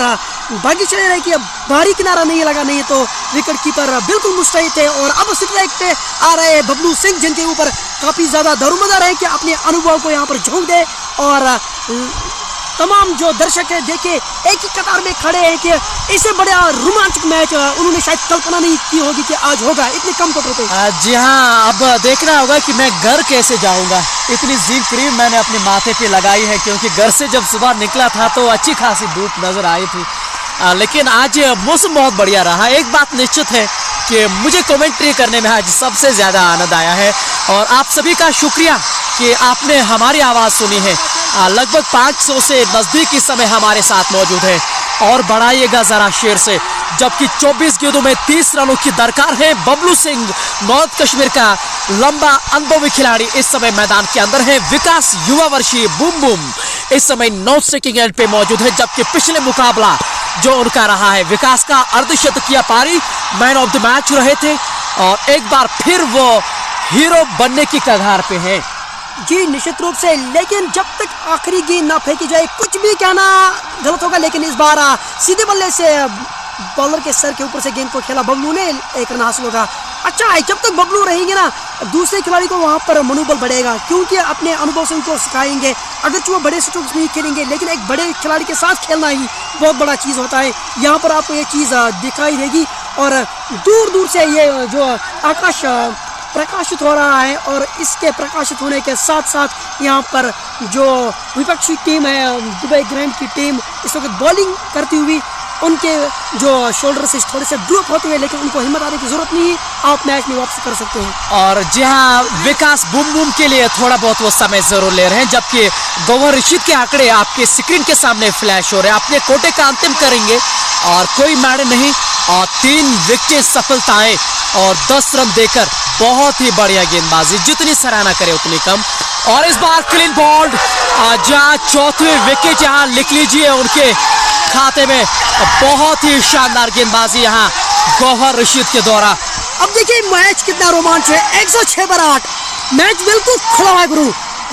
बाकी चले रहे कि अब बाहरी किनारा नहीं लगा, नहीं तो विकेट कीपर बिल्कुल मुस्तैद थे। और अब स्ट्राइक पे आ रहे बबलू सिंह, जिनके ऊपर काफ़ी ज़्यादा दारोमदार है कि अपने अनुभव को यहाँ पर झोंक दे और तमाम जो दर्शक है देखिए एक ही कतार में खड़े हैं कि इससे बड़ा रोमांचक मैच उन्होंने शायद कल्पना नहीं की होगी कि आज होगा इतने कम पटों पे। जी हाँ, अब देखना होगा कि मैं घर कैसे जाऊंगा। इतनी जी क्रीम मैंने अपने माथे पे लगाई है क्योंकि घर से जब सुबह निकला था तो अच्छी खासी धूप नजर आई थी। लेकिन आज मौसम बहुत बढ़िया रहा। एक बात निश्चित है कि मुझे कमेंट्री करने में आज सबसे ज़्यादा आनंद आया है और आप सभी का शुक्रिया कि आपने हमारी आवाज़ सुनी है। लगभग 500 से नज़दीक इस समय हमारे साथ मौजूद है और बढ़ाइएगा ज़रा शेर से। जबकि 24 गेंदों में 30 रनों की दरकार है। बबलू सिंह नॉर्थ कश्मीर का लंबा अनुभवी खिलाड़ी इस समय मैदान के अंदर है। विकास युवा वर्षीय बूम बूम इस समय नॉर्थ स्ट्राइकिंग एंड पे मौजूद है। जबकि पिछले मुकाबला जो उनका रहा है, विकास का अर्धशतकीय पारी मैन ऑफ द मैच रहे थे और एक बार फिर वो हीरो बनने की कगार पे है। जी निश्चित रूप से, लेकिन जब तक आखिरी गेंद ना फेंकी जाए कुछ भी कहना गलत होगा। लेकिन इस बार सीधे बल्ले से बॉलर के सर के ऊपर से गेंद को खेला बबलू ने, 1 रन हासिल होगा। अच्छा है, जब तक बबलू रहेंगे ना दूसरे खिलाड़ी को वहाँ पर मनोबल बढ़ेगा क्योंकि अपने अनुभव से उनको सिखाएंगे। अगर वो बड़े स्ट्रोक्स नहीं खेलेंगे लेकिन एक बड़े खिलाड़ी के साथ खेलना ही बहुत बड़ा चीज़ होता है। यहाँ पर आपको ये चीज़ दिखाई देगी और दूर दूर से ये जो आकाश प्रकाशित हो रहा है और इसके प्रकाशित होने के साथ साथ यहाँ पर जो विपक्षी टीम है दुबई ग्रैंड की टीम इस वक्त बॉलिंग करती हुई उनके जो शोल्डर से थोड़े से ड्रॉप होते हुए, लेकिन उनको हिम्मत आने की जरूरत नहीं है, आप मैच में वापस कर सकते हैं। और जी हाँ, विकास बूम बूम के लिए थोड़ा बहुत वो समय जरूर ले रहे हैं। जबकि गौहर रशीद के आंकड़े आपके स्क्रीन के सामने फ्लैश हो रहे हैं। अपने कोटे का अंतिम करेंगे और कोई मैच नहीं और 3 विकेट सफलताएं और 10 रन देकर बहुत ही बढ़िया गेंदबाजी, जितनी सराहना करे उतनी कम। और इस बार क्लीन बॉल्ड, जहाँ 4वें विकेट यहाँ लिख लीजिए उनके खाते में। बहुत ही शानदार गेंदबाजी यहाँ गौहर रशीद के द्वारा। अब देखिए मैच कितना रोमांच है। 106 पर 8, मैच बिल्कुल खुला हुआ है गुरु,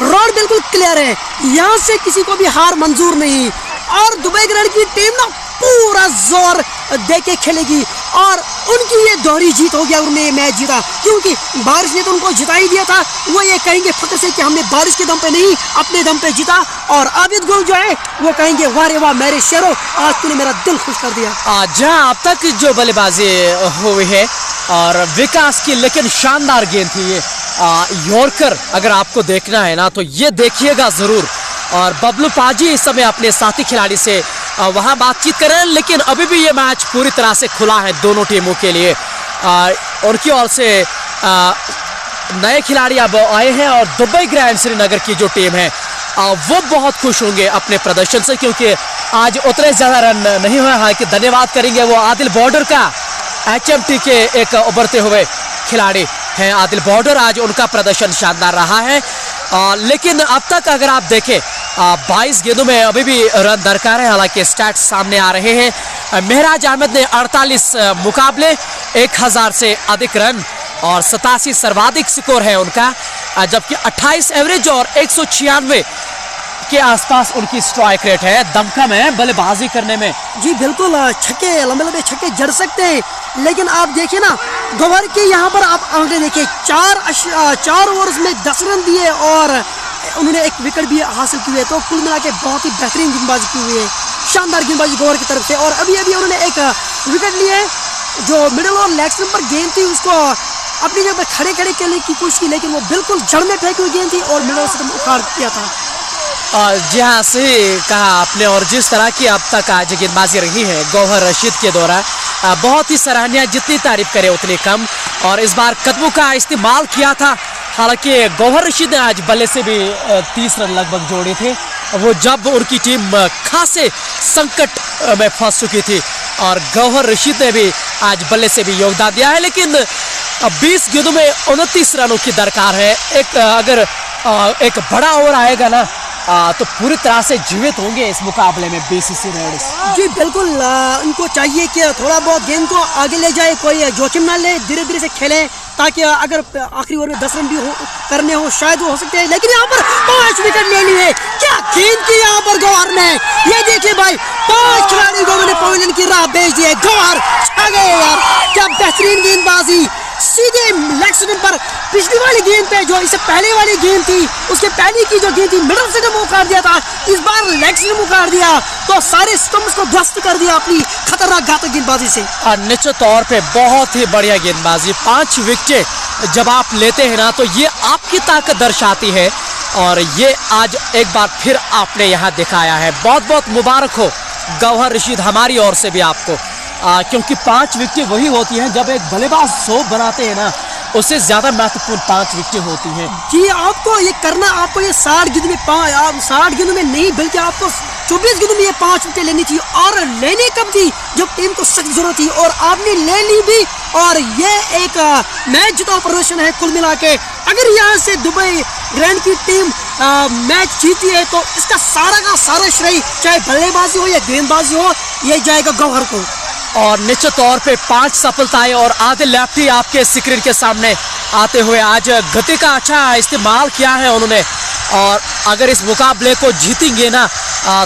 रोड बिल्कुल क्लियर है, यहाँ से किसी को भी हार मंजूर नहीं। और दुबई ग्रैंड की टीम ना पूरा जोर देके खेलेगी और उनकी ये दोहरी जीत हो गया। उन्होंने ये मैच जीता क्योंकि बारिश ने तो उनको जिता ही दिया था। वो ये कहेंगे फख्र से कि हमने बारिश के दम पे नहीं अपने दम पे जीता। और आबिद गुल जो है वो कहेंगे वाह रे वाह मेरे शेरों, आज तूने मेरा दिल खुश कर दिया। जहाँ अब तक जो बल्लेबाजी हुई है और विकास की, लेकिन शानदार गेंद थी ये यॉर्कर। अगर आपको देखना है ना तो ये देखिएगा जरूर। और बबलू पाजी इस समय अपने साथी खिलाड़ी से वहां बातचीत कर रहे हैं, लेकिन अभी भी ये मैच पूरी तरह से खुला है दोनों टीमों के लिए। उनकी ओर से नए खिलाड़ी अब आए हैं और दुबई ग्रैंड श्रीनगर की जो टीम है वो बहुत खुश होंगे अपने प्रदर्शन से क्योंकि आज उतने ज़्यादा रन नहीं हुए। हालांकि धन्यवाद करेंगे वो आदिल बॉर्डर का, HMT के एक उभरते हुए खिलाड़ी हैं आदिल बॉर्डर। आज उनका प्रदर्शन शानदार रहा है। लेकिन अब तक अगर आप देखें 22 गेंदों में अभी भी रन दरकार है। हालांकि स्टैट्स सामने आ रहे हैं। मेहराज अहमद ने 48 मुकाबले 1000 से अधिक रन और 87 सर्वाधिक स्कोर है उनका, जबकि 28 एवरेज और 196 के आसपास उनकी स्ट्राइक रेट है। दमखम है बल्लेबाजी करने में। जी बिल्कुल, छक्के लंबे लंबे छक्के जड़ सकते हैं। लेकिन आप देखिए ना गौहर के यहाँ पर आप आंकड़े देखिए, 4 ओवर्स में 10 रन दिए और उन्होंने 1 विकेट भी हासिल की है। तो कुल मिला के बहुत ही बेहतरीन गेंदबाजी की हुई है, शानदार गेंदबाजी गौहर की तरफ से। और अभी अभी उन्होंने 1 विकेट लिए जो मिडिल और लेग स्टंप पर गेंद थी उसको अपनी जगह पर खड़े खड़े खेलने की कोशिश की, लेकिन वो बिल्कुल जड़ में फेंकी हुई गेंद थी और मिडिल स्टंप उखाड़ दिया था। जी हाँ, सही कहा आपने। और जिस तरह की अब तक आज गेंदबाजी रही है गौहर रशीद के द्वारा बहुत ही सराहनीय, जितनी तारीफ करे उतनी कम। और इस बार कदमों का इस्तेमाल किया था। हालांकि गौहर रशीद ने आज बल्ले से भी 30 रन लगभग जोड़े थे, वो जब उनकी टीम खासे संकट में फंस चुकी थी। और गौहर रशीद ने भी आज बल्ले से भी योगदान दिया है। लेकिन 20 गेंदों में 29 रनों की दरकार है। अगर एक बड़ा ओवर आएगा ना तो पूरी तरह से जीवित होंगे इस मुकाबले में BCC रेड्स। जी बिल्कुल, उनको चाहिए कि थोड़ा बहुत गेंद को आगे ले जाए, कोई जोखिम ना ले, धीरे धीरे से खेलें ताकि अगर आखिरी ओवर में 10 रन भी करने हो शायद वो हो सकते हैं। लेकिन यहाँ पर 5 विकेट ले लिए, क्या गेंद की यहाँ पर गौहर ने। ये देखिए भाई, 5 खिलाड़ी गौहर ने पवेलियन की राह भेज दी है। गौहर छा गए यार, क्या बेहतरीन गेंदबाजी, सीधे लेग नेक्स्ट दिन पर पिछली वाली गेंद पे जो इससे पहले वाली गेंद थी, उसके पहले की जो गेंद थी मिडल से जब उखाड़ दिया था, इस बार लेग से उखाड़ दिया तो सारे स्टंप्स को ध्वस्त कर दिया अपनी खतरनाक घातक गेंदबाजी से। निश्चित तौर पे बहुत ही बढ़िया गेंदबाजी, 5 विकेटें जब आप लेते हैं ना तो ये आपकी ताकत दर्शाती है और ये आज एक बार फिर आपने यहाँ दिखाया है। बहुत बहुत मुबारक हो गौहर रशीद हमारी ओर से भी आपको, क्योंकि 5 विकेटें वही होती हैं जब एक बल्लेबाज 100 बनाते हैं ना, उससे ज्यादा महत्वपूर्ण 5 विकेटें होती हैं। जी आपको ये करना, आपको ये 60 गेंद में 60 गेंदों में नहीं बल्कि आपको 24 गेंदों में ये 5 विकेट लेनी चाहिए। और लेने कब थी? जब टीम को सख्त जरूरत थी और आपने ले ली भी। और ये एक मैच जिता प्रदर्शन है कुल मिला के। अगर यहाँ से दुबई ग्रैंड की टीम मैच जीती है तो इसका सारा का सारा श्रेय चाहे बल्लेबाजी हो या गेंदबाजी हो, ये जाएगा गौहर को। और निश्चित तौर पे 5 सफलताएं और आदिल लेफ्टी आपके स्क्रीन के सामने आते हुए आज गति का अच्छा इस्तेमाल किया है उन्होंने। और अगर इस मुकाबले को जीतेंगे ना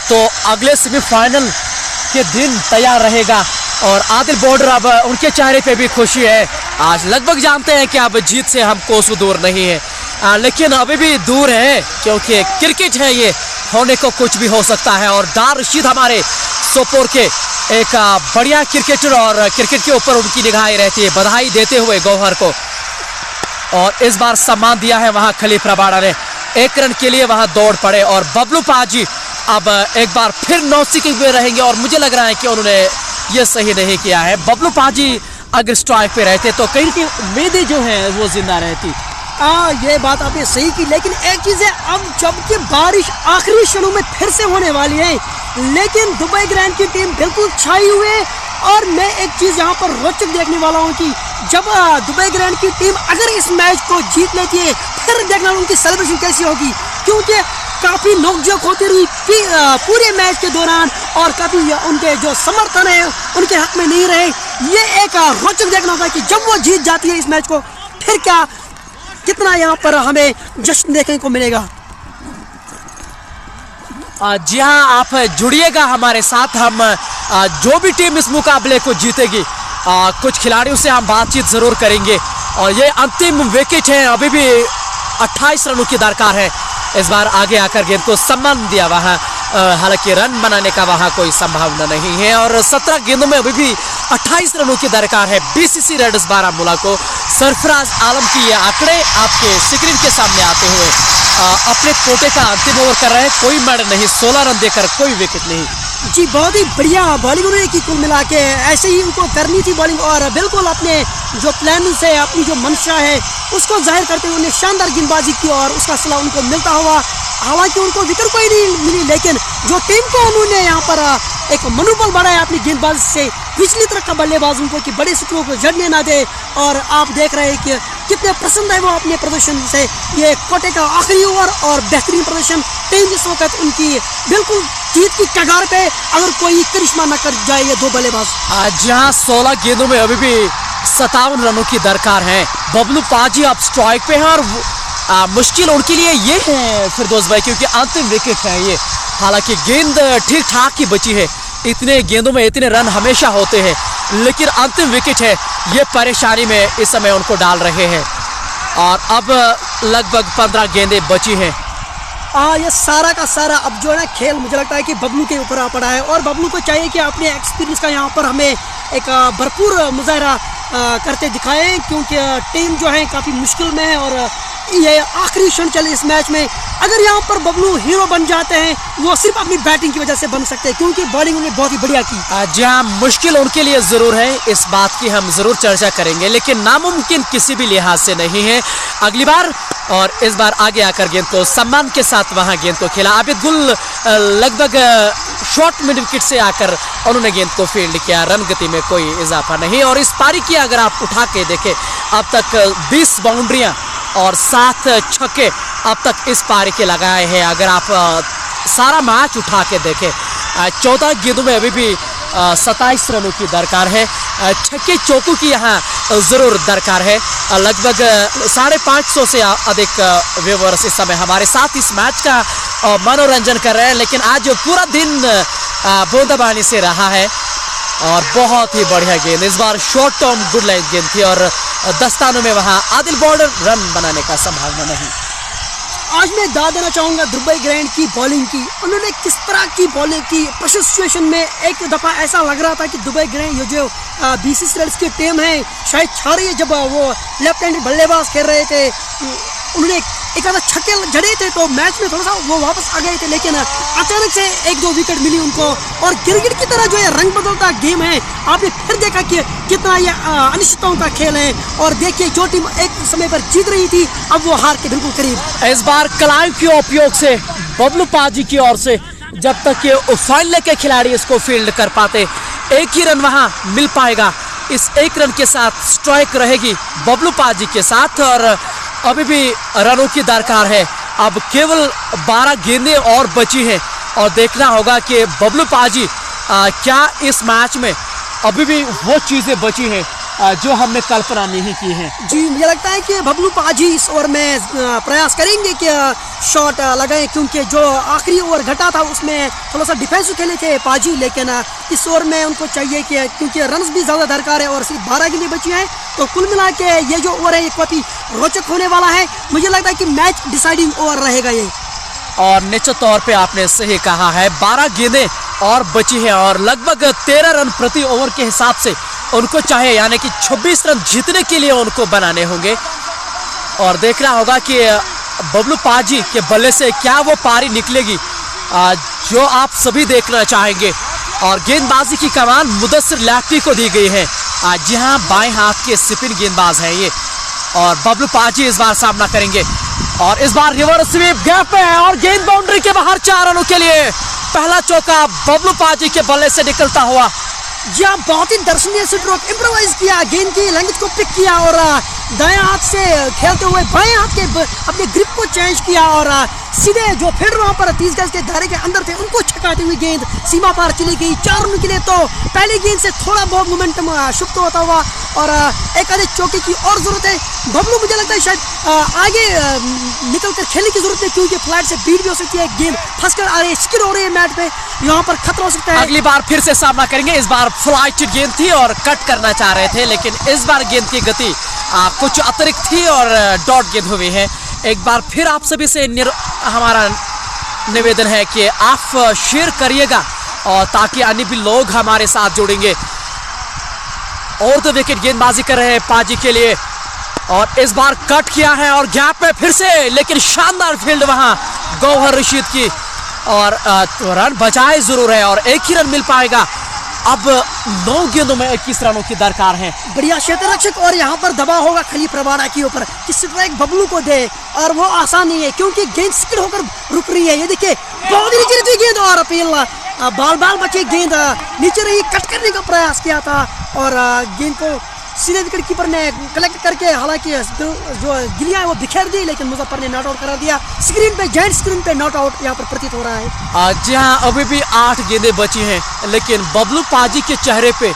तो अगले सेमीफाइनल के दिन तैयार रहेगा। और आदिल बॉर्डर अब उनके चेहरे पे भी खुशी है। आज लगभग जानते हैं कि अब जीत से हम कोसों दूर नहीं है, लेकिन अभी भी दूर है क्योंकि क्रिकेट है, ये होने को कुछ भी हो सकता है। और दार रशीद हमारे सोपोर के एक बढ़िया क्रिकेटर और क्रिकेट के ऊपर उनकी निगाहें रहती है। बधाई देते हुए गौहर को, और इस बार सम्मान दिया है वहां खलीफ रबाड़ा ने। 1 रन के लिए वहां दौड़ पड़े और बबलू पाजी अब एक बार फिर नौसिखिंग में रहेंगे। और मुझे लग रहा है कि उन्होंने ये सही नहीं किया है। बबलू पाजी अगर स्ट्राइक पे रहते तो कहीं की उम्मीदें जो है वो जिंदा रहती। ये बात आपने सही की, लेकिन एक चीज़ है, अब जबकि बारिश आखिरी क्षणों में फिर से होने वाली है, लेकिन दुबई ग्रैंड की टीम बिल्कुल छाई हुई है। और मैं एक चीज़ यहाँ पर रोचक देखने वाला हूँ कि जब दुबई ग्रैंड की टीम अगर इस मैच को जीत लेती है, फिर देखना उनकी सेलिब्रेशन कैसी होगी, क्योंकि काफ़ी नोकझोंक होती रही पूरे मैच के दौरान और काफ़ी उनके जो समर्थन है उनके हक में नहीं रहे। ये एक रोचक देखना होगा कि जब वो जीत जाती है इस मैच को, फिर क्या कितना यहाँ पर हमें जश्न देखने को मिलेगा। जी हाँ, आप जुड़िएगा हमारे साथ। हम जो भी टीम इस मुकाबले को जीतेगी, कुछ खिलाड़ियों से हम बातचीत जरूर करेंगे। और ये अंतिम विकेट है, अभी भी 28 रनों की दरकार है। इस बार आगे आकर गेंद को सम्मान दिया वहाँ, हालांकि रन बनाने का वहाँ कोई संभावना नहीं है। और 17 गेंदों में अभी भी 28 रनों की दरकार है बीसीसी रेडर्स बारामूला को। सरफराज आलम की ये आंकड़े आपके स्क्रीन के सामने आते हुए अपने कोटे का अंतिम ओवर कर रहे हैं। कोई मैड नहीं, 16 रन देकर कोई विकेट नहीं। जी बहुत ही बढ़िया बॉलिंग उन्होंने की कुल मिला के, ऐसे ही उनको करनी थी बॉलिंग। और बिल्कुल अपने जो प्लान से अपनी जो मंशा है उसको जाहिर करते हुए उन्हें शानदार गेंदबाजी की और उसका सला उनको मिलता हुआ। हालांकि उनको विकेट कोई नहीं मिली, लेकिन जो टीम को उन्होंने यहाँ पर एक मनोबल बढ़ाया अपनी गेंदबाजी से, पिछली तरफ का बल्लेबाज उनको कि बड़े स्कोर को जड़ने ना दे। और आप देख रहे हैं कि कितने पसंद है वो अपने प्रदर्शन से। ये कोटे का आखिरी ओवर और बेहतरीन प्रदर्शन, टीम इस वक्त उनकी बिल्कुल जीत की कगार पे, अगर कोई करिश्मा न कर जाए ये 2 बल्लेबाज। जहाँ 16 गेंदों में अभी भी 57 रनों की दरकार है। बबलू पाजी अब स्ट्राइक पे हैं और मुश्किल उनके लिए ये है फिरदौस भाई, क्योंकि अंतिम विकेट है ये। हालांकि गेंद ठीक ठाक ही बची है, इतने गेंदों में इतने रन हमेशा होते हैं, लेकिन अंतिम विकेट है, ये परेशानी में इस समय उनको डाल रहे हैं। और अब लगभग 15 गेंदें बची हैं। ये सारा का सारा अब जो है ना खेल मुझे लगता है कि बबलू के ऊपर आ पड़ा है। और बबलू को चाहिए कि अपने एक्सपीरियंस का यहाँ पर हमें एक भरपूर मुजाहरा करते दिखाएं, क्योंकि टीम जो है काफ़ी मुश्किल में है और ये आखिरी क्षण चले इस मैच में। अगर यहाँ पर बबलू हीरो बन जाते हैं, वो सिर्फ अपनी बैटिंग की वजह से बन सकते हैं, क्योंकि बॉलिंग उन्हें बहुत ही बढ़िया की। जी हाँ, मुश्किल उनके लिए ज़रूर है, इस बात की हम ज़रूर चर्चा करेंगे, लेकिन नामुमकिन किसी भी लिहाज से नहीं है अगली बार। और इस बार आगे आकर गेंद को सम्मान के साथ वहां गेंद को खेला। आबिद गुल लगभग शॉर्ट मिड विकेट से आकर उन्होंने गेंद को फील्ड किया, रन गति में कोई इजाफा नहीं। और इस पारी की अगर आप उठा के देखें, अब तक 20 बाउंड्रियां और 7 छक्के अब तक इस पारी के लगाए हैं। अगर आप सारा मैच उठा के देखें, 14 गेंदों में अभी भी 27 रनों की दरकार है। छक्के चौकों की यहाँ ज़रूर दरकार है। लगभग 550 से अधिक व्यूअर्स इस समय हमारे साथ इस मैच का मनोरंजन कर रहे हैं, लेकिन आज पूरा दिन बूंदाबांदी से रहा है। और बहुत ही बढ़िया गेंद, इस बार शॉर्ट टर्म गुड लाइन गेंद थी और दस्तानों में वहां आदिल बॉर्डर रन बनाने का संभावना नहीं। आज मैं दाद देना चाहूँगा दुबई ग्रैंड की बॉलिंग की। उन्होंने किस तरह की बॉलिंग की, प्रेशर सिचुएशन में एक दफ़ा ऐसा लग रहा था कि दुबई ग्रैंड ये जो बीसीसी रेड्स की टीम है शायद छा रही है। जब वो लेफ्ट हैंड बल्लेबाज खेल रहे थे, उन्होंने एक आधा छक्के जड़े थे तो मैच में थोड़ा सा वो वापस आ गए थे, लेकिन अचानक से 1-2 विकेट मिली उनको। और क्रिकेट की तरह जो ये रंग बदलता गेम है, आपने फिर देखा कि कितना ये अनिश्चितताओं का खेल है। और देखिए जो टीम एक समय पर जीत रही थी अब वो हार के बिल्कुल करीब। इस बार कलाइम के उपयोग से बबलू पाजी की ओर से जब तक ये फाइनल के खिलाड़ी इसको फील्ड कर पाते, एक ही रन वहां मिल पाएगा। इस एक रन के साथ स्ट्राइक रहेगी बबलू पाजी के साथ और अभी भी रनों की दरकार है। अब केवल 12 गेंदें और बची हैं और देखना होगा कि बबलू पाजी क्या इस मैच में अभी भी वो चीज़ें बची हैं जो हमने कल्पना नहीं की है। जी मुझे लगता है कि बबलू पाजी इस ओवर में प्रयास करेंगे कि शॉट लगाएं, क्योंकि जो आखिरी ओवर घटा था उसमें थोड़ा सा डिफेंसिव खेले थे पाजी, लेकिन इस ओवर में उनको चाहिए कि क्योंकि रन्स भी ज़्यादा दरकार है और सिर्फ 12 गेंदें बची हैं, तो कुल मिला के ये जो ओवर है ये काफ़ी रोचक होने वाला है। मुझे लगता है कि मैच डिसाइडिंग ओवर रहेगा ये। और निश्चित तौर पे आपने सही कहा है, 12 गेंदें और बची हैं और लगभग 13 रन प्रति ओवर के हिसाब से उनको चाहे, यानी कि 26 रन जीतने के लिए उनको बनाने होंगे। और देखना होगा कि बबलू पाजी के बल्ले से क्या वो पारी निकलेगी जो आप सभी देखना चाहेंगे। और गेंदबाजी की कमान मुदस्सिर लैक्टी को दी गई है। जी हाँ, बाएं हाथ के स्पिन गेंदबाज हैं ये और बबलू पाजी इस बार सामना करेंगे। और इस बार रिवर्स स्वीप गैप है और गेंद बाउंड्री के बाहर 4 रनों के लिए पहला चौका बबलू पाजी के बल्ले से निकलता हुआ। जी हाँ, बहुत ही दर्शनीय स्ट्रोक इम्प्रोवाइज किया, गेंद की लैंग्वेज को पिक किया और दाएं हाथ से खेलते हुए बाएं हाथ के अपने ग्रिप को चेंज किया और सीधे जो फील्डर वहाँ पर 30 गज के दायरे के अंदर थे उनको छकाती हुई गेंद सीमा पार चली गई 4 रन के लिए। तो पहली गेंद से थोड़ा बहुत मोमेंटम शिफ्ट होता हुआ और एक आधे चौके की और जरूरत है। बबलू मुझे लगता है शायद आगे निकल कर खेलने की जरूरत है, क्योंकि फ्लैट से बीट भी हो सकती है, गेंद फंस कर आ रही है, स्किड हो रही है मैच पे, यहाँ पर खतरा हो सकता है। अगली बार फिर से सामना करेंगे। इस बार फ्लाइट गेंद थी और कट करना चाह रहे थे, लेकिन इस बार गेंद की गति कुछ अतिरिक्त थी और डॉट गेंद हुई है। एक बार फिर आप सभी से हमारा निवेदन है कि आप शेयर करिएगा और ताकि अन्य भी लोग हमारे साथ जुड़ेंगे। और तो विकेट गेंदबाजी कर रहे हैं पाजी के लिए और इस बार कट किया है और गैप में फिर से, लेकिन शानदार फील्ड वहां गौहर रशीद की और रन बचाए जरूर है और एक ही रन मिल पाएगा। अब 9 गेंदों में 21 रनों की दरकार है। बढ़िया क्षेत्र रक्षक और यहाँ पर दबाव होगा खली प्रवाड़ा के ऊपर कि स्ट्राइक बबलू को दे, और वो आसान नहीं है क्योंकि गेंद स्किड होकर रुक रही है। ये देखिए बहुत ही नीचे गेंद और अपील बाल बची गेंद नीचे रही, कट करने का प्रयास किया था और गेंद को सीधे विकेट कीपर ने कलेक्ट करके हालांकि जो गिलियां है वो बिखेर दी, लेकिन मुजफ्फर ने नॉट आउट करा दिया। स्क्रीन पे जायंट स्क्रीन पे नॉट आउट यहाँ पर प्रतीत हो रहा है। जी हाँ, अभी भी 8 गेंदें बची हैं, लेकिन बबलू पाजी के चेहरे पे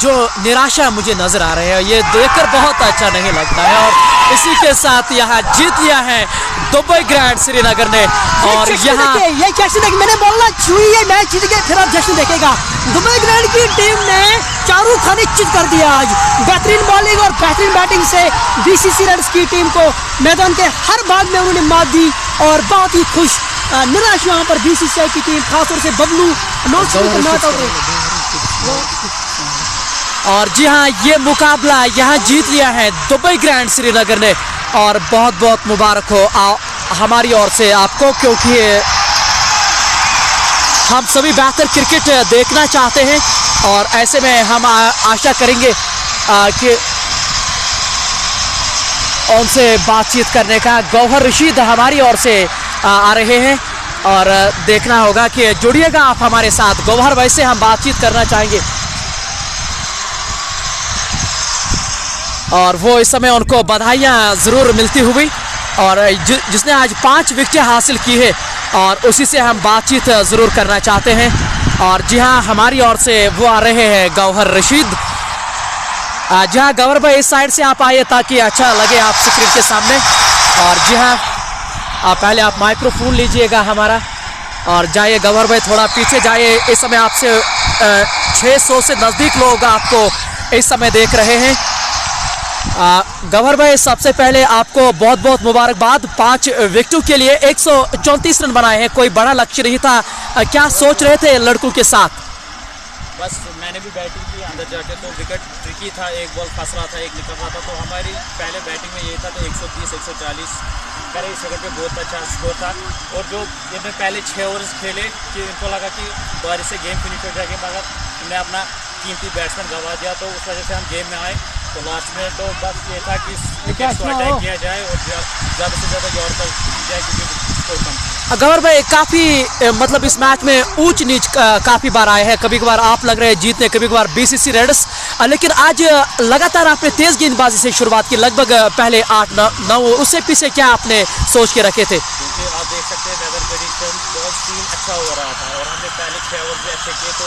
जो निराशा मुझे नजर आ रही है ये देखकर बहुत अच्छा नहीं लगता है। और इसी के साथ यहाँ जीत लिया है दुबई ग्रैंड श्रीनगर ने। और यहाँ ये जश्न देख, मैंने बोला छुई ये मैच जीत गए फिर आप जश्न देखेगा। दुबई ग्रैंड की टीम ने चारों खाने चित कर दिया आज। बेहतरीन बॉलिंग और बेहतरीन बैटिंग से बीसीसी रेड्स की टीम को मैदान के हर भाग में उन्होंने मात दी और बहुत ही खुश निराश यहाँ पर बीसीसीआई की टीम, खासतौर से बबलू नॉट आउट। और जी हाँ, ये मुकाबला यहाँ जीत लिया है दुबई ग्रैंड श्रीनगर ने और बहुत बहुत मुबारक हो हमारी ओर से आपको, क्योंकि हम सभी बेहतर क्रिकेट देखना चाहते हैं और ऐसे में हम आशा करेंगे कि उनसे बातचीत करने का। गौहर रशीद हमारी ओर से आ रहे हैं और देखना होगा कि जुड़िएगा आप हमारे साथ। गौहर भाई से हम बातचीत करना चाहेंगे और वो इस समय उनको बधाइयाँ ज़रूर मिलती हुई और जिसने आज 5 विकेटें हासिल की है और उसी से हम बातचीत ज़रूर करना चाहते हैं। और जी हाँ, हमारी ओर से वो आ रहे हैं गौहर रशीद। जी हाँ गौहर भाई, इस साइड से आप आइए ताकि अच्छा लगे आप स्क्रीन के सामने। और जी हाँ, पहले आप माइक्रोफोन लीजिएगा हमारा और जाइए गौहर भाई, थोड़ा पीछे जाइए। इस समय आपसे 600 से नज़दीक लोग आपको इस समय देख रहे हैं गौहर भाई, सबसे पहले आपको बहुत बहुत मुबारकबाद। 5 विकेटों के लिए 134 रन बनाए हैं, कोई बड़ा लक्ष्य नहीं था। क्या सोच रहे थे लड़कों के साथ? बस मैंने भी बैटिंग की अंदर जाके, तो विकेट ट्रिकी था, एक बॉल फंस रहा था, एक निकल रहा था, तो हमारी पहले बैटिंग में ये था कि 130 140 करे इस विकेट पे बहुत अच्छा स्कोर था। और जो इन्होंने पहले 6 ओवर्स खेले कि इनको लगा कि बारिश से गेम फिनिश हो जाएगी, मगर इन्हें अपना कीमती बैट्समैन गंवा दिया, तो उस वजह से हम गेम में आए। तो लास्ट में तो बस ये था कि विकेट को अटैक किया जाए और ज़्यादा से ज़्यादा यॉर्कर की जाए, क्योंकि स्कोर कम। गौहर भाई, काफ़ी मतलब इस मैच में ऊंच नीच काफ़ी बार आए हैं, कभी कभार आप लग रहे हैं जीतने, कभी कभार बीसीसी रेड्स, लेकिन आज लगातार आपने तेज़ गेंदबाजी से शुरुआत की, लगभग पहले 8-9 उससे पीछे क्या आपने सोच के रखे थे? क्योंकि आप देख सकते हैं वेदर कंडीशन बहुत सीन अच्छा हो रहा था और हमने पहले 6 ओवर भी अच्छे किए, तो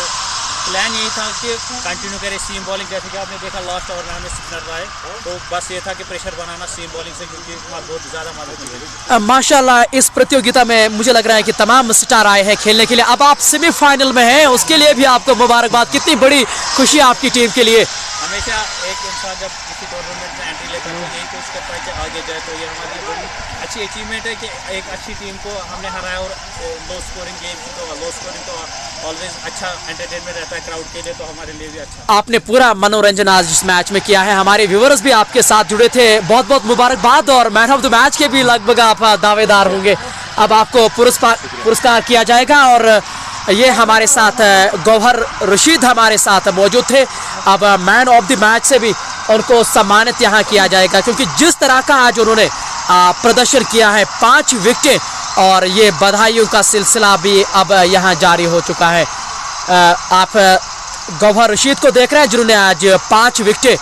प्लान यही था कि कंटिन्यू करें सीम बॉलिंग, जैसे कि आपने देखा लास्ट ओवर में हमें 6 रन आए, तो बस ये था कि प्रेशर बनाना सीम बॉलिंग से, क्योंकि बहुत ज़्यादा मदद मिलेगी। माशाल्लाह, इस प्रतियोगिता में मुझे लग रहा है कि तमाम स्टार आए हैं खेलने के लिए। अब आप सेमीफाइनल में हैं, उसके लिए भी आपको मुबारकबाद। कितनी बड़ी खुशी आपकी टीम के लिए। हमेशा एक इंसान जब किसी टूर्नामेंट में एंट्री लेता है तो यही कोशिश करता है कि आगे जाए, तो ये हमारी बड़ी अच्छी अचीवमेंट है कि एक अच्छी टीम को हमने हराया। और लो स्कोरिंग गेम तो लो स्कोरिंग तो ऑलवेज अच्छा एंटरटेनमेंट रहता है क्राउड के लिए, तो हमारे लिए भी अच्छा। आपने पूरा मनोरंजन आज इस मैच में किया है, हमारे व्यूअर्स भी आपके साथ जुड़े थे, बहुत बहुत मुबारकबाद। और मैन ऑफ द मैच के भी लगभग आप दावेदार होंगे। अब आपको पुरस्कार किया जाएगा और ये हमारे साथ गौहर रशीद हमारे साथ मौजूद थे। अब मैन ऑफ द मैच से भी उनको सम्मानित यहाँ किया जाएगा, क्योंकि जिस तरह का आज उन्होंने प्रदर्शन किया है, 5 विकेटें, और ये बधाइयों का सिलसिला भी अब यहाँ जारी हो चुका है। आप गौहर रशीद को देख रहे हैं जिन्होंने आज 5 विकेटें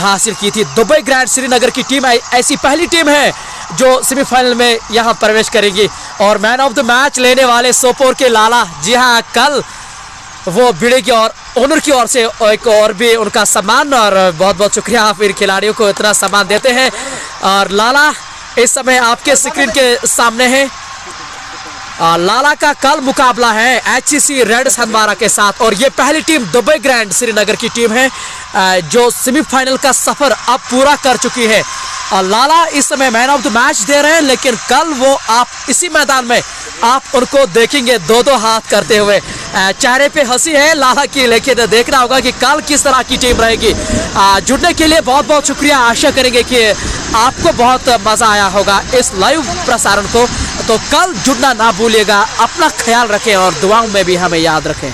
हासिल की थी। दुबई ग्रैंड श्रीनगर की टीम ऐसी पहली टीम है जो सेमीफाइनल में यहाँ प्रवेश करेगी। और मैन ऑफ द मैच लेने वाले सोपोर के लाला, जी हाँ, कल वो भिड़े की और ओनर की ओर से एक और भी उनका सम्मान, और बहुत बहुत शुक्रिया, आप इन खिलाड़ियों को इतना सम्मान देते हैं। और लाला इस समय आपके स्क्रीन के सामने है। लाला का कल मुकाबला है HCC रेड्स हंदवाड़ा के साथ, और ये पहली टीम दुबई ग्रैंड श्रीनगर की टीम है जो सेमीफाइनल का सफर अब पूरा कर चुकी है। लाला इस समय मैन ऑफ द मैच दे रहे हैं, लेकिन कल वो आप इसी मैदान में आप उनको देखेंगे 2-2 हाथ करते हुए। चेहरे पे हंसी है लाला की, लेकिन देखना होगा कि कल किस तरह की टीम रहेगी। जुड़ने के लिए बहुत बहुत शुक्रिया। आशा करेंगे कि आपको बहुत मज़ा आया होगा इस लाइव प्रसारण को। तो कल जुड़ना ना भूलिएगा। अपना ख्याल रखें और दुआओं में भी हमें याद रखें।